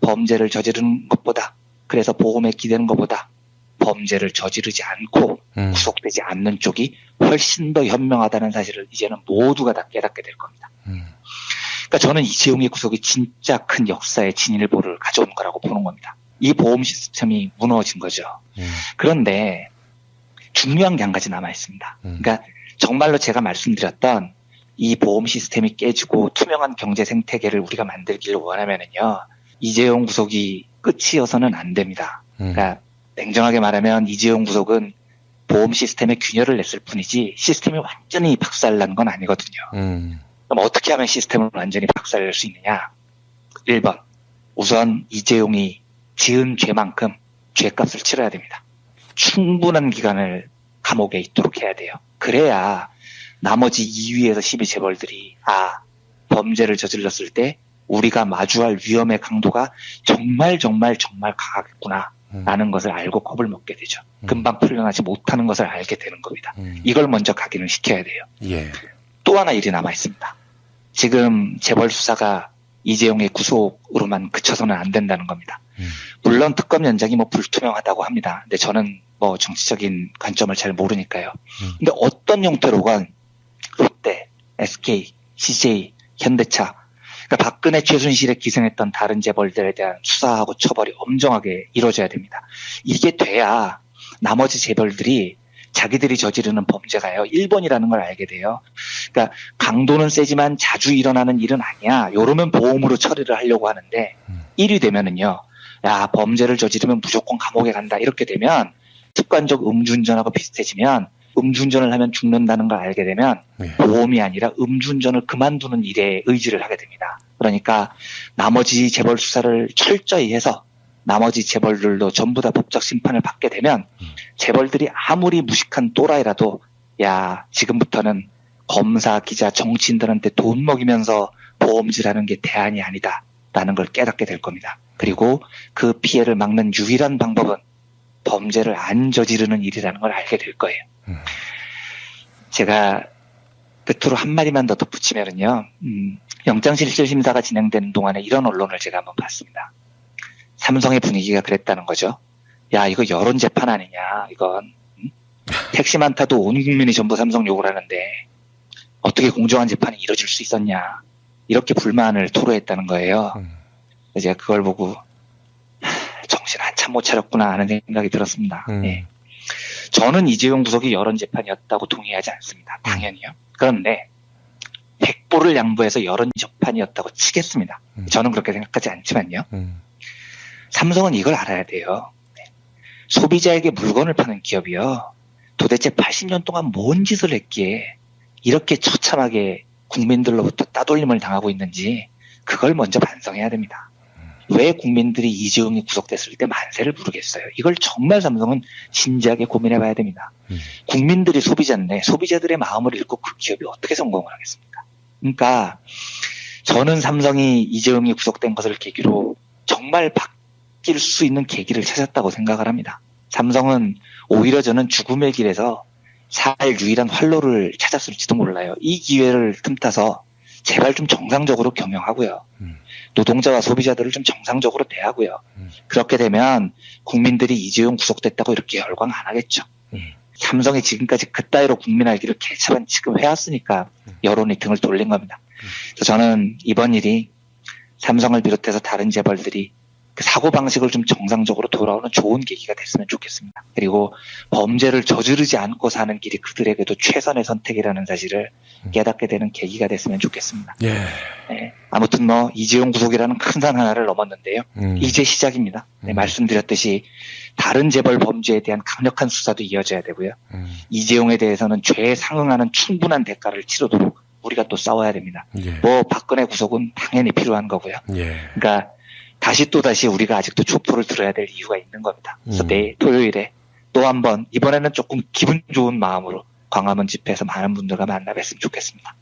범죄를 저지르는 것보다 그래서 보험에 기대는 것보다 범죄를 저지르지 않고 구속되지 않는 쪽이 훨씬 더 현명하다는 사실을 이제는 모두가 다 깨닫게 될 겁니다. 그러니까 저는 이재용의 구속이 진짜 큰 역사의 진일보를 가져온 거라고 보는 겁니다. 이 보험 시스템이 무너진 거죠. 그런데 중요한 게 한 가지 남아 있습니다. 그러니까 정말로 제가 말씀드렸던 이 보험 시스템이 깨지고 투명한 경제 생태계를 우리가 만들기를 원하면은요, 이재용 구속이 끝이어서는 안 됩니다. 그러니까 냉정하게 말하면 이재용 구속은 보험 시스템에 균열을 냈을 뿐이지 시스템이 완전히 박살난 건 아니거든요. 그럼 어떻게 하면 시스템을 완전히 박살낼 수 있느냐? 1번, 우선 이재용이 지은 죄만큼 죄값을 치러야 됩니다. 충분한 기간을 감옥에 있도록 해야 돼요. 그래야 나머지 2위에서 10위 재벌들이 범죄를 저질렀을 때 우리가 마주할 위험의 강도가 정말 강하겠구나 라는 것을 알고 겁을 먹게 되죠. 금방 풀려나지 못하는 것을 알게 되는 겁니다. 이걸 먼저 각인을 시켜야 돼요. 예. 또 하나 일이 남아 있습니다. 지금 재벌 수사가 이재용의 구속으로만 그쳐서는 안 된다는 겁니다. 물론 특검 연장이 불투명하다고 합니다. 근데 저는 정치적인 관점을 잘 모르니까요. 근데 어떤 형태로건 롯데, SK, CJ, 현대차, 그러니까 박근혜 최순실에 기생했던 다른 재벌들에 대한 수사하고 처벌이 엄정하게 이루어져야 됩니다. 이게 돼야 나머지 재벌들이 자기들이 저지르는 범죄가요 1번이라는 걸 알게 돼요. 그러니까 강도는 세지만 자주 일어나는 일은 아니야. 이러면 보험으로 처리를 하려고 하는데 1위 되면은요, 야 범죄를 저지르면 무조건 감옥에 간다. 이렇게 되면 습관적 음주운전하고 비슷해지면 음주운전을 하면 죽는다는 걸 알게 되면 보험이 아니라 음주운전을 그만두는 일에 의지를 하게 됩니다. 그러니까 나머지 재벌 수사를 철저히 해서 나머지 재벌들도 전부 다 법적 심판을 받게 되면 재벌들이 아무리 무식한 또라이라도 야 지금부터는 검사, 기자, 정치인들한테 돈 먹이면서 보험질하는 게 대안이 아니다라는 걸 깨닫게 될 겁니다. 그리고 그 피해를 막는 유일한 방법은 범죄를 안 저지르는 일이라는 걸 알게 될 거예요. 제가 끝으로 한마디만 더 덧붙이면은요, 영장실질심사가 진행되는 동안에 이런 언론을 제가 한번 봤습니다. 삼성의 분위기가 그랬다는 거죠. 야, 이거 여론재판 아니냐, 이건. 택시만 타도 온 국민이 전부 삼성 욕을 하는데, 어떻게 공정한 재판이 이루어질 수 있었냐. 이렇게 불만을 토로했다는 거예요. 제가 그걸 보고, 정신 한참 못 차렸구나 하는 생각이 들었습니다. 예. 저는 이재용 구속이 여론재판이었다고 동의하지 않습니다. 당연히요. 그런데 100보를 양보해서 여론재판이었다고 치겠습니다. 저는 그렇게 생각하지 않지만요. 삼성은 이걸 알아야 돼요. 소비자에게 물건을 파는 기업이요. 도대체 80년 동안 뭔 짓을 했기에 이렇게 처참하게 국민들로부터 따돌림을 당하고 있는지 그걸 먼저 반성해야 됩니다. 왜 국민들이 이재용이 구속됐을 때 만세를 부르겠어요? 이걸 정말 삼성은 진지하게 고민해 봐야 됩니다. 국민들이 소비자인데 소비자들의 마음을 읽고 그 기업이 어떻게 성공을 하겠습니까? 그러니까 저는 삼성이 이재용이 구속된 것을 계기로 정말 바뀔 수 있는 계기를 찾았다고 생각을 합니다. 삼성은 오히려 저는 죽음의 길에서 살 유일한 활로를 찾았을지도 몰라요. 이 기회를 틈타서 제발 좀 정상적으로 경영하고요. 노동자와 소비자들을 좀 정상적으로 대하고요. 그렇게 되면 국민들이 이재용 구속됐다고 이렇게 열광 안 하겠죠. 삼성이 지금까지 그따위로 국민 알기를 개차반 지금 해왔으니까 여론이 등을 돌린 겁니다. 그래서 저는 이번 일이 삼성을 비롯해서 다른 재벌들이 그 사고방식을 좀 정상적으로 돌아오는 좋은 계기가 됐으면 좋겠습니다. 그리고 범죄를 저지르지 않고 사는 길이 그들에게도 최선의 선택이라는 사실을 깨닫게 되는 계기가 됐으면 좋겠습니다. 예. 네. 아무튼 뭐 이재용 구속이라는 큰 산 하나를 넘었는데요. 이제 시작입니다. 네, 말씀드렸듯이 다른 재벌 범죄에 대한 강력한 수사도 이어져야 되고요. 이재용에 대해서는 죄에 상응하는 충분한 대가를 치르도록 우리가 또 싸워야 됩니다. 예. 뭐 박근혜 구속은 당연히 필요한 거고요. 예. 그러니까 다시 우리가 아직도 촉포를 들어야 될 이유가 있는 겁니다. 그래서 내일 토요일에 또 한번 이번에는 조금 기분 좋은 마음으로 광화문 집회에서 많은 분들과 만나 뵀으면 좋겠습니다.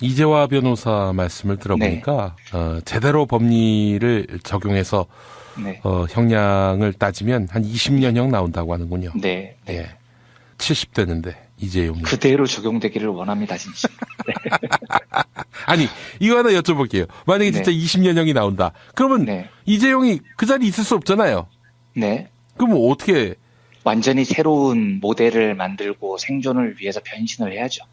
이재화 변호사 말씀을 들어보니까 네. 제대로 법리를 적용해서 네. 형량을 따지면 한 20년형 나온다고 하는군요. 네. 예. 70대는데 이재용이 그대로 적용되기를 원합니다, 진짜. 네. 아니 이거 하나 여쭤볼게요. 만약에 진짜 20년형이 나온다. 그러면 이재용이 그 자리에 있을 수 없잖아요. 네. 그럼 어떻게? 완전히 새로운 모델을 만들고 생존을 위해서 변신을 해야죠.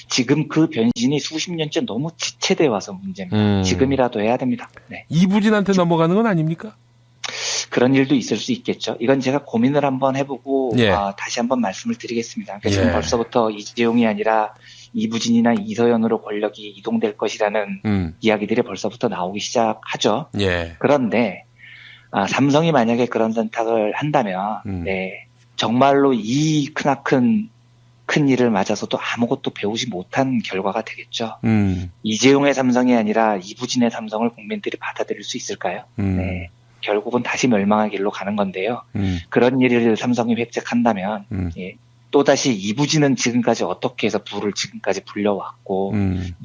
지금 그 변신이 수십 년째 너무 지체돼 와서 문제입니다. 지금이라도 해야 됩니다. 네. 이부진한테 넘어가는 건 아닙니까? 그런 일도 있을 수 있겠죠. 이건 제가 고민을 한번 해보고 예. 다시 한번 말씀을 드리겠습니다. 그러니까 지금 벌써부터 이재용이 아니라 이부진이나 이서연으로 권력이 이동될 것이라는 이야기들이 벌써부터 나오기 시작하죠. 예. 그런데 삼성이 만약에 그런 선택을 한다면 네, 정말로 이 크나큰 큰 일을 맞아서도 아무것도 배우지 못한 결과가 되겠죠. 이재용의 삼성이 아니라 이부진의 삼성을 국민들이 받아들일 수 있을까요? 네. 결국은 다시 멸망의 길로 가는 건데요. 그런 일을 삼성이 획책한다면 예, 또다시 이부진은 지금까지 어떻게 해서 부를 지금까지 불려왔고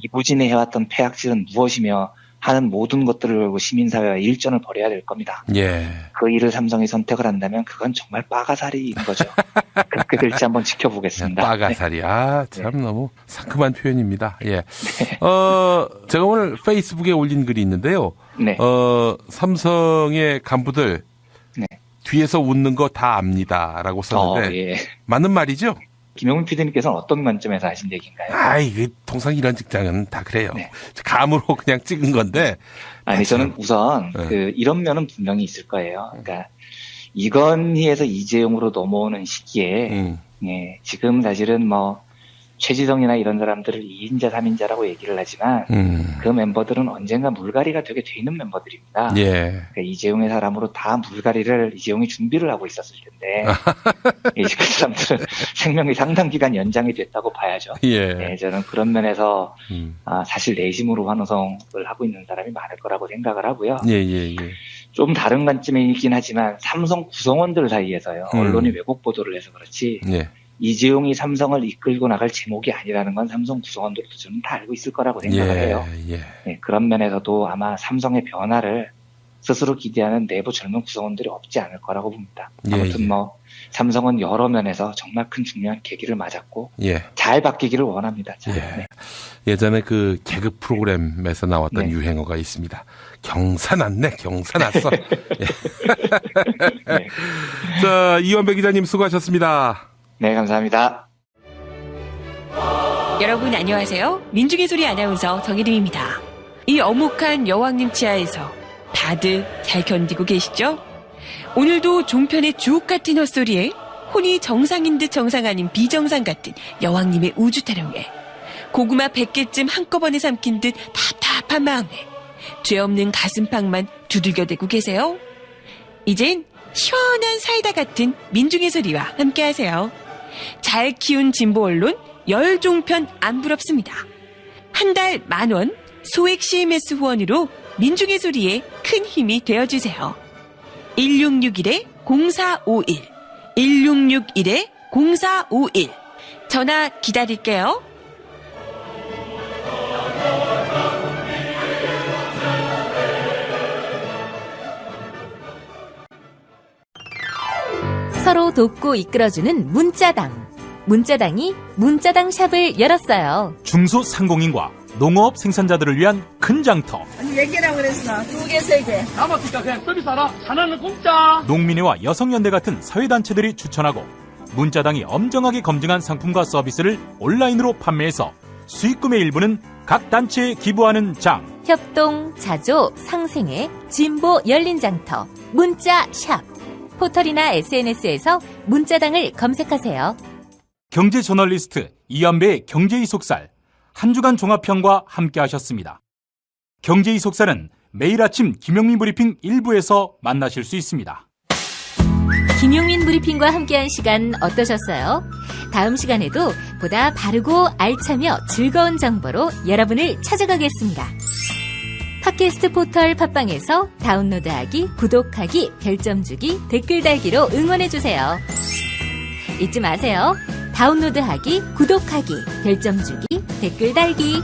이부진이 해왔던 폐악질은 무엇이며 하는 모든 것들을 걸고 시민사회와 일전을 벌여야 될 겁니다. 예. 그 일을 삼성이 선택을 한다면 그건 정말 빠가사리인 거죠. 그렇게 될지 한번 지켜보겠습니다. 빠가사리. 참 너무 상큼한 표현입니다. 예. 제가 오늘 페이스북에 올린 글이 있는데요. 네. 삼성의 간부들 뒤에서 웃는 거 다 압니다라고 썼는데 예. 맞는 말이죠? 김용민 PD님께서는 어떤 관점에서 하신 얘기인가요? 이게 통상 이런 직장은 다 그래요. 감으로 그냥 찍은 건데. 아니, 저는 우선, 이런 면은 분명히 있을 거예요. 그러니까, 이건희에서 이재용으로 넘어오는 시기에, 예, 지금 사실은 뭐, 최지성이나 이런 사람들을 2인자, 3인자라고 얘기를 하지만, 그 멤버들은 언젠가 물갈이가 되게 돼 있는 멤버들입니다. 예. 그러니까 이재용의 사람으로 다 물갈이를 이재용이 준비를 하고 있었을 텐데, 그 사람들은 생명이 상당 기간 연장이 됐다고 봐야죠. 예. 네, 저는 그런 면에서, 사실 내심으로 환호성을 하고 있는 사람이 많을 거라고 생각을 하고요. 예. 좀 다른 관점이긴 하지만, 삼성 구성원들 사이에서요, 언론이 왜곡 보도를 해서 그렇지, 예. 이재용이 삼성을 이끌고 나갈 제목이 아니라는 건 삼성 구성원들도 저는 다 알고 있을 거라고 생각을 해요. 예. 네, 그런 면에서도 아마 삼성의 변화를 스스로 기대하는 내부 젊은 구성원들이 없지 않을 거라고 봅니다. 아무튼 뭐 삼성은 여러 면에서 정말 큰 중요한 계기를 맞았고 잘 바뀌기를 원합니다. 네. 예전에 그 개그 프로그램에서 나왔던 유행어가 있습니다. 경사났네, 경사났어. 자, 이원배 기자님 수고하셨습니다. 네, 감사합니다. 여러분 안녕하세요. 민중의 소리 아나운서 정혜림입니다. 이 어묵한 여왕님 치하에서 다들 잘 견디고 계시죠? 오늘도 종편의 주옥 같은 헛소리에 혼이 정상인 듯 정상 아닌 비정상 같은 여왕님의 우주 타령에 고구마 100개쯤 한꺼번에 삼킨 듯 답답한 마음에 죄 없는 가슴팍만 두들겨대고 계세요. 이젠 시원한 사이다 같은 민중의 소리와 함께하세요. 잘 키운 진보 언론 열종편 안 부럽습니다. 한 달 10,000원, 소액 CMS 후원으로 민중의 소리에 큰 힘이 되어주세요. 1661-0451 1661-0451 전화 기다릴게요. 서로 돕고 이끌어주는 문자당. 문자당이 문자당 샵을 열었어요. 중소상공인과 농업 생산자들을 위한 큰 장터. 아니, 4개라고 그랬어. 2개, 3개. 남았으니까 그냥 서비스 하나. 하나는 공짜. 농민회와 여성연대 같은 사회단체들이 추천하고 문자당이 엄정하게 검증한 상품과 서비스를 온라인으로 판매해서 수익금의 일부는 각 단체에 기부하는 장. 협동, 자조, 상생회, 진보 열린 장터, 문자샵. 포털이나 SNS에서 문자당을 검색하세요. 경제 저널리스트 이한배의 경제 이속살 한 주간 종합편과 함께 하셨습니다. 경제 이속살은 매일 아침 김용민 브리핑 1부에서 만나실 수 있습니다. 김용민 브리핑과 함께한 시간 어떠셨어요? 다음 시간에도 보다 바르고 알차며 즐거운 정보로 여러분을 찾아가겠습니다. 팟캐스트 포털 팟빵에서 다운로드하기, 구독하기, 별점 주기, 댓글 달기로 응원해주세요. 잊지 마세요. 다운로드하기, 구독하기, 별점 주기, 댓글 달기.